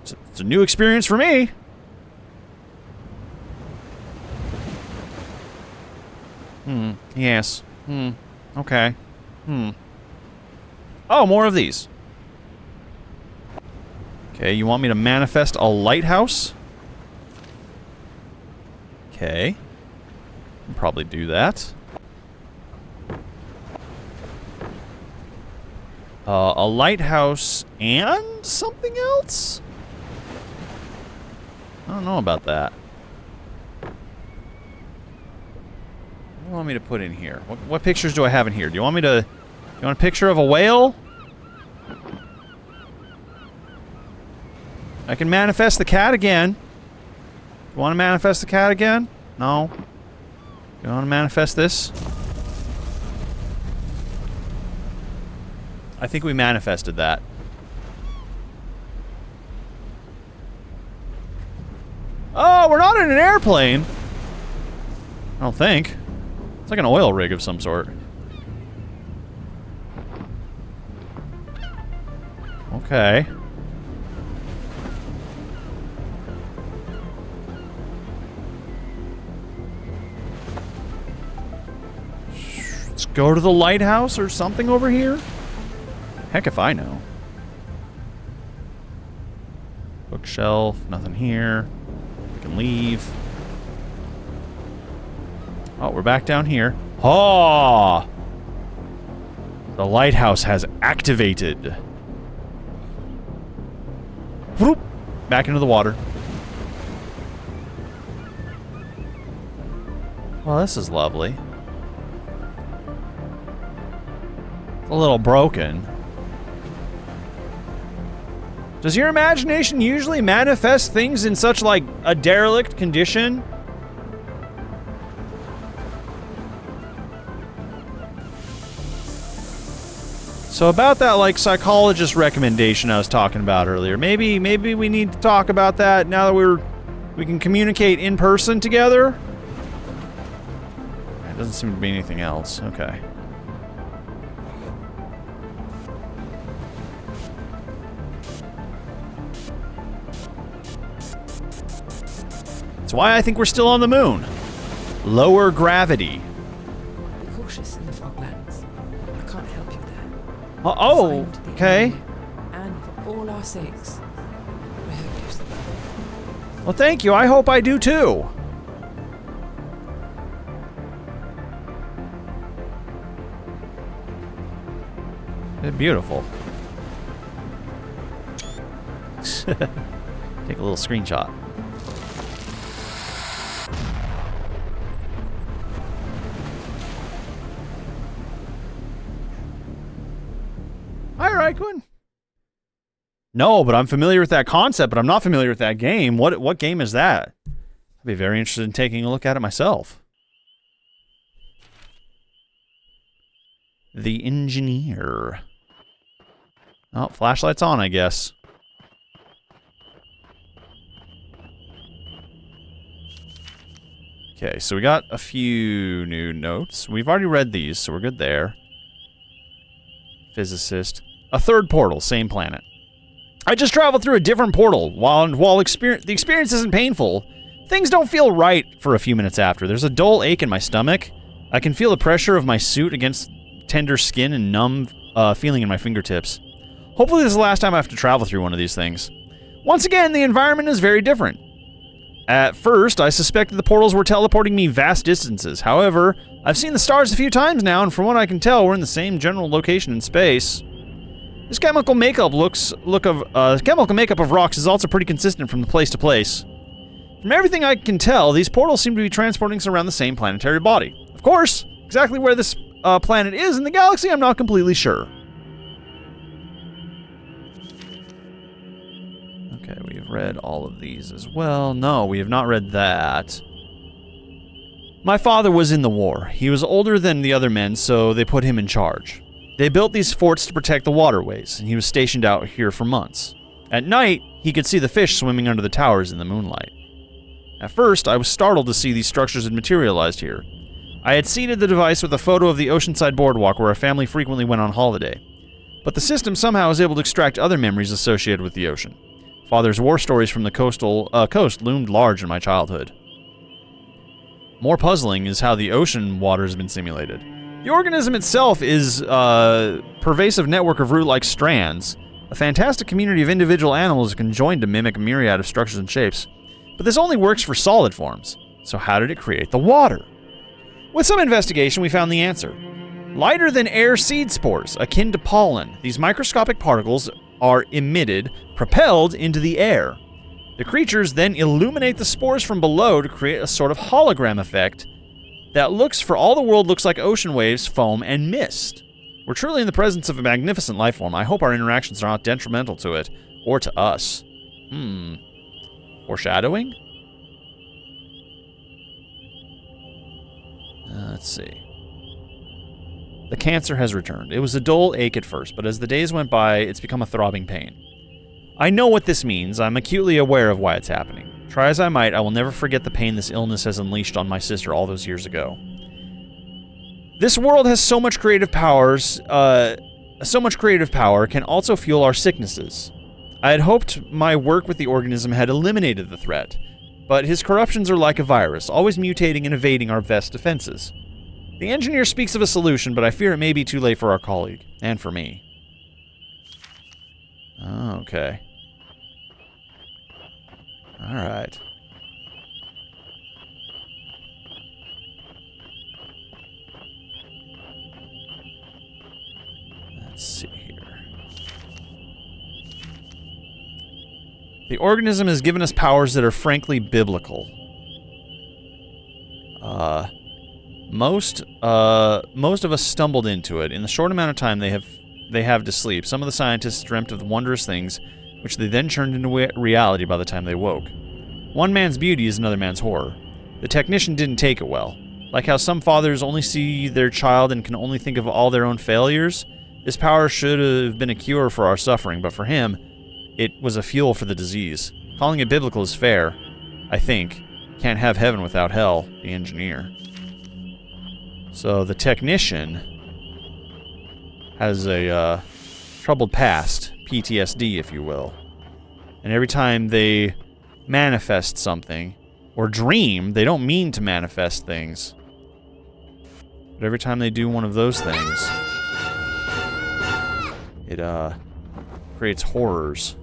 It's a new experience for me. Yes. Okay. Oh, more of these. Okay, you want me to manifest a lighthouse? Okay. Can probably do that. A lighthouse and something else? I don't know about that. What do you want me to put in here? What pictures do I have in here? Do you want me to... You want a picture of a whale? I can manifest the cat again. You want to manifest the cat again? No. You want to manifest this? I think we manifested that. Oh, we're not in an airplane. I don't think. It's like an oil rig of some sort. Okay. Let's go to the lighthouse or something over here. Heck if I know. Bookshelf, nothing here. We can leave. Oh, we're back down here. Oh! The lighthouse has activated. Whoop! Back into the water. Well, this is lovely. It's a little broken. Does your imagination usually manifest things in such, like, a derelict condition? So about that, like, psychologist recommendation I was talking about earlier, maybe we need to talk about that now that we can communicate in person together? There doesn't seem to be anything else. Okay. That's why I think we're still on the moon. Lower gravity. Be cautious in the foglands. I can't help you there. Oh, Find the okay. enemy, and for all our sakes, I hope you survive. Well, thank you. I hope I do too. They're beautiful. Take a little screenshot. Hi, Raikun. No, but I'm familiar with that concept, but I'm not familiar with that game. What game is that? I'd be very interested in taking a look at it myself. The Engineer. Oh, flashlight's on, I guess. Okay, so we got a few new notes. We've already read these, so we're good there. Physicist. A third portal, same planet. I just traveled through a different portal. While the experience isn't painful, things don't feel right for a few minutes after. There's a dull ache in my stomach. I can feel the pressure of my suit against tender skin and numb feeling in my fingertips. Hopefully this is the last time I have to travel through one of these things. Once again, the environment is very different. At first, I suspected the portals were teleporting me vast distances. However, I've seen the stars a few times now, and from what I can tell, we're in the same general location in space. This chemical makeup of rocks is also pretty consistent from place to place. From everything I can tell, these portals seem to be transporting us around the same planetary body. Of course, exactly where this planet is in the galaxy, I'm not completely sure. Okay, we've read all of these as well. No, we have not read that. My father was in the war. He was older than the other men, so they put him in charge. They built these forts to protect the waterways, and he was stationed out here for months. At night, he could see the fish swimming under the towers in the moonlight. At first, I was startled to see these structures had materialized here. I had seeded the device with a photo of the oceanside boardwalk where our family frequently went on holiday. But the system somehow was able to extract other memories associated with the ocean. Father's war stories from the coast loomed large in my childhood. More puzzling is how the ocean water has been simulated. The organism itself is a pervasive network of root-like strands, a fantastic community of individual animals conjoined to mimic a myriad of structures and shapes. But this only works for solid forms, so how did it create the water? With some investigation, we found the answer. Lighter than air seed spores, akin to pollen, these microscopic particles are emitted, propelled into the air. The creatures then illuminate the spores from below to create a sort of hologram effect that for all the world looks like ocean waves, foam, and mist. We're truly in the presence of a magnificent life form. I hope our interactions are not detrimental to it, or to us. Foreshadowing? Let's see. The cancer has returned. It was a dull ache at first, but as the days went by, it's become a throbbing pain. I know what this means. I'm acutely aware of why it's happening. Try as I might, I will never forget the pain this illness has unleashed on my sister all those years ago. This world has so much creative power can also fuel our sicknesses. I had hoped my work with the organism had eliminated the threat, but his corruptions are like a virus, always mutating and evading our best defenses. The engineer speaks of a solution, but I fear it may be too late for our colleague, and for me. Oh, okay. Alright. Let's see here. The organism has given us powers that are frankly biblical. Most of us stumbled into it. In the short amount of time they have to sleep, some of the scientists dreamt of the wondrous things, which they then turned into reality by the time they woke. One man's beauty is another man's horror. The technician didn't take it well. Like how some fathers only see their child and can only think of all their own failures, this power should have been a cure for our suffering, but for him, it was a fuel for the disease. Calling it biblical is fair, I think. Can't have heaven without hell, the engineer. So the technician has a troubled past, PTSD, if you will. And every time they manifest something, or dream, they don't mean to manifest things. But every time they do one of those things, it creates horrors.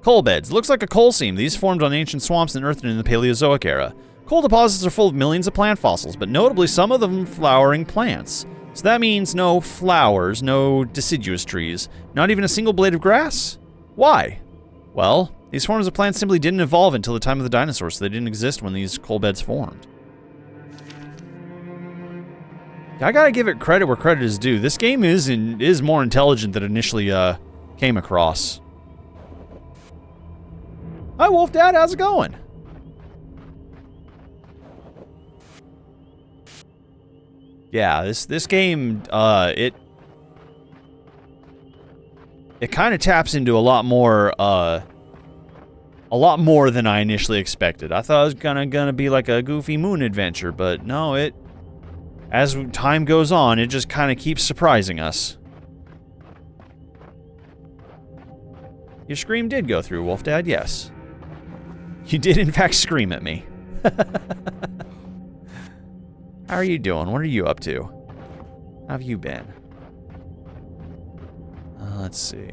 Coal beds. Looks like a coal seam. These formed on ancient swamps unearthed in the Paleozoic era. Coal deposits are full of millions of plant fossils, but notably some of them flowering plants. So that means no flowers, no deciduous trees, not even a single blade of grass? Why? Well, these forms of plants simply didn't evolve until the time of the dinosaurs, so they didn't exist when these coal beds formed. I gotta give it credit where credit is due. This game is more intelligent than initially came across. Hi, Wolf Dad, how's it going? Yeah, this game, it kind of taps into a lot more than I initially expected. I thought it was gonna be like a goofy moon adventure, but no, as time goes on, it just kind of keeps surprising us. Your scream did go through, Wolf Dad, yes. You did, in fact, scream at me. How are you doing? What are you up to? How have you been? Let's see.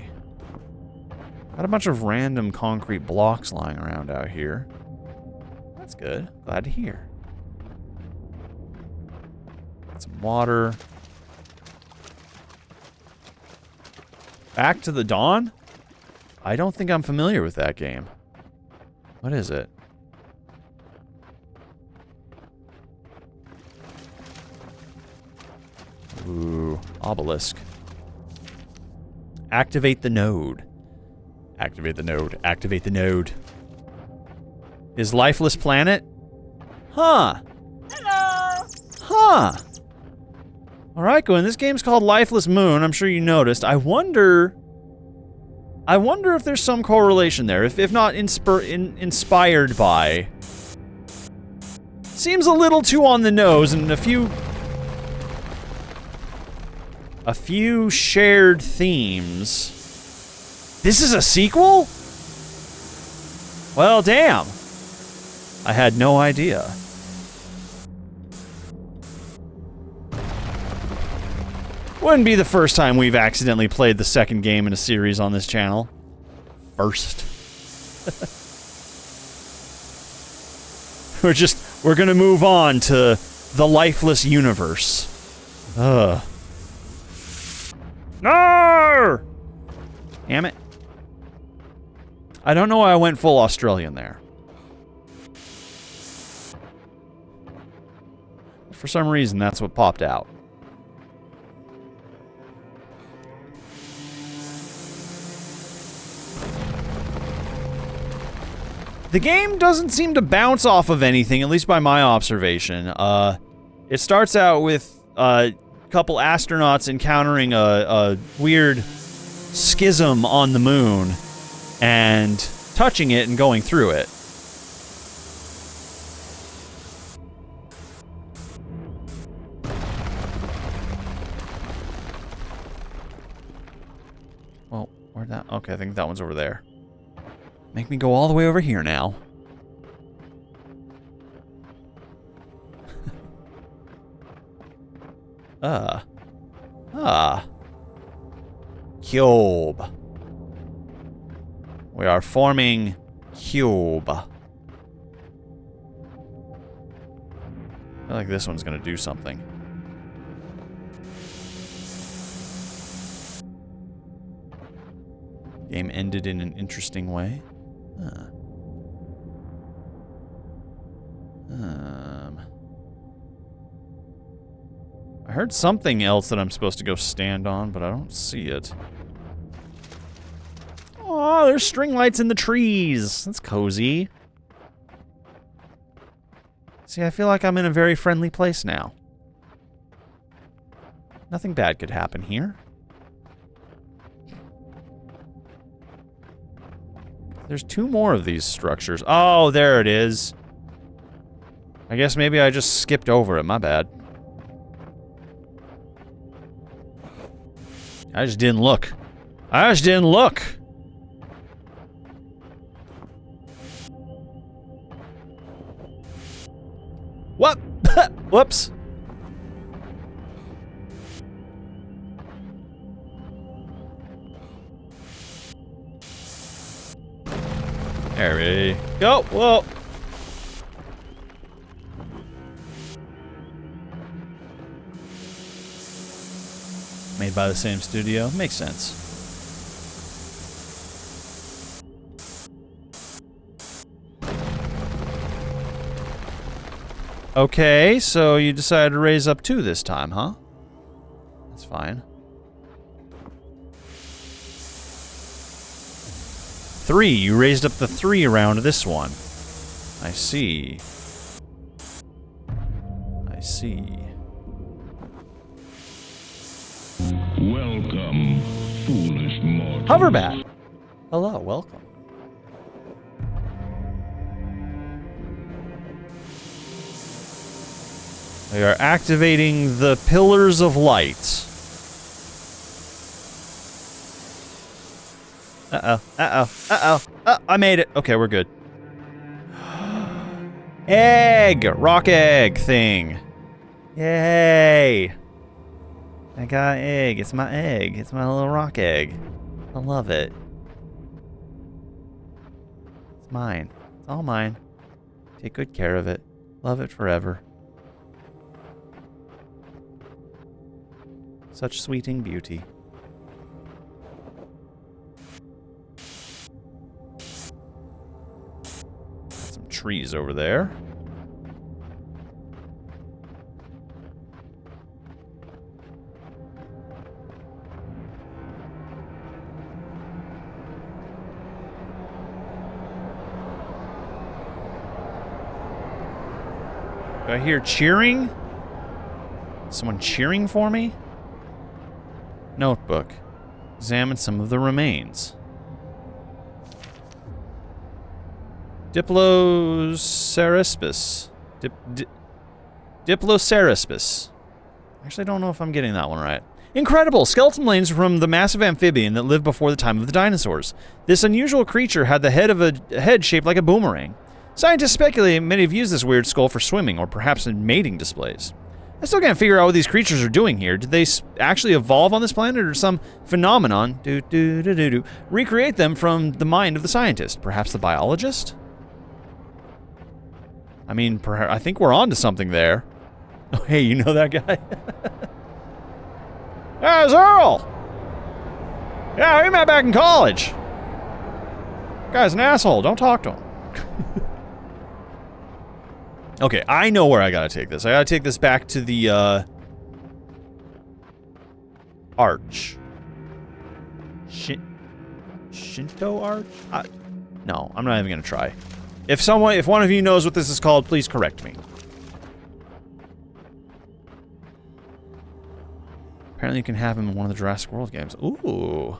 Got a bunch of random concrete blocks lying around out here. That's good. Glad to hear. Got some water. Back to the Dawn? I don't think I'm familiar with that game. What is it? Ooh, obelisk. Activate the node. Activate the node. Activate the node. Is Lifeless Planet? Huh. Hello. Huh. Alright, Gwen, this game's called Lifeless Moon. I'm sure you noticed. I wonder if there's some correlation there. If not inspired by. Seems a little too on the nose, and a few shared themes. This is a sequel? Well, damn. I had no idea. Wouldn't be the first time we've accidentally played the second game in a series on this channel. First. We're gonna move on to the Lifeless universe. Ugh. No! Damn it. I don't know why I went full Australian there. For some reason, that's what popped out. The game doesn't seem to bounce off of anything, at least by my observation. It starts out with a couple astronauts encountering a weird schism on the moon and touching it and going through it. Well, where'd that? Okay, I think that one's over there. Make me go all the way over here now. Cube. We are forming cube. I feel like this one's gonna do something. Game ended in an interesting way. Huh. I heard something else that I'm supposed to go stand on, but I don't see it. Oh, there's string lights in the trees. That's cozy. See, I feel like I'm in a very friendly place now. Nothing bad could happen here. There's two more of these structures. Oh, there it is. I guess maybe I just skipped over it. My bad. I just didn't look. I just didn't look. What? Whoops. There we go. Whoa. Made by the same studio. Makes sense. Okay, so you decided to raise up 2 this time, huh? That's fine. 3. You raised up the 3 around this one. I see. I see. Welcome, foolish mortal. Hoverbat. Hello, welcome. We are activating the pillars of light. Uh-oh, uh-oh, uh-oh. Oh, I made it. Okay, we're good. Egg! Rock egg thing. Yay! I got an egg. It's my egg. It's my little rock egg. I love it. It's mine. It's all mine. Take good care of it. Love it forever. Such sweeting beauty. Some trees over there. Do I hear cheering? Someone cheering for me? Notebook. Examine some of the remains. Diploceraspis. Diploceraspis. Actually, I don't know if I'm getting that one right. Incredible! Skeleton remains from the massive amphibian that lived before the time of the dinosaurs. This unusual creature had the head shaped like a boomerang. Scientists speculate many have used this weird skull for swimming or perhaps in mating displays. I still can't figure out what these creatures are doing here. Did they actually evolve on this planet or some phenomenon recreate them from the mind of the scientist? Perhaps the biologist? I mean, I think we're on to something there. Oh, hey, you know that guy? Yeah, it's Earl! Yeah, we met back in college. Guy's an asshole. Don't talk to him. Okay, I know where I gotta take this. I gotta take this back to the, arch. Shinto arch? No, I'm not even gonna try. If one of you knows what this is called, please correct me. Apparently you can have him in one of the Jurassic World games. Ooh.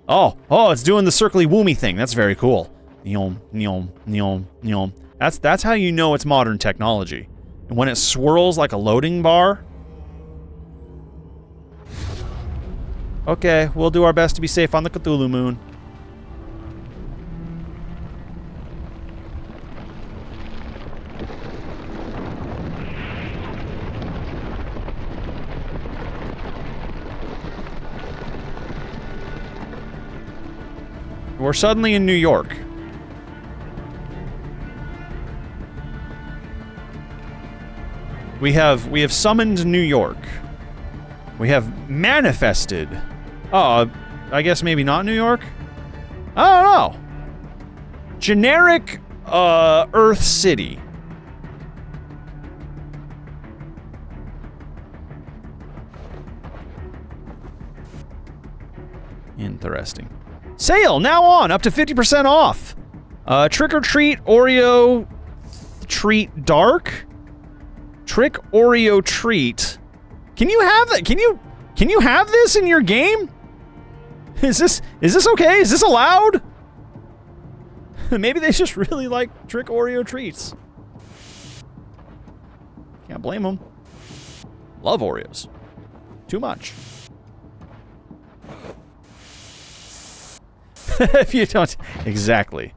Oh, it's doing the circly woomy thing. That's very cool. Neom, neom, neom, neom. That's how you know it's modern technology. And when it swirls like a loading bar. Okay, we'll do our best to be safe on the Cthulhu moon. We're suddenly in New York. We have summoned New York. We have manifested. Oh, I guess maybe not New York? I don't know. Generic, Earth City. Interesting. Sale now on, up to 50% off. Trick or Treat Oreo Treat Dark. Trick Oreo Treat. Can you have that? Can you have this in your game? Is this okay? Is this allowed? Maybe they just really like Trick Oreo treats. Can't blame them. Love Oreos. Too much. If you don't... Exactly.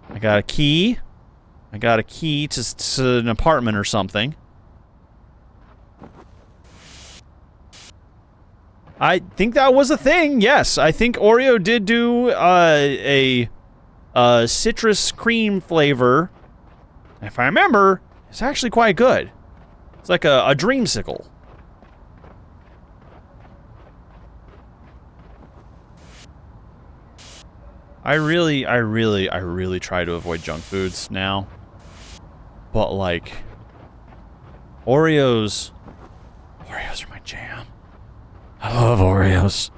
I got a key. I got a key to an apartment or something. I think that was a thing, yes. I think Oreo did do a citrus cream flavor. If I remember, it's actually quite good. It's like a dreamsicle. I really try to avoid junk foods now. But like, Oreos are my jam. I love Oreos.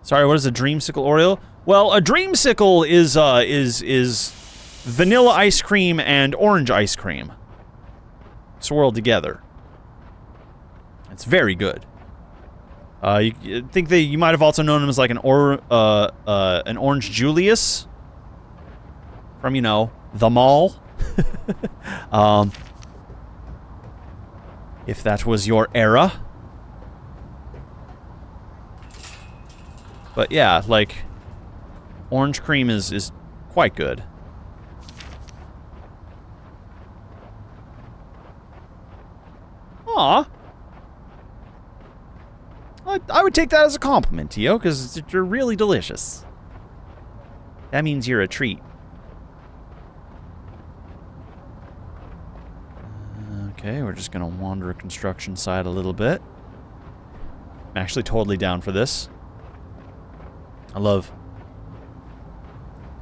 Sorry, what is a dreamsicle Oreo? Well, a dreamsicle is vanilla ice cream and orange ice cream swirled together. It's very good. You think you might have also known him as like an Orange Julius from, you know, the mall. If that was your era. But yeah, like, orange cream is quite good. Aw. I would take that as a compliment, Tio, because they're really delicious. That means you're a treat. Okay, we're just gonna wander a construction site a little bit. I'm actually totally down for this.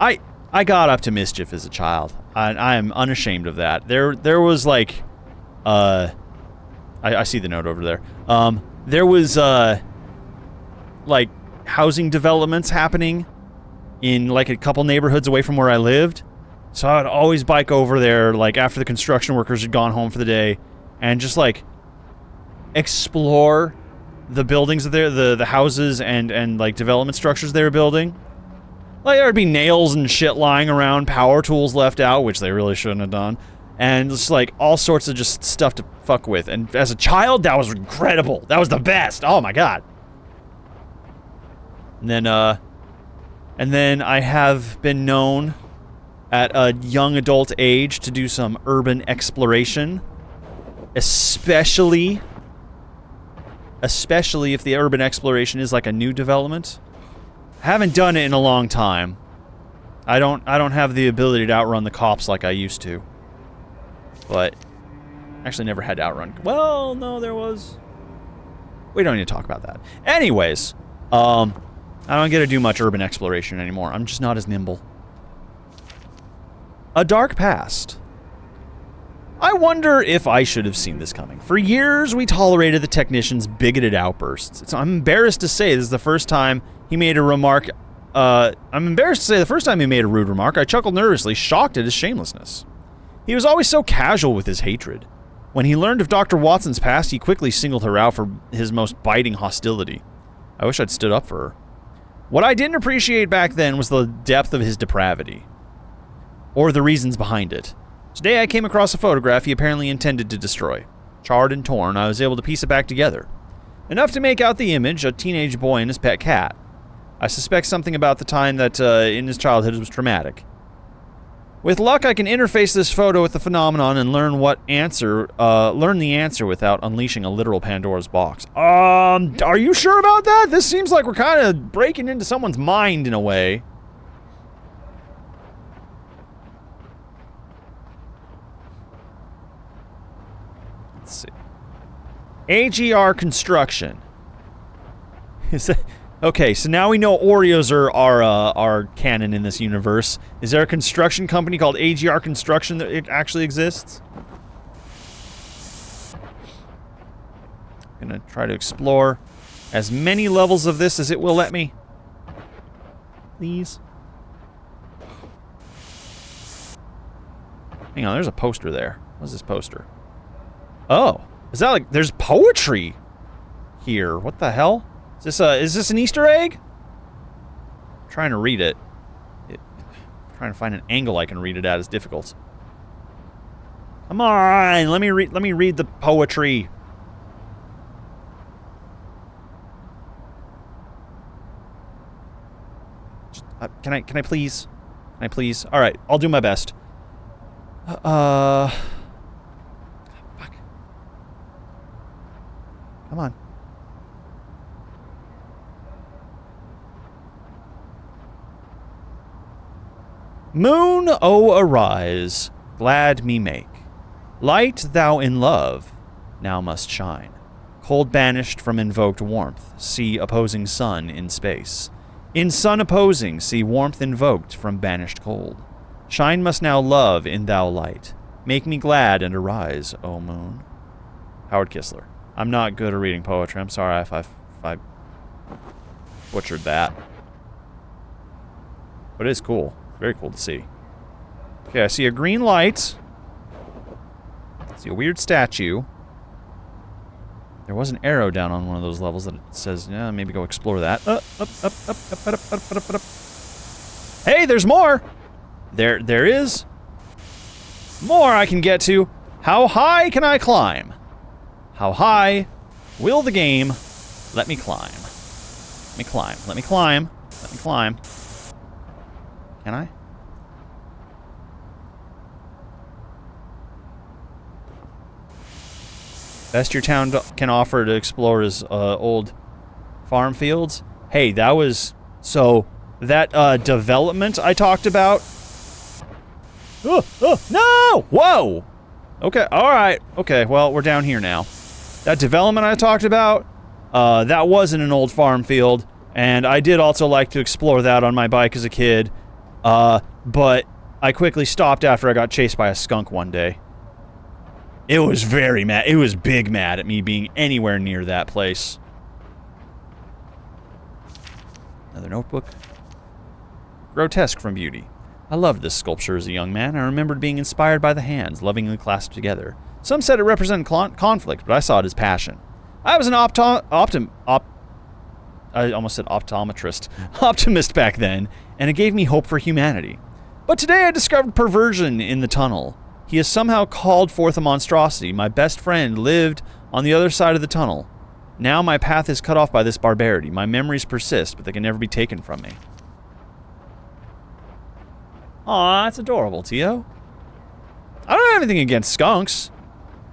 I got up to mischief as a child. I am unashamed of that. There was like, I see the note over there. There was like housing developments happening in like a couple neighborhoods away from where I lived. So I'd always bike over there like after the construction workers had gone home for the day and just like explore the buildings there, the houses and like development structures they were building. Like there'd be nails and shit lying around, power tools left out, which they really shouldn't have done. And just like all sorts of just stuff to fuck with. And as a child, that was incredible. That was the best. Oh my god. And then I have been known at a young adult age to do some urban exploration, especially if the urban exploration is like a new development. I haven't done it in a long time. I don't have the ability to outrun the cops like I used to. But actually never had to outrun. Well, no, there was. We don't need to talk about that. Anyways, I don't get to do much urban exploration anymore. I'm just not as nimble. A dark past. I wonder if I should have seen this coming. For years, we tolerated the technician's bigoted outbursts. I'm embarrassed to say this is the first time he made a remark. I'm embarrassed to say the first time he made a rude remark, I chuckled nervously, shocked at his shamelessness. He was always so casual with his hatred. When he learned of Dr. Watson's past, he quickly singled her out for his most biting hostility. I wish I'd stood up for her. What I didn't appreciate back then was the depth of his depravity. Or the reasons behind it. Today I came across a photograph he apparently intended to destroy. Charred and torn, I was able to piece it back together. Enough to make out the image, a teenage boy and his pet cat. I suspect something about the time that in his childhood was traumatic. With luck, I can interface this photo with the phenomenon and learn the answer without unleashing a literal Pandora's box. Are you sure about that? This seems like we're kind of breaking into someone's mind in a way. Let's see. AGR Construction. Is that... Okay, so now we know Oreos are canon in this universe. Is there a construction company called AGR Construction that it actually exists? I'm gonna try to explore as many levels of this as it will let me. Please. Hang on, there's a poster there. What's this poster? Oh, is that like, there's poetry here. What the hell? Is this an Easter egg? I'm trying to read it. Trying to find an angle I can read it at is difficult. Come on, let me read the poetry. Can I please? Can I please? All right, I'll do my best. Fuck. Come on. Moon, oh arise, glad me make. Light thou in love, now must shine. Cold banished from invoked warmth, see opposing sun in space. In sun opposing, see warmth invoked from banished cold. Shine must now love in thou light. Make me glad and arise, O moon. Howard Kistler. I'm not good at reading poetry. I'm sorry if I butchered that. But it is cool. Very cool to see. Okay, I see a green light. I see a weird statue. There was an arrow down on one of those levels that says, yeah, maybe go explore that. Up. Hey, there's more! There is more I can get to. How high can I climb? How high will the game let me climb? Let me climb. Let me climb. Let me climb. Can I? Best your town can offer to explore is old farm fields. Hey, that was... So, that development I talked about... No! Whoa! Okay, alright. Okay, well, we're down here now. That development I talked about, that wasn't an old farm field, and I did also like to explore that on my bike as a kid, but I quickly stopped after I got chased by a skunk one day. It was very mad. It was big mad at me being anywhere near that place. Another notebook. Grotesque from beauty. I loved this sculpture as a young man. I remembered being inspired by the hands, lovingly clasped together. Some said it represented conflict, but I saw it as passion. I was an I almost said optometrist. Optimist back then, and it gave me hope for humanity. But today I discovered perversion in the tunnel. He has somehow called forth a monstrosity. My best friend lived on the other side of the tunnel. Now my path is cut off by this barbarity. My memories persist, but they can never be taken from me. Aw, that's adorable, Tio. I don't have anything against skunks.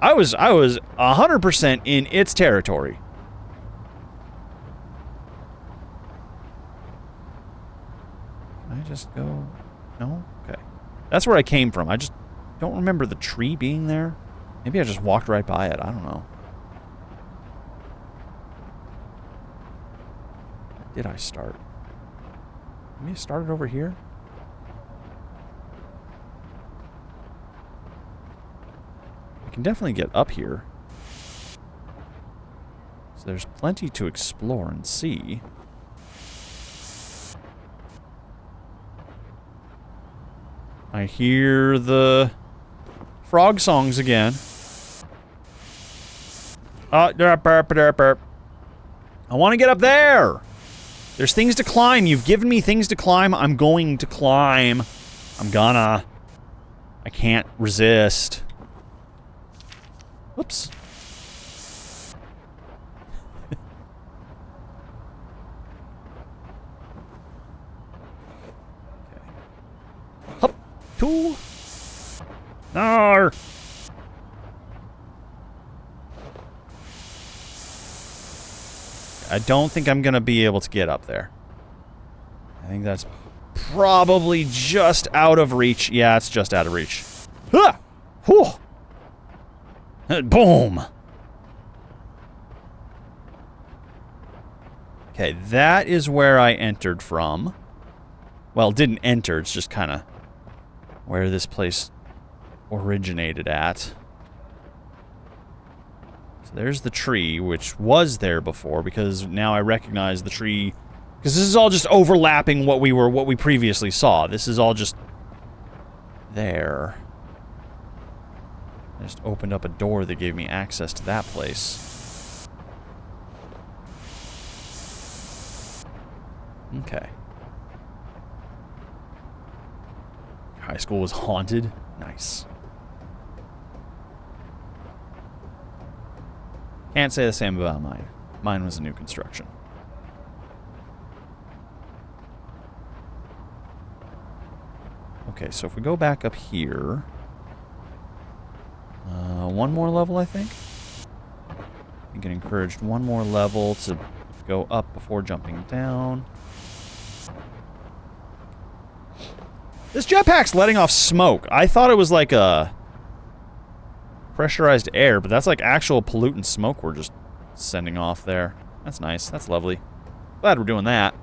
I was 100% in its territory. Can I just go? No? Okay. That's where I came from. I just don't remember the tree being there. Maybe I just walked right by it. I don't know. Where did I start? Maybe I started over here? I can definitely get up here. So there's plenty to explore and see. I hear the frog songs again. I want to get up there! There's things to climb. You've given me things to climb. I'm going to climb. I'm gonna. I can't resist. Whoops. Okay. Hup. Two. No. I don't think I'm gonna be able to get up there. I think that's probably just out of reach. Yeah, it's just out of reach. Ah! Whew! Boom! Okay, that is where I entered from. Well, didn't enter, it's just kind of where this place originated at. So there's the tree, which was there before, because now I recognize the tree. Because this is all just overlapping what we previously saw. This is all just there. I just opened up a door that gave me access to that place. Okay. High school was haunted. Nice. Can't say the same about mine. Mine was a new construction. Okay, so if we go back up here... one more level, I think? You get encouraged one more level to go up before jumping down. This jetpack's letting off smoke. I thought it was like a pressurized air, but that's like actual pollutant smoke we're just sending off there. That's nice. That's lovely. Glad we're doing that.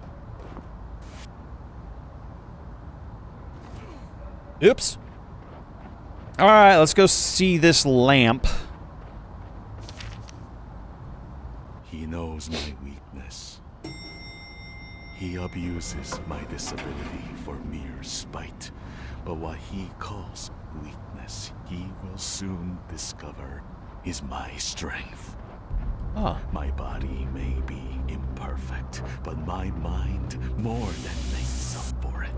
Oops. Alright, let's go see this lamp. He knows my weakness. He abuses my disability for mere spite. But what he calls weakness, he will soon discover is my strength. Oh. My body may be imperfect, but my mind more than makes up for it.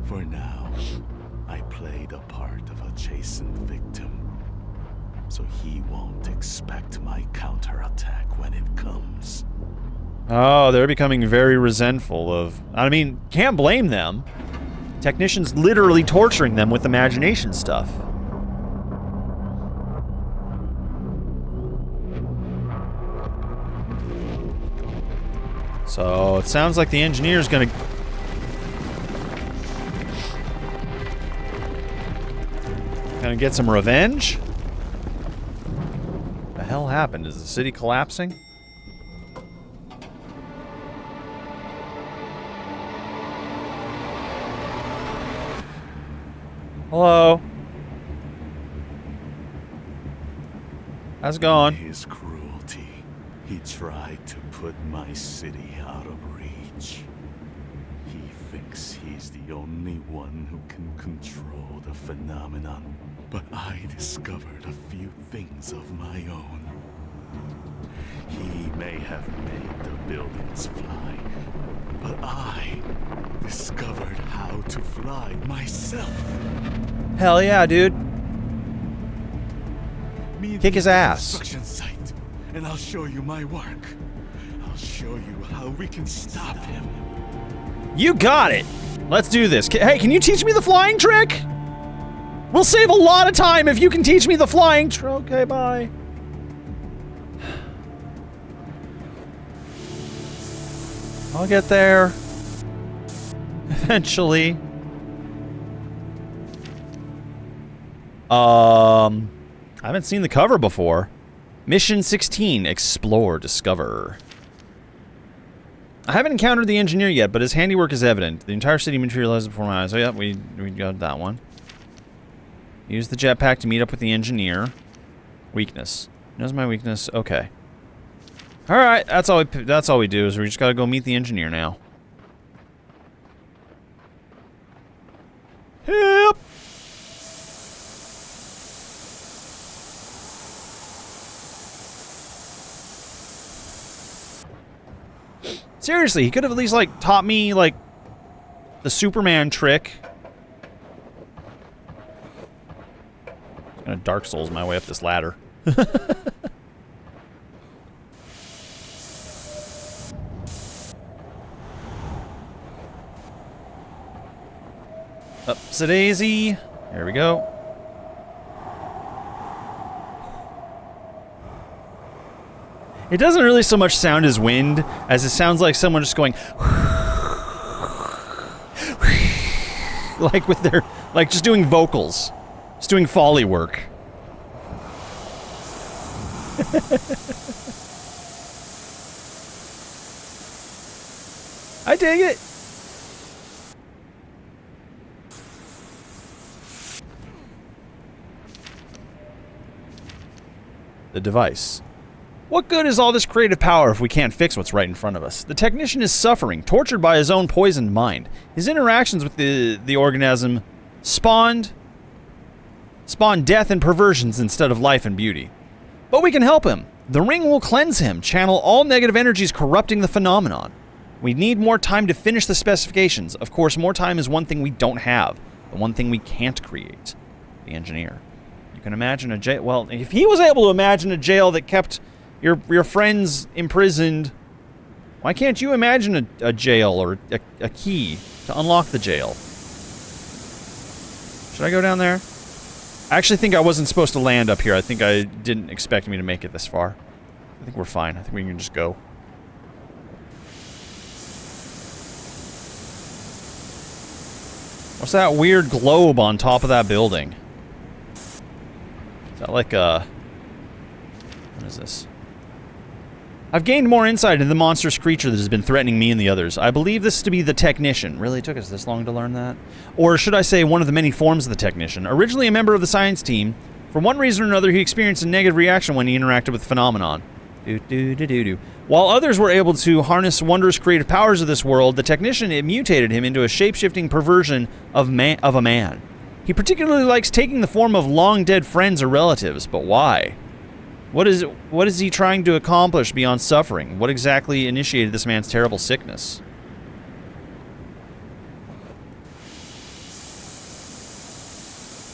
For now, I play the part of a chastened victim, so he won't expect my counterattack when it comes. Oh, they're becoming very resentful of... I mean, can't blame them. Technicians literally torturing them with imagination stuff. So, it sounds like the engineer's gonna... Gonna get some revenge? What the hell happened? Is the city collapsing? Hello? How's it going? His cruelty. He tried to put my city out of reach. He thinks he's the only one who can control the phenomenon. But I discovered a few things of my own. He may have made the buildings fly, but I discovered how to fly myself. Hell yeah, dude. Meet Kick me his at the ass. construction site, and I'll show you my work. I'll show you how we can stop him. You got it. Let's do this. Hey, can you teach me the flying trick? We'll save a lot of time if you can teach me the flying trick. Okay, bye. I'll get there. Eventually. I haven't seen the cover before. Mission 16, Explore, Discover. I haven't encountered the engineer yet, but his handiwork is evident. The entire city materializes before my eyes. Oh, yeah, we got that one. Use the jetpack to meet up with the engineer. Weakness. Knows my weakness. Okay. All right, that's all we do is we just gotta go meet the engineer now. Yep. Seriously, he could have at least, like, taught me, like, the Superman trick. I'm gonna Dark Souls my way up this ladder. Upsy-daisy. There we go. It doesn't really so much sound as wind as it sounds like someone just going like with their, like just doing vocals. Just doing Foley work. I dig it. The device. What good is all this creative power if we can't fix what's right in front of us? The technician is suffering, tortured by his own poisoned mind. His interactions with the organism spawned death and perversions instead of life and beauty. But we can help him. The ring will cleanse him, channel all negative energies corrupting the phenomenon. We need more time to finish the specifications. Of course, more time is one thing we don't have. The one thing we can't create. The engineer. You can imagine a jail. Well, if he was able to imagine a jail that kept your friends imprisoned, why can't you imagine a jail or a key to unlock the jail? Should I go down there? I actually think I wasn't supposed to land up here. I think I didn't expect me to make it this far. I think we're fine. I think we can just go. What's that weird globe on top of that building? Is that like a... What is this? I've gained more insight into the monstrous creature that has been threatening me and the others. I believe this to be the technician. Really? It took us this long to learn that? Or should I say one of the many forms of the technician. Originally a member of the science team, for one reason or another he experienced a negative reaction when he interacted with the phenomenon. While others were able to harness wondrous creative powers of this world, the technician, it mutated him into a shape-shifting perversion of a man. He particularly likes taking the form of long-dead friends or relatives, but why? What is he trying to accomplish beyond suffering? What exactly initiated this man's terrible sickness?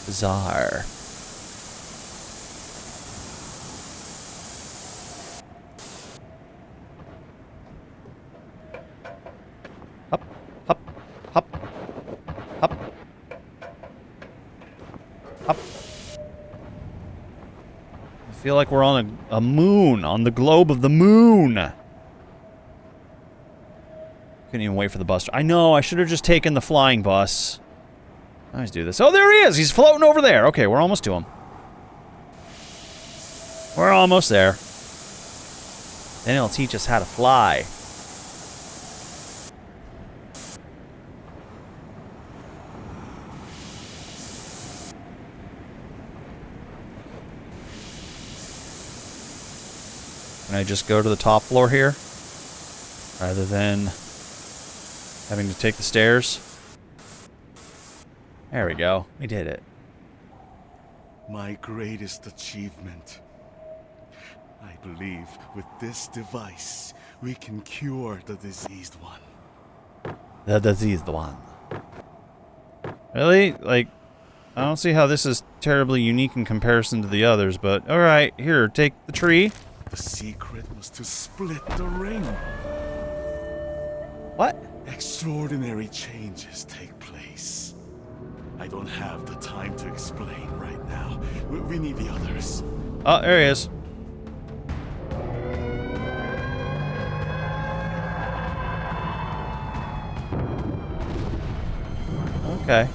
Bizarre. Hop, hop, hop, hop, hop. I feel like we're on a moon, on the globe of the moon. Couldn't even wait for the bus. I know, I should have just taken the flying bus. I always do this. Oh, there he is! He's floating over there. Okay, we're almost to him. We're almost there. Then he'll teach us how to fly. Can I just go to the top floor here? Rather than having to take the stairs? There we go. We did it. My greatest achievement. I believe with this device, we can cure the diseased one. The diseased one. Really? Like, I don't see how this is terribly unique in comparison to the others, but alright, here, take the tree. The secret was to split the ring. What? Extraordinary changes take place. I don't have the time to explain right now. We need the others. Oh, there he is. Okay.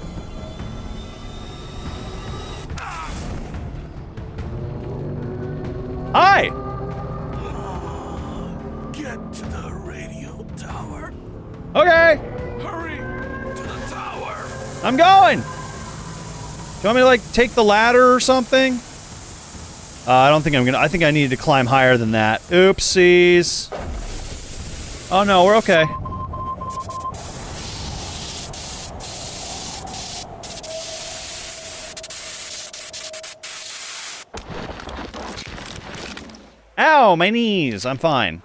Hi! Get to the radio tower. Okay! Hurry to the tower. I'm going! Do you want me to, like, take the ladder or something? I don't think I'm gonna. I think I needed to climb higher than that. Oopsies. Oh no, we're okay. Ow, my knees. I'm fine.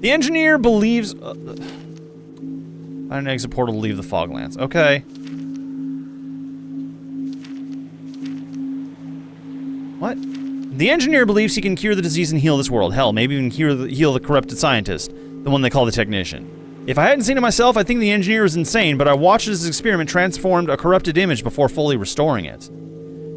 The engineer believes... find an exit portal to leave the Foglands. Okay. What? The engineer believes he can cure the disease and heal this world. Hell, maybe even heal the corrupted scientist. The one they call the technician. If I hadn't seen it myself, I think the engineer was insane, but I watched as his experiment transformed a corrupted image before fully restoring it.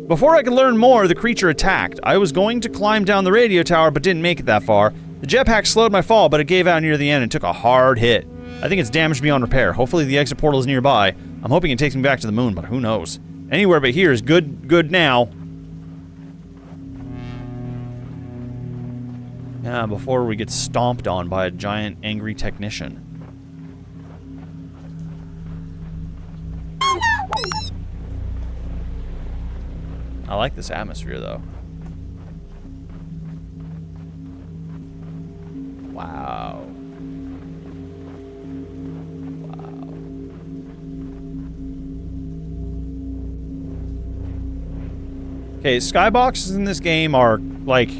Before I could learn more, the creature attacked. I was going to climb down the radio tower, but didn't make it that far. The jetpack slowed my fall, but it gave out near the end and took a hard hit. I think it's damaged beyond repair. Hopefully the exit portal is nearby. I'm hoping it takes me back to the moon, but who knows. Anywhere but here is good now. Yeah, before we get stomped on by a giant angry technician. I like this atmosphere, though. Wow. Wow. Okay, skyboxes in this game are, like,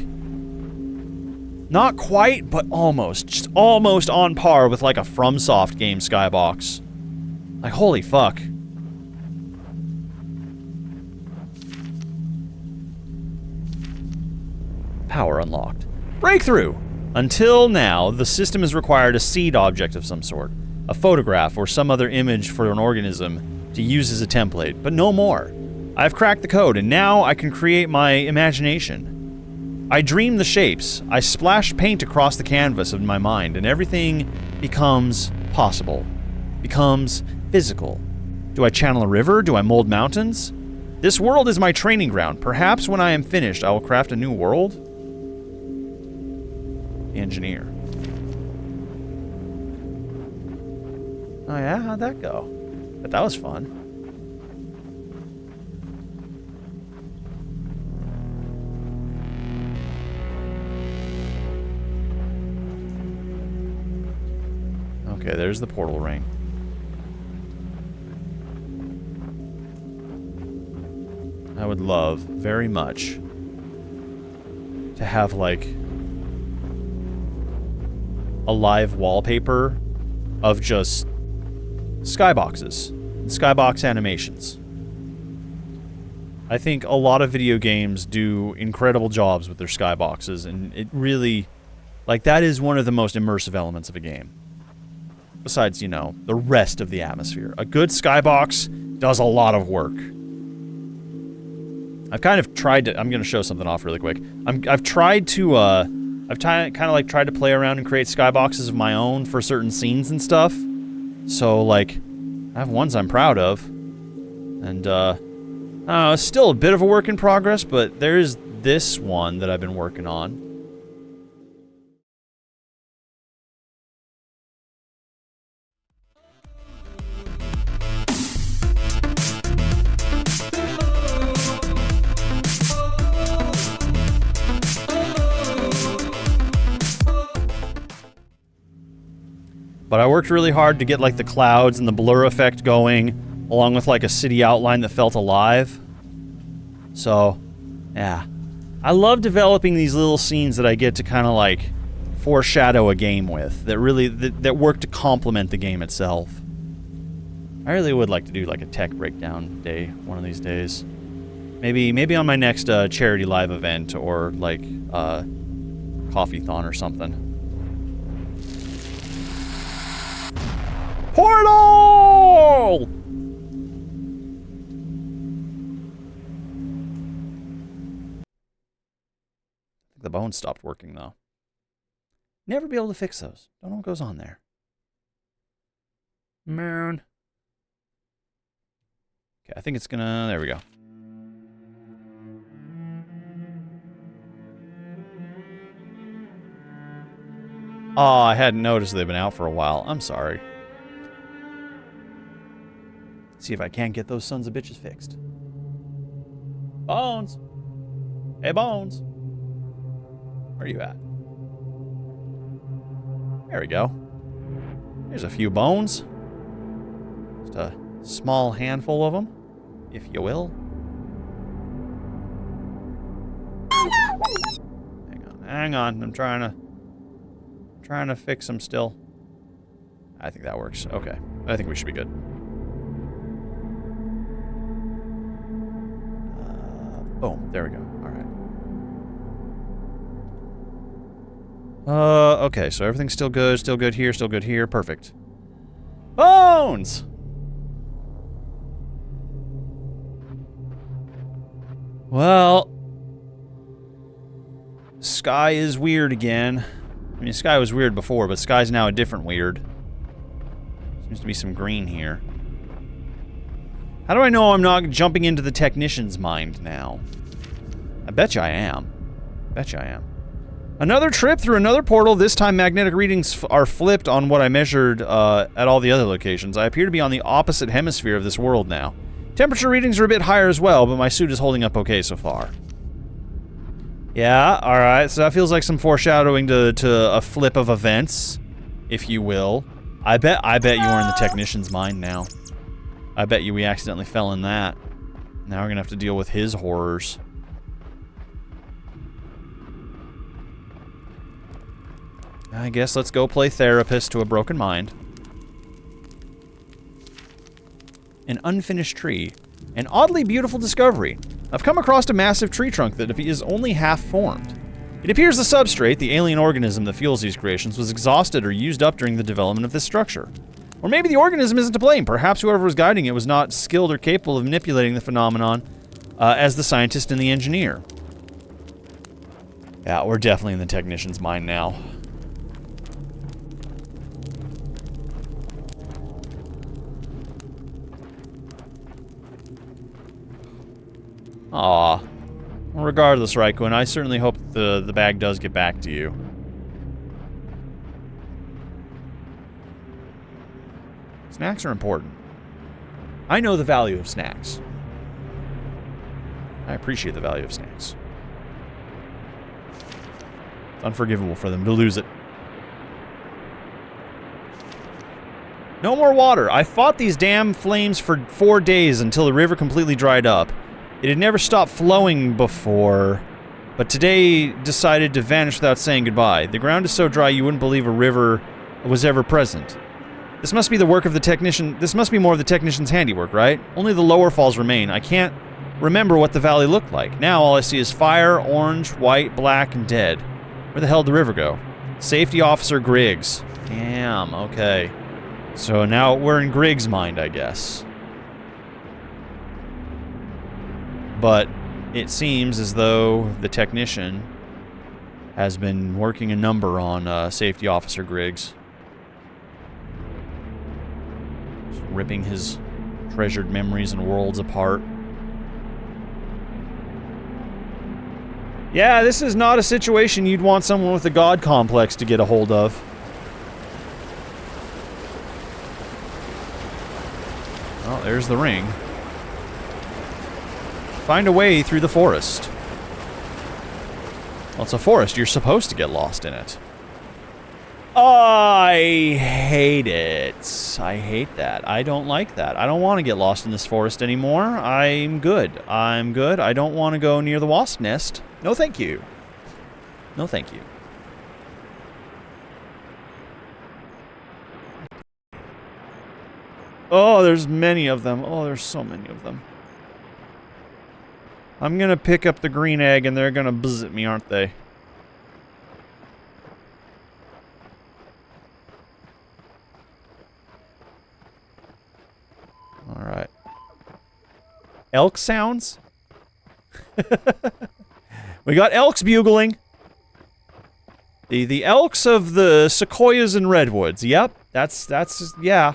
not quite, but almost. Just almost on par with, like, a FromSoft game skybox. Like, holy fuck. Power unlocked. Breakthrough! Until now, the system has required a seed object of some sort, a photograph or some other image for an organism to use as a template, but no more. I've cracked the code, and now I can create my imagination. I dream the shapes, I splash paint across the canvas of my mind, and everything becomes possible, becomes physical. Do I channel a river? Do I mold mountains? This world is my training ground. Perhaps when I am finished, I will craft a new world? Engineer. Oh yeah, how'd that go? But that was fun. Okay, there's the portal ring. I would love very much to have, like, a live wallpaper of just skyboxes and skybox animations. I think a lot of video games do incredible jobs with their skyboxes, and it really, like, that is one of the most immersive elements of a game. Besides, you know, the rest of the atmosphere. A good skybox does a lot of work. I've kind of tried to... I'm going to show something off really quick. I've tried to, kind of like tried to play around and create skyboxes of my own for certain scenes and stuff. So, like, I have ones I'm proud of. And, it's still a bit of a work in progress, but there's this one that I've been working on. But I worked really hard to get, like, the clouds and the blur effect going, along with, like, a city outline that felt alive. So, yeah. I love developing these little scenes that I get to kind of, like, foreshadow a game with, that really, that work to complement the game itself. I really would like to do, like, a tech breakdown day one of these days. Maybe on my next charity live event, or, like, coffee-thon or something. Portal! The bones stopped working, though. Never be able to fix those. Don't know what goes on there. Man. Okay, I think it's gonna... There we go. Oh, I hadn't noticed they've been out for a while. I'm sorry. See if I can't get those sons of bitches fixed. Bones! Hey, Bones! Where are you at? There we go. There's a few bones. Just a small handful of them, if you will. Hang on. I'm trying to fix them still. I think that works. Okay. I think we should be good. Boom. There we go. All right. Okay, so everything's still good here, perfect. Bones! Well, sky is weird again. I mean, sky was weird before, but sky's now a different weird. Seems to be some green here. How do I know I'm not jumping into the technician's mind now? I bet you I am. Another trip through another portal. This time magnetic readings are flipped on what I measured at all the other locations. I appear to be on the opposite hemisphere of this world now. Temperature readings are a bit higher as well, but my suit is holding up okay so far. Yeah, alright, so that feels like some foreshadowing to a flip of events, if you will. I bet you are in the technician's mind now. I bet you we accidentally fell in that. Now we're gonna have to deal with his horrors. I guess let's go play therapist to a broken mind. An unfinished tree. An oddly beautiful discovery. I've come across a massive tree trunk that is only half formed. It appears the substrate, the alien organism that fuels these creations, was exhausted or used up during the development of this structure. Or maybe the organism isn't to blame. Perhaps whoever was guiding it was not skilled or capable of manipulating the phenomenon as the scientist and the engineer. Yeah, we're definitely in the technician's mind now. Aw. Well, regardless, Raikkonen, I certainly hope the bag does get back to you. Snacks are important. I know the value of snacks. I appreciate the value of snacks. It's unforgivable for them to lose it. No more water. I fought these damn flames for 4 days until the river completely dried up. It had never stopped flowing before, but today decided to vanish without saying goodbye. The ground is so dry you wouldn't believe a river was ever present. This must be the work of the technician. This must be more of the technician's handiwork, right? Only the lower falls remain. I can't remember what the valley looked like. Now all I see is fire, orange, white, black, and dead. Where the hell did the river go? Safety Officer Griggs. Damn, okay. So now we're in Griggs' mind, I guess. But it seems as though the technician has been working a number on Safety Officer Griggs. Just ripping his treasured memories and worlds apart. Yeah, this is not a situation you'd want someone with a god complex to get a hold of. Well, there's the ring. Find a way through the forest. Well, it's a forest. You're supposed to get lost in it. I hate it. I hate that. I don't like that. I don't want to get lost in this forest anymore. I'm good. I'm good. I don't want to go near the wasp nest. No, thank you. No, thank you. Oh, there's many of them. Oh, there's so many of them. I'm gonna pick up the green egg and they're gonna buzz at me, aren't they? Alright. Elk sounds? We got elks bugling. The elks of the sequoias and redwoods. Yep, that's yeah.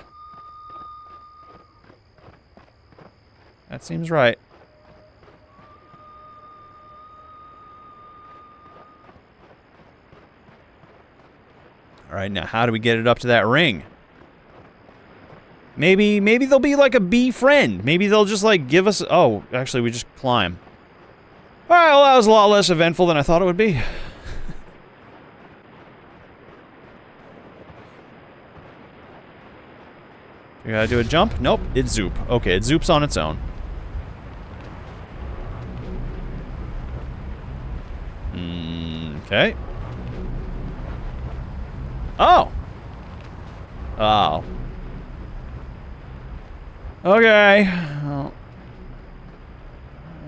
That seems right. Alright, now how do we get it up to that ring? Maybe they'll be like a bee friend. Maybe they'll just like give us... Oh, actually we just climb. Alright, well that was a lot less eventful than I thought it would be. You gotta do a jump? Nope, it zoop. Okay, it zoops on its own. Okay. Oh! Oh. Okay. Well,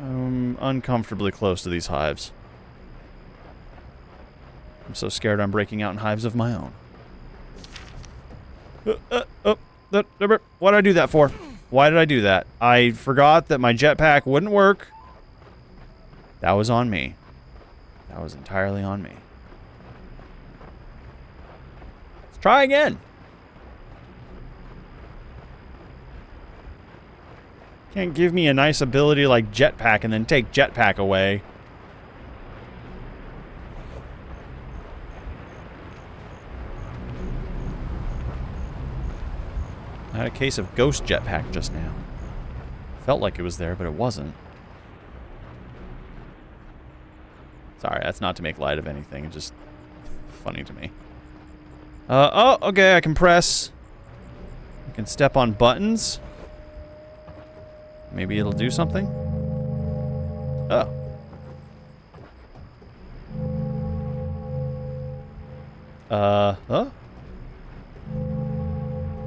I'm uncomfortably close to these hives. I'm so scared I'm breaking out in hives of my own. What did I do that for? Why did I do that? I forgot that my jetpack wouldn't work. That was on me. That was entirely on me. Let's try again. Can't give me a nice ability like jetpack and then take jetpack away. I had a case of ghost jetpack just now. Felt like it was there, but it wasn't. Sorry, that's not to make light of anything. It's just funny to me. Oh, okay, I can press. I can step on buttons. Maybe it'll do something? Oh. Huh?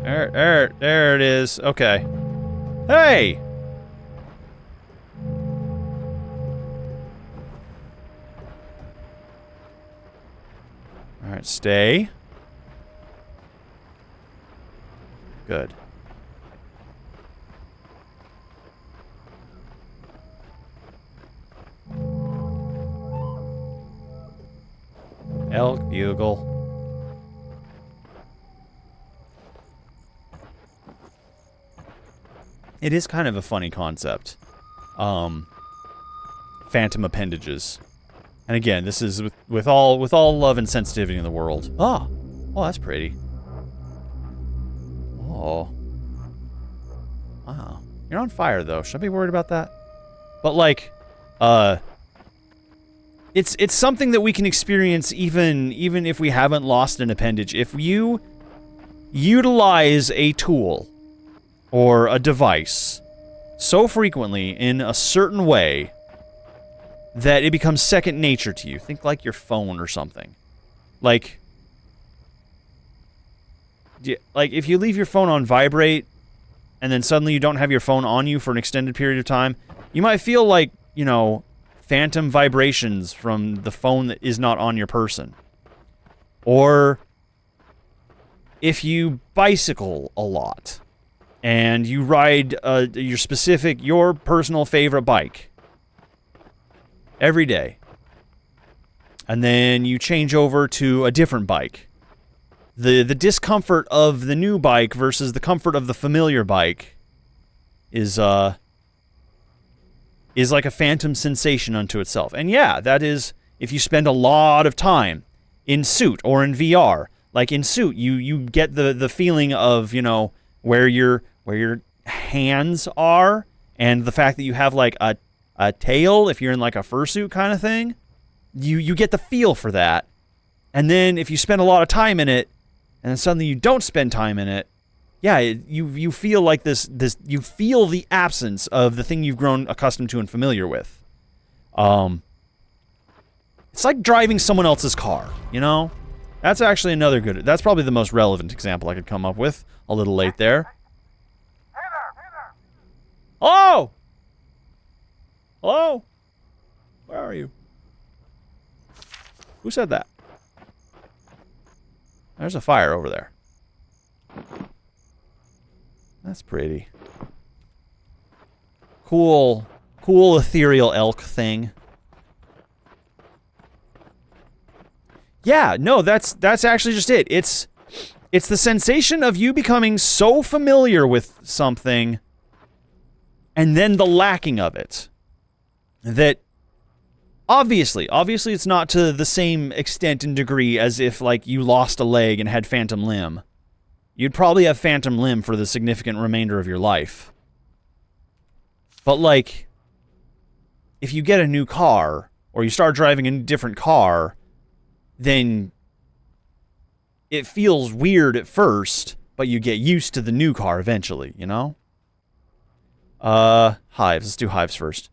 There it is. Okay. Hey! Alright, stay. Good. Elk bugle. It is kind of a funny concept. Phantom appendages. And again, this is with all love and sensitivity in the world. Oh, that's pretty. Oh. Wow. You're on fire though. Should I be worried about that? But like, it's something that we can experience even if we haven't lost an appendage. If you utilize a tool or a device so frequently in a certain way that it becomes second nature to you. Think like your phone or something. Like if you leave your phone on vibrate and then suddenly you don't have your phone on you for an extended period of time, you might feel like, you know, phantom vibrations from the phone that is not on your person. Or if you bicycle a lot and you ride your personal favorite bike, Every day. And then you change over to a different bike. The discomfort of the new bike versus the comfort of the familiar bike is like a phantom sensation unto itself. And yeah, that is if you spend a lot of time in suit or in VR. Like in suit, you get the feeling of, you know, where your hands are, and the fact that you have like a tail if you're in like a fursuit kind of thing. You get the feel for that. And then if you spend a lot of time in it, and then suddenly you don't spend time in it, yeah, you feel like this you feel the absence of the thing you've grown accustomed to and familiar with. It's like driving someone else's car, you know? That's actually that's probably the most relevant example I could come up with. A little late there. Hello? Hello? Where are you? Who said that? There's a fire over there. That's pretty. Cool ethereal elk thing. Yeah, no, that's actually just it. It's the sensation of you becoming so familiar with something and then the lacking of it. That obviously it's not to the same extent and degree as if like you lost a leg and had phantom limb. You'd probably have phantom limb for the significant remainder of your life. But like, if you get a new car or you start driving a different car, then it feels weird at first, but you get used to the new car eventually, you know? Hives. Let's do hives first.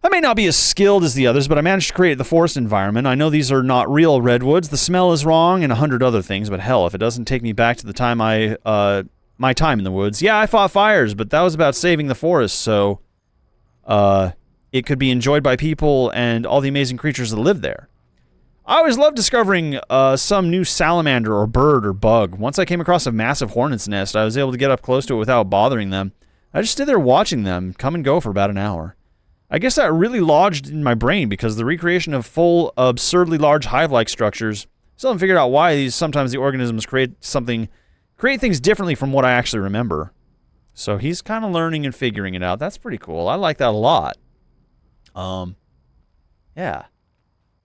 I may not be as skilled as the others, but I managed to create the forest environment. I know these are not real redwoods. The smell is wrong and 100 other things, but hell, if it doesn't take me back to the time my time in the woods. Yeah, I fought fires, but that was about saving the forest, so it could be enjoyed by people and all the amazing creatures that live there. I always love discovering some new salamander or bird or bug. Once I came across a massive hornet's nest, I was able to get up close to it without bothering them. I just stood there watching them come and go for about an hour. I guess that really lodged in my brain because the recreation of full, absurdly large hive-like structures, still haven't figured out why sometimes the organisms create things differently from what I actually remember. So he's kind of learning and figuring it out. That's pretty cool. I like that a lot. Yeah.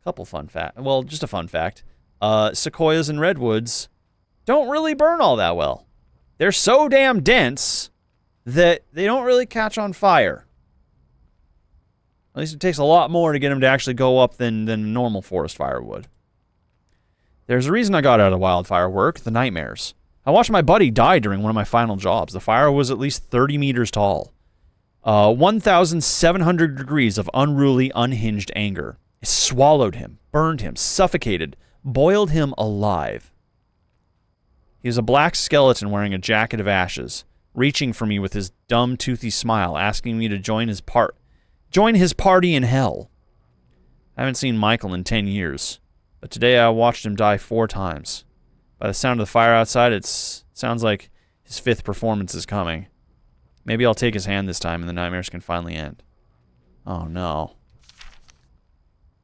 Couple fun fact. Well, just a fun fact. Sequoias and redwoods don't really burn all that well. They're so damn dense that they don't really catch on fire. At least it takes a lot more to get them to actually go up than normal forest fire would. There's a reason I got out of wildfire work, the nightmares. I watched my buddy die during one of my final jobs. The fire was at least 30 meters tall. 1,700 degrees of unruly, unhinged anger. It swallowed him, burned him, suffocated, boiled him alive. He was a black skeleton wearing a jacket of ashes, reaching for me with his dumb, toothy smile, asking me to join his party in hell. I haven't seen Michael in 10 years, but today I watched him die 4 times. By the sound of the fire outside, it sounds like his 5th performance is coming. Maybe I'll take his hand this time and the nightmares can finally end. Oh no.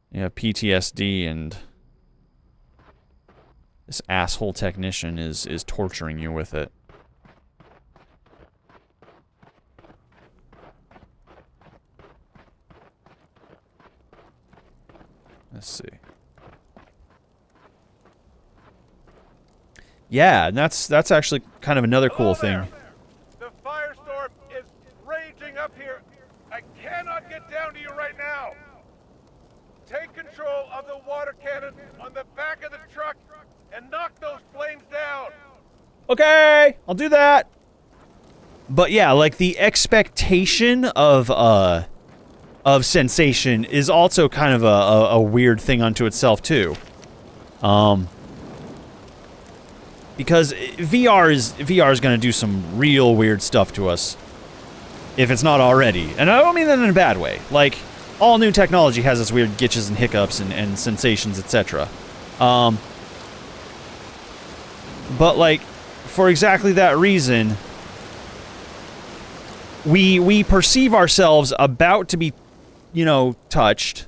Yeah, PTSD and this asshole technician is torturing you with it. Let's see. Yeah, and that's actually kind of another cool thing. The firestorm is raging up here. I cannot get down to you right now. Take control of the water cannon on the back of the truck and knock those flames down. Okay, I'll do that. But yeah, like the expectation of sensation is also kind of a weird thing unto itself too. Because VR is going to do some real weird stuff to us if it's not already. And I don't mean that in a bad way. Like, all new technology has its weird glitches and hiccups and sensations, etc. But like, for exactly that reason, we perceive ourselves about to be, you know, touched,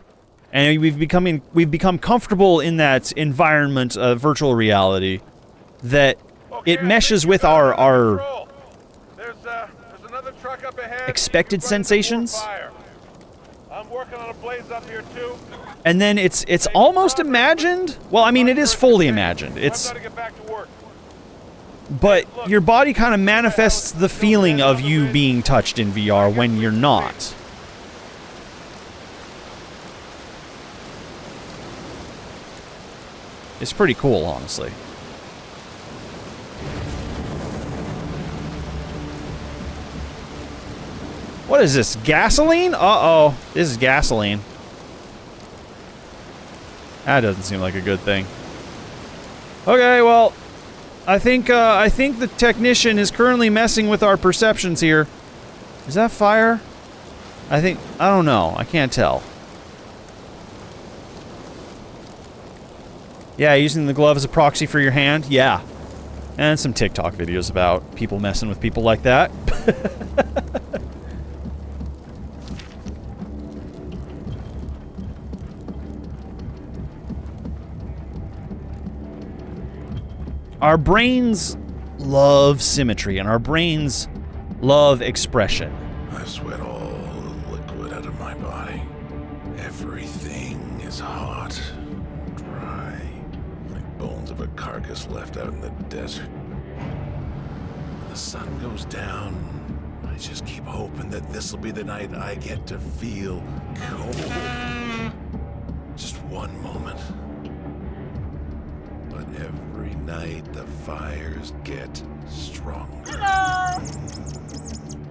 and we've become comfortable in that environment of virtual reality that it meshes with our There's another truck up ahead. expected sensations. I'm working on a blaze up here too. And then it's almost imagined. Well, I mean, it is fully imagined. But your body kind of manifests the feeling of you being touched in VR when you're not. It's pretty cool, honestly. What is this? Gasoline? Uh-oh. This is gasoline. That doesn't seem like a good thing. Okay, well, I think the technician is currently messing with our perceptions here. Is that fire? I don't know. I can't tell. Yeah, using the glove as a proxy for your hand? Yeah. And some TikTok videos about people messing with people like that. Our brains love symmetry, and our brains love expression. I sweat all the liquid out of my body. Everything is hot, dry, like bones of a carcass left out in the desert. When the sun goes down, I just keep hoping that this'll be the night I get to feel cold. Just one moment. But every night the fires get stronger.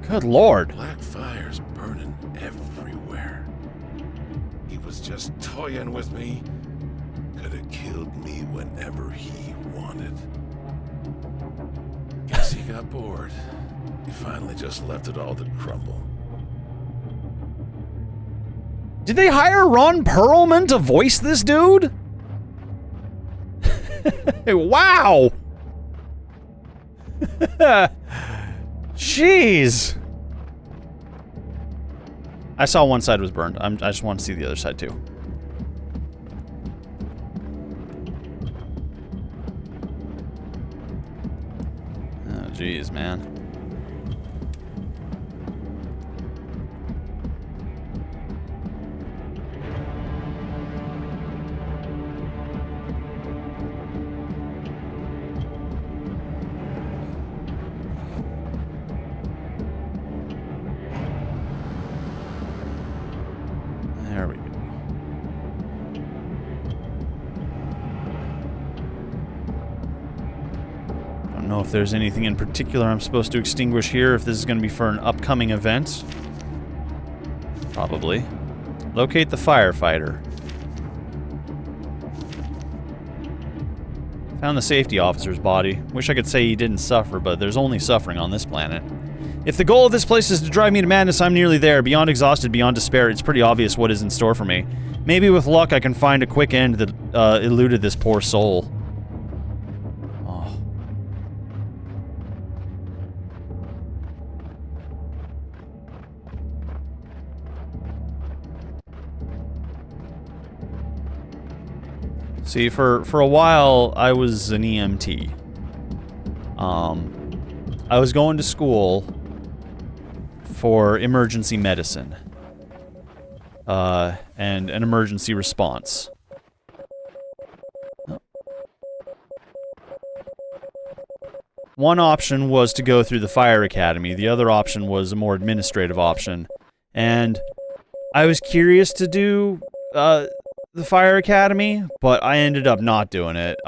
Good Lord. Black fires burning everywhere. He was just toying with me. Could have killed me whenever he wanted. Guess he got bored. He finally just left it all to crumble. Did they hire Ron Perlman to voice this dude? Wow! Jeez! I saw one side was burned. I just want to see the other side too. Oh, jeez, man. There we go. Don't know if there's anything in particular I'm supposed to extinguish here, if this is going to be for an upcoming event. Probably. Locate the firefighter. Found the safety officer's body. Wish I could say he didn't suffer, but there's only suffering on this planet. If the goal of this place is to drive me to madness, I'm nearly there. Beyond exhausted, beyond despair, it's pretty obvious what is in store for me. Maybe with luck I can find a quick end that eluded this poor soul. Oh. See, for a while, I was an EMT. I was going to school for emergency medicine. And an emergency response. Oh. One option was to go through the fire academy. The other option was a more administrative option. And I was curious to do, the fire academy, but I ended up not doing it.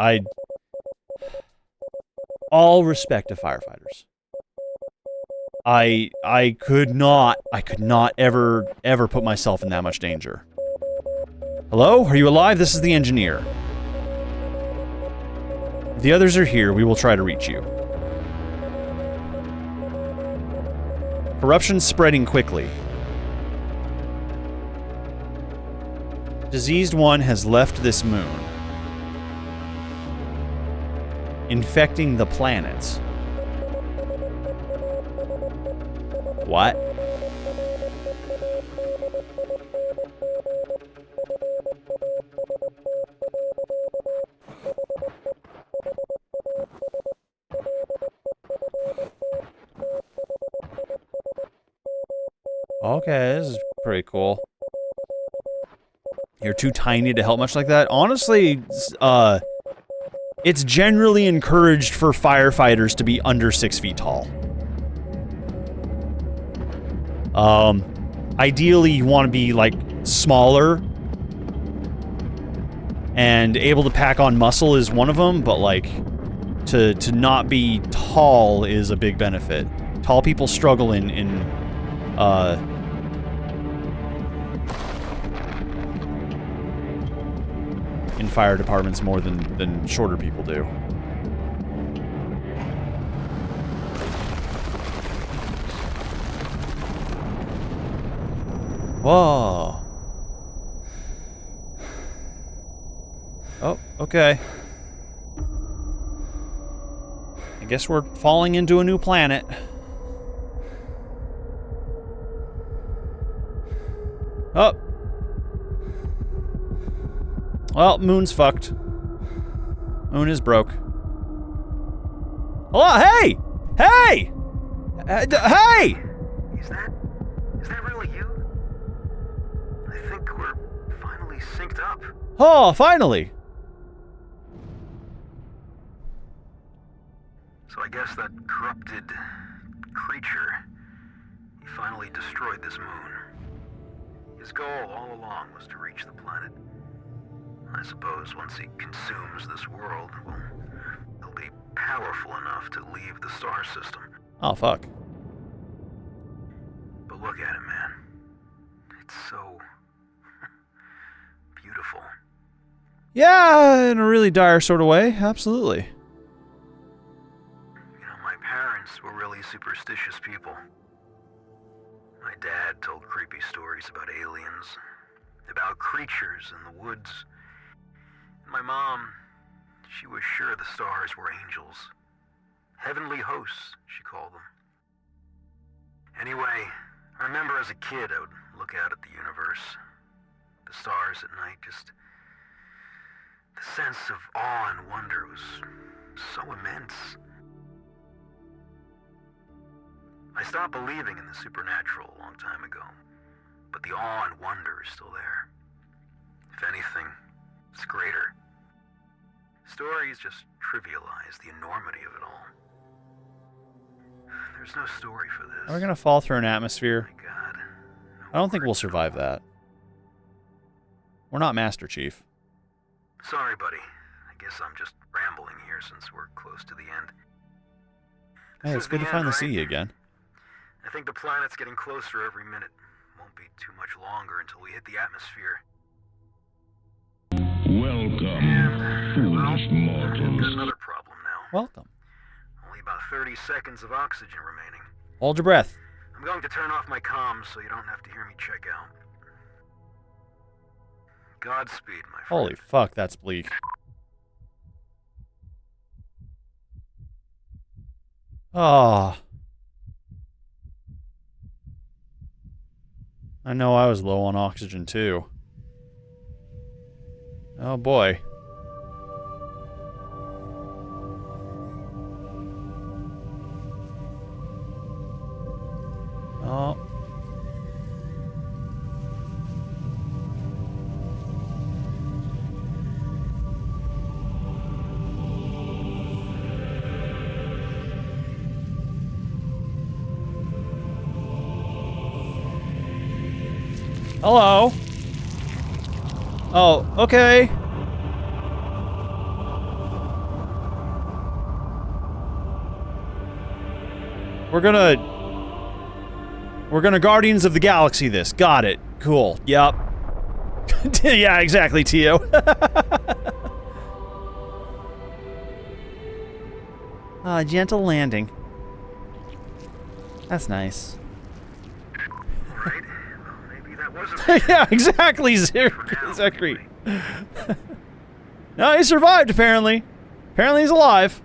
All respect to firefighters. I could not ever put myself in that much danger. Hello? Are you alive? This is the engineer. If the others are here, we will try to reach you. Corruption's spreading quickly. Diseased one has left this moon, infecting the planet. What? Okay, this is pretty cool. You're too tiny to help much like that? Honestly, it's generally encouraged for firefighters to be under 6 feet tall. Ideally, you want to be, like, smaller. And able to pack on muscle is one of them, but, like, to not be tall is a big benefit. Tall people struggle in fire departments more than shorter people do. Whoa. Oh, okay. I guess we're falling into a new planet. Oh. Well, moon's fucked. Moon is broke. Hello, hey! Hey! Hey! Is that really you? I think we're finally synced up. Oh, finally! So I guess that corrupted creature, he finally destroyed this moon. His goal all along was to reach the planet. I suppose once he consumes this world, well, he'll be powerful enough to leave the star system. Oh, fuck. But look at it, man. It's so beautiful. Yeah, in a really dire sort of way, absolutely. You know, my parents were really superstitious people. My dad told creepy stories about aliens, about creatures in the woods. My mom, she was sure the stars were angels. Heavenly hosts, she called them. Anyway, I remember as a kid I would look out at the universe. The stars at night, just... the sense of awe and wonder was so immense. I stopped believing in the supernatural a long time ago, but the awe and wonder is still there. If anything, it's greater. Stories just trivialize the enormity of it all. There's no story for this. Are we gonna fall through an atmosphere? My God. I don't think we'll survive that. We're not Master Chief. Sorry, buddy. I guess I'm just rambling here since we're close to the end. Hey, it's good to finally see you again. I think the planet's getting closer every minute. Won't be too much longer until we hit the atmosphere. Welcome, foolish Got mortals. another problem now. Welcome. Only about 30 seconds of oxygen remaining. Hold your breath. I'm going to turn off my comms so you don't have to hear me check out. Godspeed, my friend. Holy fuck, that's bleak. Oh. I know I was low on oxygen too. Oh boy. Oh. Hello. Oh, okay. We're gonna Guardians of the Galaxy this. Got it. Cool. Yep. Yeah, exactly, Tio. Gentle landing. That's nice. Alright, well, maybe that wasn't... Yeah, exactly, Zachary. No, he survived, apparently. Apparently he's alive.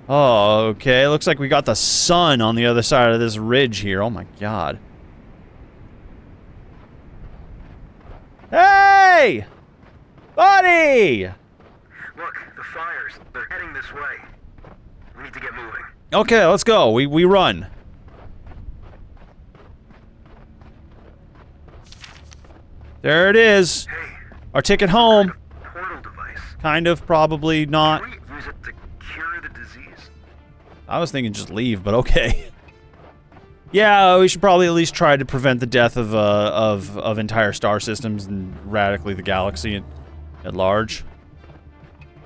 Oh, okay. Looks like we got the sun on the other side of this ridge here. Oh my god. Hey! Buddy! Look, the fires, they're heading this way. We need to get moving. Okay, let's go. We run. There it is. Hey, Our ticket home. portal device. Kind of, probably not. Can we use it to cure the disease? I was thinking just leave, but okay. Yeah, we should probably at least try to prevent the death of entire star systems and radically the galaxy at large.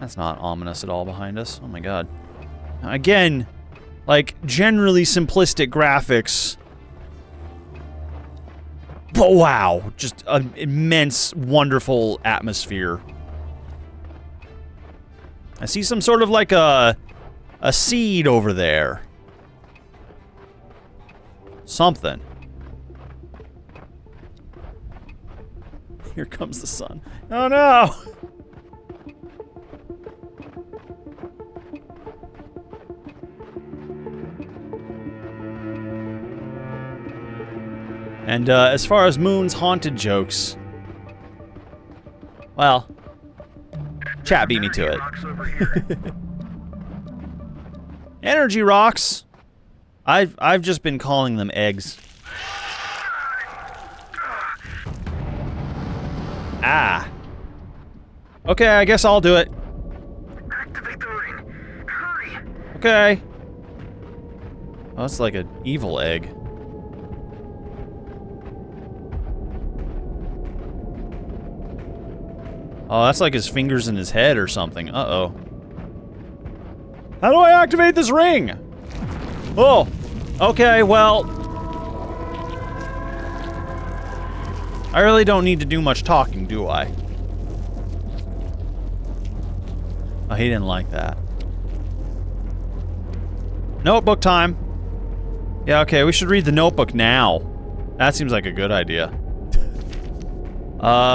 That's not ominous at all behind us. Oh my god. Again, like, generally simplistic graphics. But wow, just an immense, wonderful atmosphere. I see some sort of like a seed over there. Something. Here comes the sun. Oh no! And as far as Moon's haunted jokes, well, chat beat me to it. Energy rocks. I've just been calling them eggs. Ah. Okay, I guess I'll do it. Activate the ring. Hurry. Okay. Oh, that's like an evil egg. Oh, that's like his fingers in his head or something. Uh-oh. How do I activate this ring? Oh, okay, well. I really don't need to do much talking, do I? Oh, he didn't like that. Notebook time. Yeah, okay, we should read the notebook now. That seems like a good idea.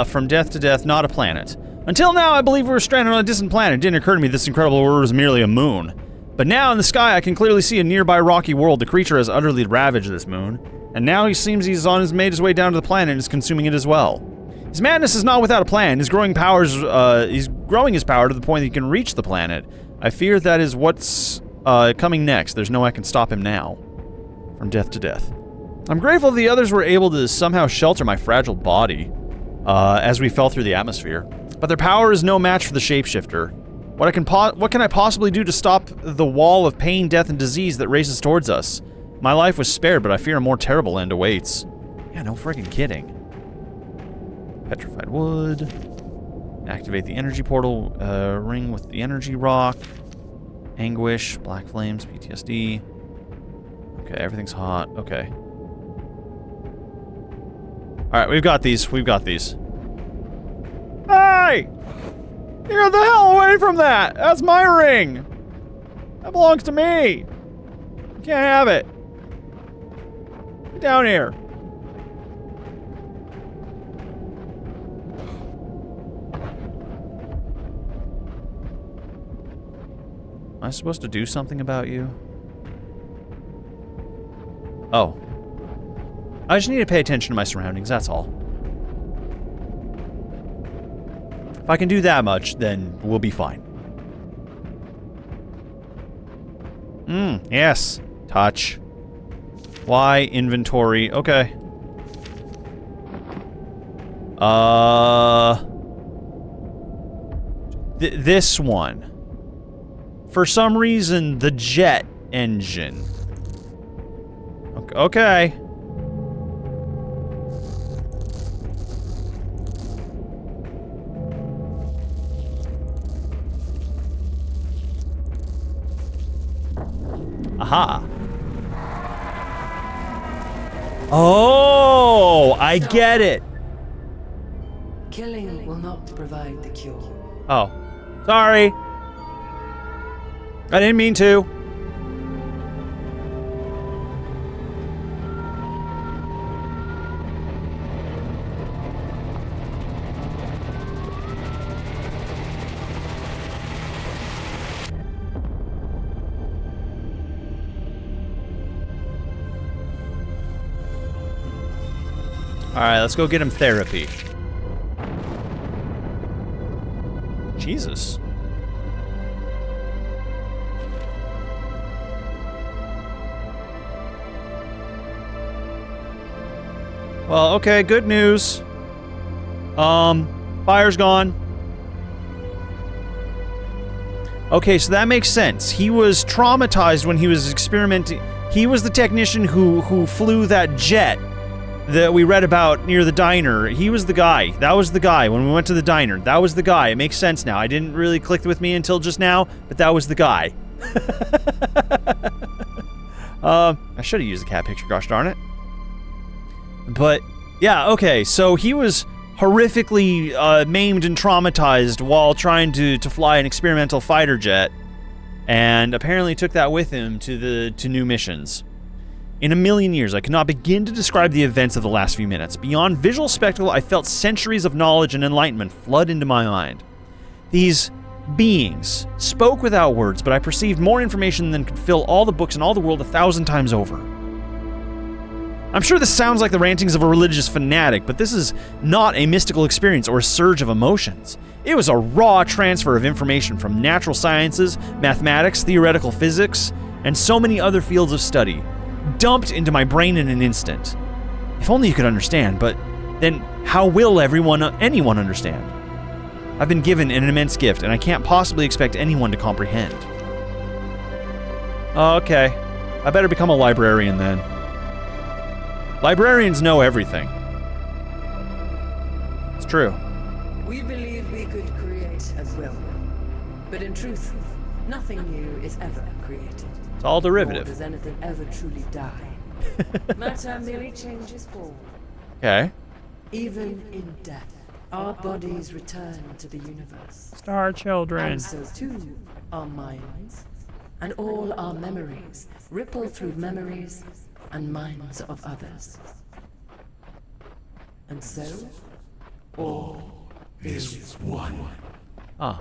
From death to death, not a planet. Until now, I believe we were stranded on a distant planet. It didn't occur to me this incredible world was merely a moon. But now in the sky, I can clearly see a nearby rocky world. The creature has utterly ravaged this moon. And now he seems he's made his way down to the planet and is consuming it as well. His madness is not without a plan. He's growing his power to the point that he can reach the planet. I fear that is what's coming next. There's no way I can stop him now. From death to death. I'm grateful the others were able to somehow shelter my fragile body as we fell through the atmosphere. But their power is no match for the shapeshifter. What can I possibly do to stop the wall of pain, death, and disease that races towards us? My life was spared, but I fear a more terrible end awaits. Yeah, no friggin' kidding. Petrified wood. Activate the energy portal ring with the energy rock. Anguish, black flames, PTSD. Okay, everything's hot. Okay. Alright, we've got these. We've got these. Hey! Get the hell away from that! That's my ring! That belongs to me! You can't have it. Get down here. Am I supposed to do something about you? Oh. I just need to pay attention to my surroundings, that's all. If I can do that much, then we'll be fine. Yes. Touch. Y, inventory. Okay. This one. For some reason, the jet engine. Okay. Aha. Oh, I get it. Killing will not provide the cure. Oh. Sorry. I didn't mean to. Alright, let's go get him therapy. Jesus. Well, okay, good news. Fire's gone. Okay, so that makes sense. He was traumatized when he was experimenting. He was the technician who flew that jet that we read about near the diner. He was the guy. That was the guy when we went to the diner. That was the guy. It makes sense now. I didn't really click with me until just now, but that was the guy. I should have used the cat picture, gosh darn it. But, yeah, okay, so he was horrifically maimed and traumatized while trying to fly an experimental fighter jet, and apparently took that with him to new missions. In a million years, I cannot begin to describe the events of the last few minutes. Beyond visual spectacle, I felt centuries of knowledge and enlightenment flood into my mind. These beings spoke without words, but I perceived more information than could fill all the books in all the world 1,000 times over. I'm sure this sounds like the rantings of a religious fanatic, but this is not a mystical experience or a surge of emotions. It was a raw transfer of information from natural sciences, mathematics, theoretical physics, and so many other fields of study, dumped into my brain in an instant. If only you could understand, but then how will anyone understand? I've been given an immense gift, and I can't possibly expect anyone to comprehend. Okay, I better become a librarian then. Librarians know everything. It's true. We believe we could create as well. But in truth, nothing new is ever created. It's all derivative. Nor does anything ever truly die. Matter merely changes form. Okay. Even in death, our bodies return to the universe. Star children. And so too, our minds, and all our memories ripple through memories and minds of others. And so, all is one. Ah.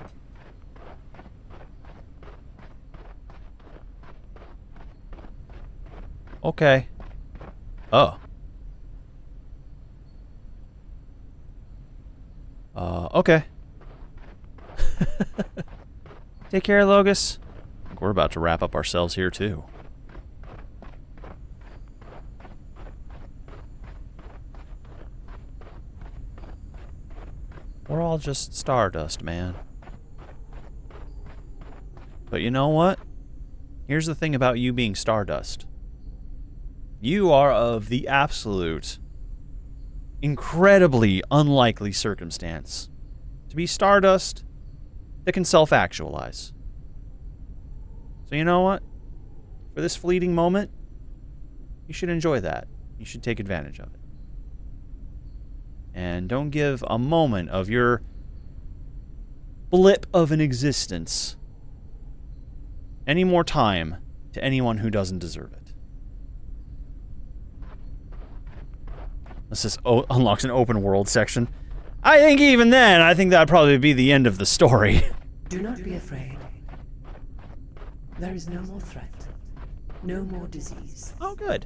Okay. Oh. Okay. Take care, Logus. I think we're about to wrap up ourselves here, too. We're all just stardust, man. But you know what? Here's the thing about you being stardust. You are of the absolute, incredibly unlikely circumstance to be stardust that can self-actualize. So you know what? For this fleeting moment, you should enjoy that. You should take advantage of it. And don't give a moment of your blip of an existence any more time to anyone who doesn't deserve it. This unlocks an open world section. I think even then, I think that'd probably be the end of the story. Do not be afraid. There is no more threat. No more disease. Oh, good.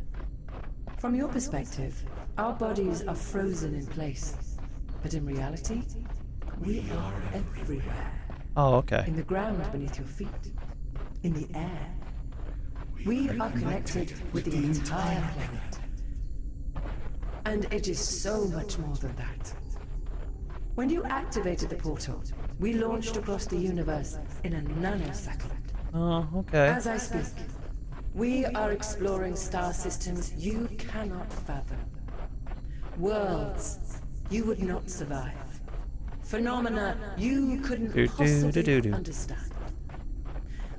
From your perspective, our bodies are frozen in place. But in reality, we are everywhere. Oh, okay. In the ground beneath your feet. In the air. We are connected with the entire planet. And it is so much more than that. When you activated the portal, we launched across the universe in a nanosecond. Oh, okay. As I speak, we are exploring star systems you cannot fathom. Worlds you would not survive. Phenomena you couldn't possibly understand.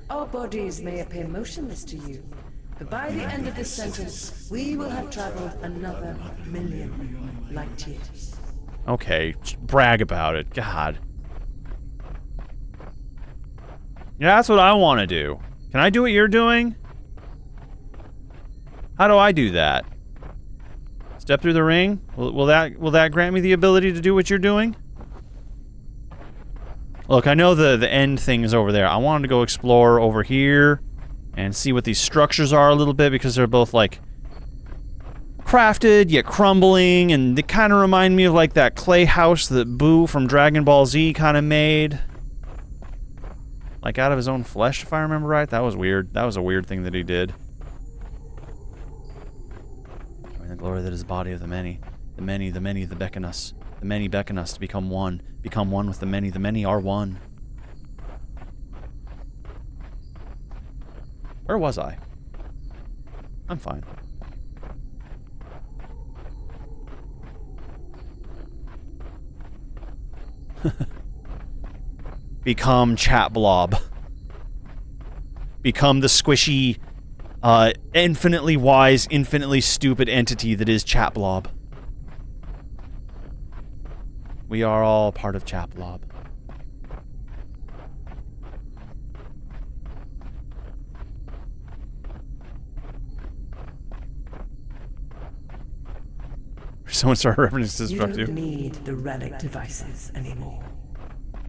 Our bodies may appear motionless to you, but by the end of this sentence, we will have traveled another 1,000,000 light years. Okay, brag about it. God. Yeah, that's what I want to do. Can I do what you're doing? How do I do that? Step through the ring? Will that grant me the ability to do what you're doing? Look, I know the end thing is over there. I wanted to go explore over here and see what these structures are a little bit, because they're both like crafted yet crumbling, and they kind of remind me of like that clay house that Boo from Dragon Ball Z kind of made. Like out of his own flesh, if I remember right. That was weird. That was a weird thing that he did. The glory that is the body of the many. The many that beckon us. The many beckon us to become one. Become one with the many. The many are one. Where was I? I'm fine. Become chat blob. Become the squishy, infinitely wise, infinitely stupid entity that is chat blob. We are all part of chat blob. Someone started referencing this stuff too. You don't need the relic devices anymore.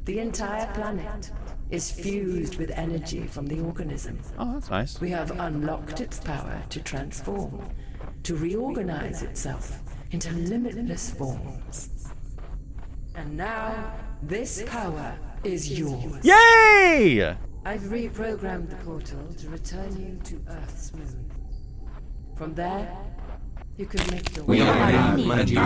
The entire planet is fused with energy from the organism. Oh, that's nice. We have unlocked its power to transform, to reorganize itself into limitless forms. And now, this power is yours. Yay! I've reprogrammed the portal to return you to Earth's moon. From there, you can make your way. When you are ready,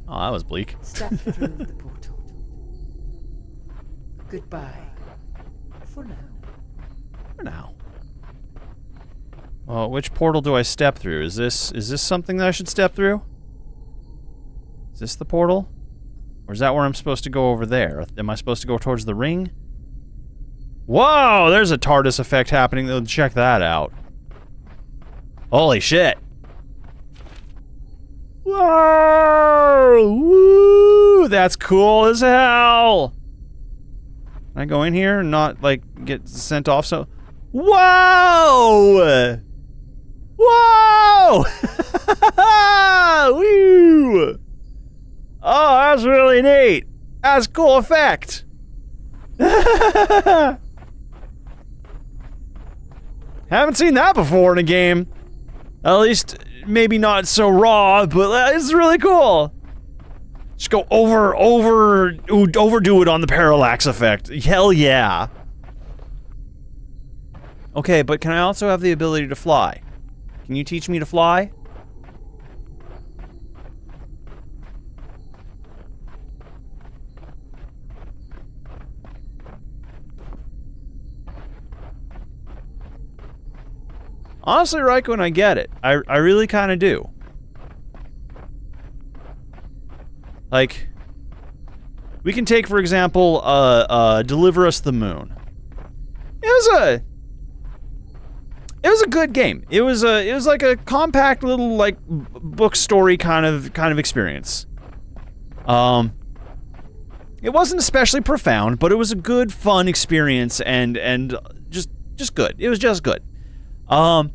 Oh, that was bleak. step through the portal. Goodbye. For now. For now. Well, which portal do I step through? Is this something that I should step through? Is this the portal? Or is that where I'm supposed to go over there? Am I supposed to go towards the ring? Whoa, there's a TARDIS effect happening. Check that out. Holy shit. Whoa! Woo! That's cool as hell. Can I go in here and not, like, get sent off? So, whoa! Whoa! Woo! Oh, that's really neat. That's a cool effect. Haven't seen that before in a game. At least, maybe not so raw, but it's really cool. Just go overdo it on the parallax effect. Hell yeah. Okay, but can I also have the ability to fly? Can you teach me to fly? Honestly, Raikkonen, I get it. I really kind of do. Like, we can take, for example, Deliver Us the Moon. It was a good game. It was like a compact little, like, book story kind of experience. It wasn't especially profound, but it was a good, fun experience and just good. It was just good. Then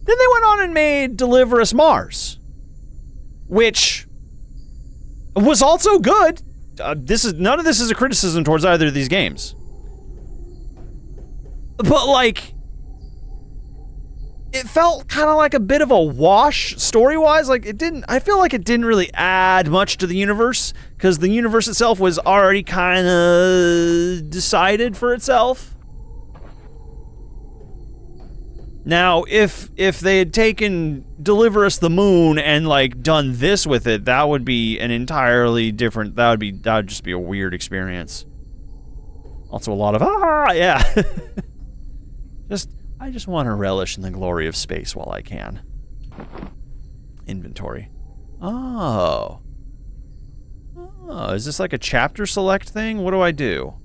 they went on and made Deliver Us Mars, which was also good. None of this is a criticism towards either of these games. But, like, it felt kind of like a bit of a wash story-wise. Like, I feel like it didn't really add much to the universe, because the universe itself was already kind of decided for itself. Now, if they had taken Deliver Us the Moon and, like, done this with it, that would be an entirely different, that would just be a weird experience. Also a lot of, yeah. I just want to relish in the glory of space while I can. Inventory. Oh, is this like a chapter select thing? What do I do?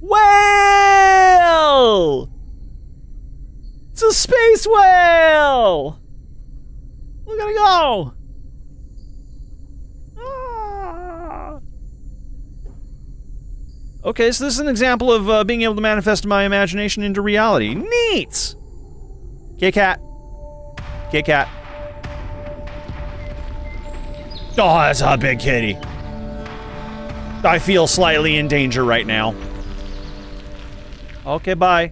Whale! It's a space whale! Look at it go! Ah. Okay, so this is an example of being able to manifest my imagination into reality. Neat! Kit Kat. Kit Kat. Oh, that's a big kitty. I feel slightly in danger right now. Okay, bye.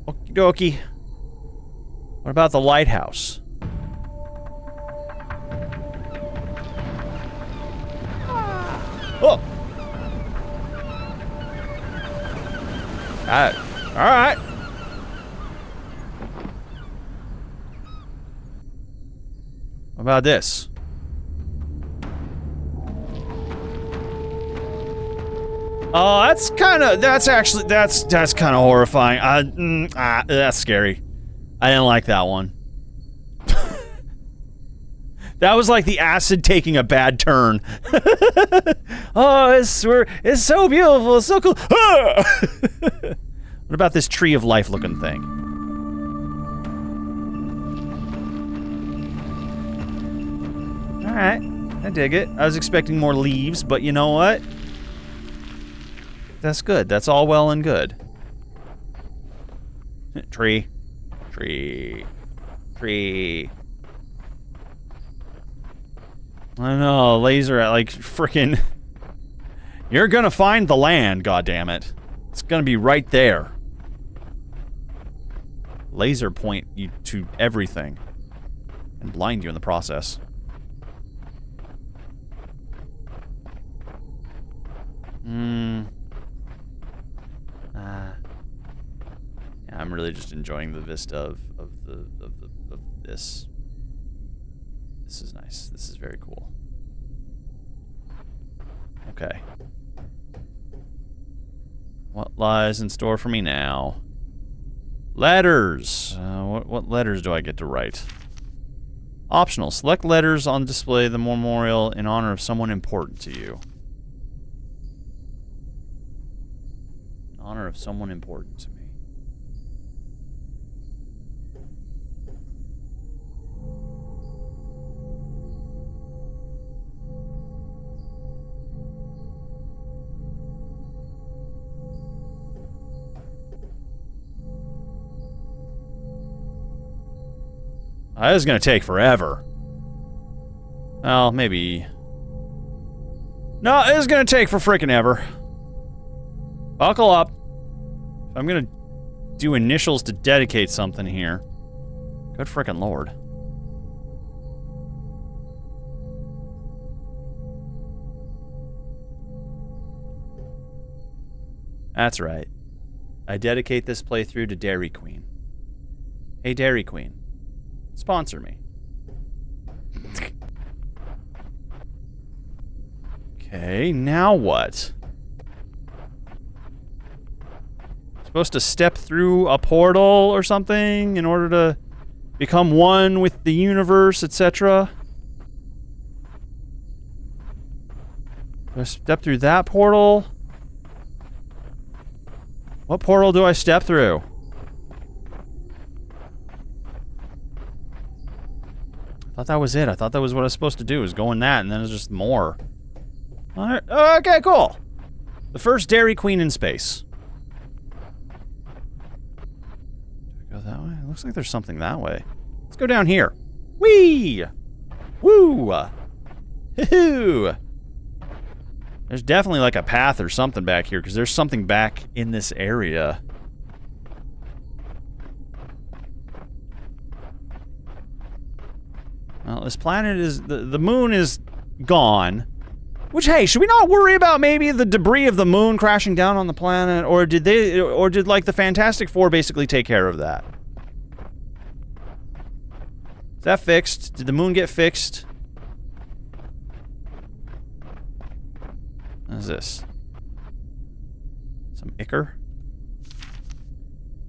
Okie dokie. What about the lighthouse? Oh! Alright. What about this? Oh, that's kind of horrifying. That's scary. I didn't like that one. That was like the acid taking a bad turn. Oh, it's so beautiful, it's so cool. What about this tree of life looking thing? Alright, I dig it. I was expecting more leaves, but you know what? That's good. That's all well and good. Tree. I know, laser at like frickin'. You're gonna find the land, goddammit. It's gonna be right there. Laser point you to everything. And blind you in the process. Yeah, I'm really just enjoying the vista of this. This is nice. This is very cool. Okay. What lies in store for me now? Letters! What letters do I get to write? Optional. Select letters on display the memorial in honor of someone important to you. In honor of someone important to me. This is gonna take forever. Well, maybe. No, this is gonna take for frickin' ever. Buckle up. I'm gonna do initials to dedicate something here. Good frickin' lord. That's right. I dedicate this playthrough to Dairy Queen. Hey, Dairy Queen. Sponsor me. Okay, now what? Supposed to step through a portal or something in order to become one with the universe, etc. Do I step through that portal? What portal do I step through? I thought that was it. I thought that was what I was supposed to do, is go in that, and then it's just more. Okay, cool. The first Dairy Queen in space. Do I go that way? It looks like there's something that way. Let's go down here. Whee! Woo! Hoo-hoo! There's definitely like a path or something back here, because there's something back in this area. Well, this planet is... The moon is gone. Which, hey, should we not worry about maybe the debris of the moon crashing down on the planet? Or did like the Fantastic Four basically take care of that? Is that fixed? Did the moon get fixed? What is this? Some ichor?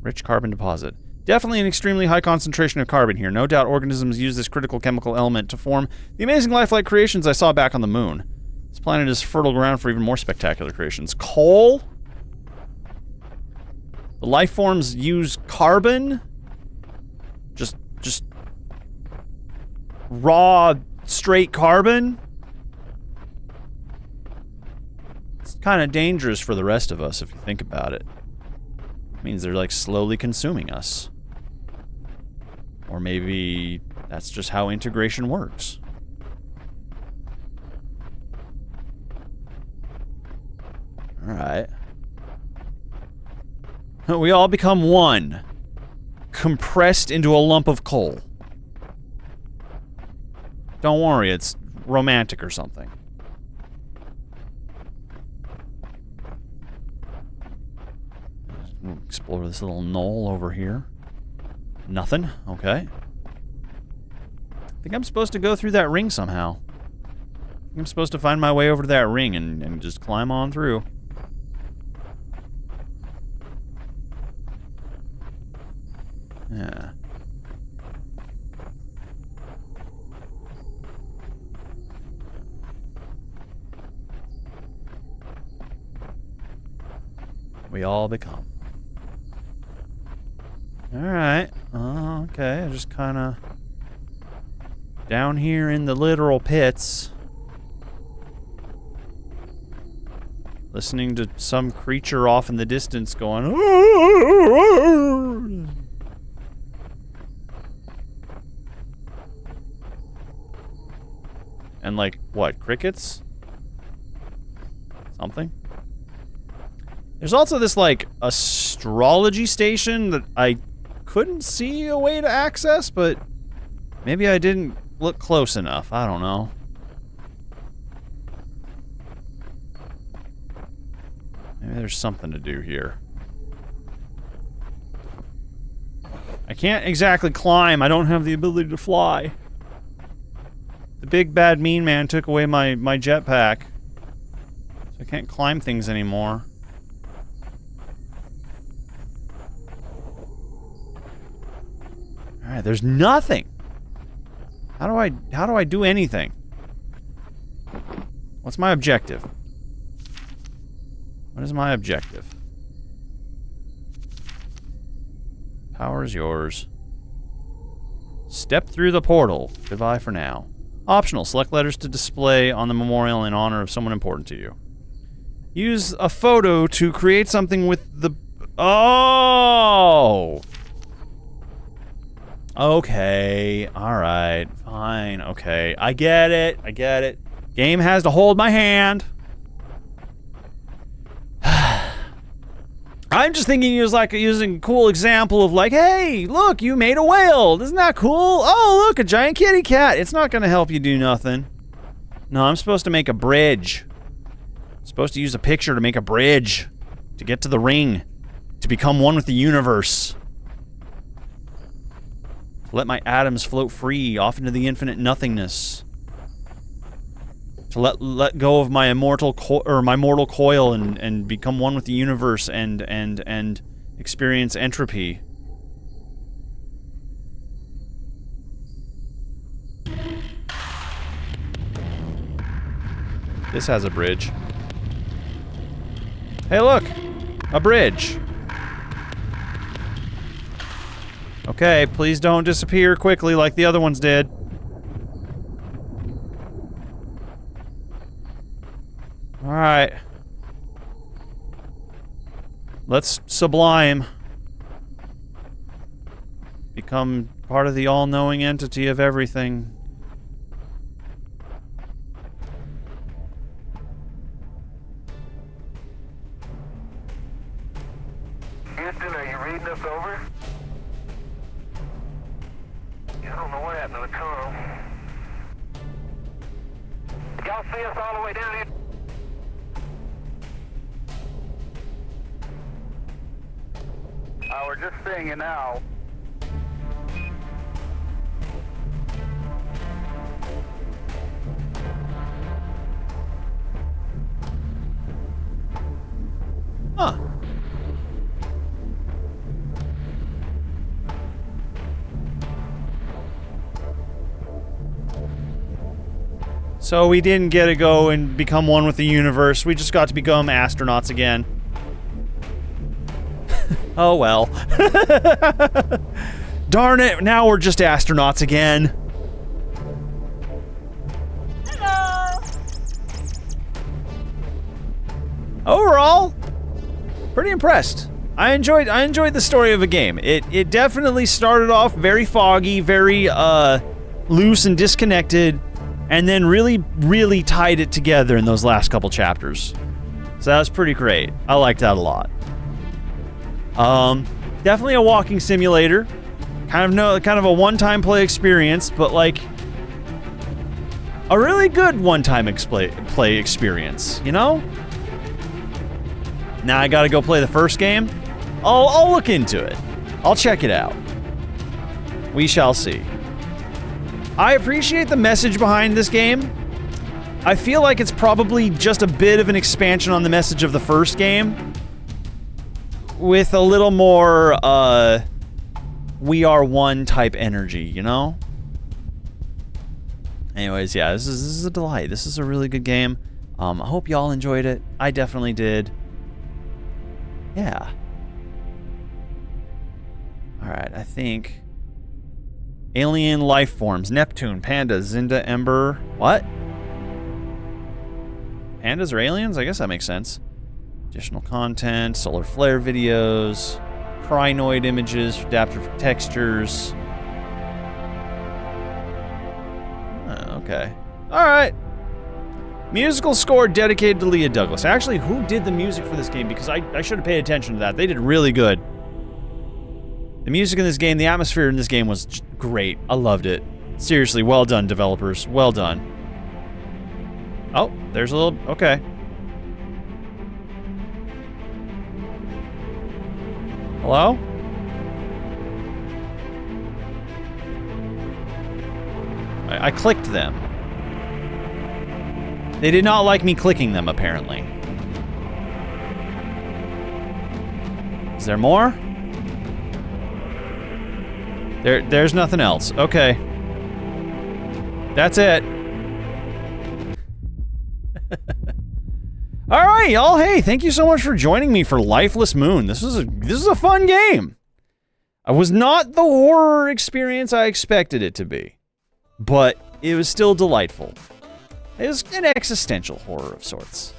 Rich carbon deposit. Definitely an extremely high concentration of carbon here. No doubt organisms use this critical chemical element to form the amazing lifelike creations I saw back on the moon. This planet is fertile ground for even more spectacular creations. Coal? The life forms use carbon? Just raw, straight carbon? It's kind of dangerous for the rest of us if you think about it. It means they're like slowly consuming us. Or maybe that's just how integration works. Alright. We all become one. Compressed into a lump of coal. Don't worry, it's romantic or something. Explore this little knoll over here. Nothing. Okay. I think I'm supposed to go through that ring somehow. I'm supposed to find my way over to that ring and just climb on through. Yeah. We all become. Alright. Okay, just kind of down here in the literal pits. Listening to some creature off in the distance going... And like, what, crickets? Something? There's also this, like, astrology station that I couldn't see a way to access, but maybe I didn't look close enough. I don't know. Maybe there's something to do here. I can't exactly climb. I don't have the ability to fly. The big bad mean man took away my jetpack. So I can't climb things anymore. Alright, there's nothing. How do I do anything? What's my objective? What is my objective? Power is yours. Step through the portal. Goodbye for now. Optional. Select letters to display on the memorial in honor of someone important to you. Use a photo to create something with the... Oh! Okay. Alright. Fine. Okay. I get it. I get it. Game has to hold my hand. I'm just thinking he was like using a cool example of like, hey, look, you made a whale. Isn't that cool? Oh, look, a giant kitty cat. It's not going to help you do nothing. No, I'm supposed to make a bridge. I'm supposed to use a picture to make a bridge. To get to the ring. To become one with the universe. To let my atoms float free off into the infinite nothingness. To let go of my mortal coil and become one with the universe and experience entropy. This has a bridge. Hey, look! A bridge! Okay, please don't disappear quickly like the other ones did. Alright. Let's sublime. Become part of the all-knowing entity of everything. Houston, are you reading us over? I don't know what happened to the tunnel. Y'all see us all the way down here? We're just seeing you now. Huh. So we didn't get to go and become one with the universe. We just got to become astronauts again. Oh well. Darn it, now we're just astronauts again. Hello. Overall, pretty impressed. I enjoyed the story of a game. It definitely started off very foggy, very loose and disconnected, and then really tied it together in those last couple chapters. So that was pretty great. I liked that a lot. Definitely a walking simulator. Kind of a one-time play experience, but like a really good one-time play experience, you know? Now I gotta go play the first game. I'll look into it. I'll check it out. We shall see. I appreciate the message behind this game. I feel like it's probably just a bit of an expansion on the message of the first game, with a little more, we are one type energy, you know? Anyways, yeah, this is a delight. This is a really good game. I hope y'all enjoyed it. I definitely did. Yeah. Alright, I think... Alien life forms. Neptune, Panda, Zinda, Ember... What? Pandas are aliens? I guess that makes sense. Additional content, solar flare videos, crinoid images, adaptive textures. Okay. Alright. Musical score dedicated to Leah Douglas. Actually, who did the music for this game? Because I should have paid attention to that. They did really good. The music in this game, the atmosphere in this game was great. I loved it. Seriously, well done, developers. Well done. Oh, there's a little... Okay. Hello? I clicked them. They did not like me clicking them, apparently. Is there more? There's nothing else. Okay. That's it. All right, y'all. Hey, thank you so much for joining me for Lifeless Moon. This is a fun game. It was not the horror experience I expected it to be, but it was still delightful. It was an existential horror of sorts.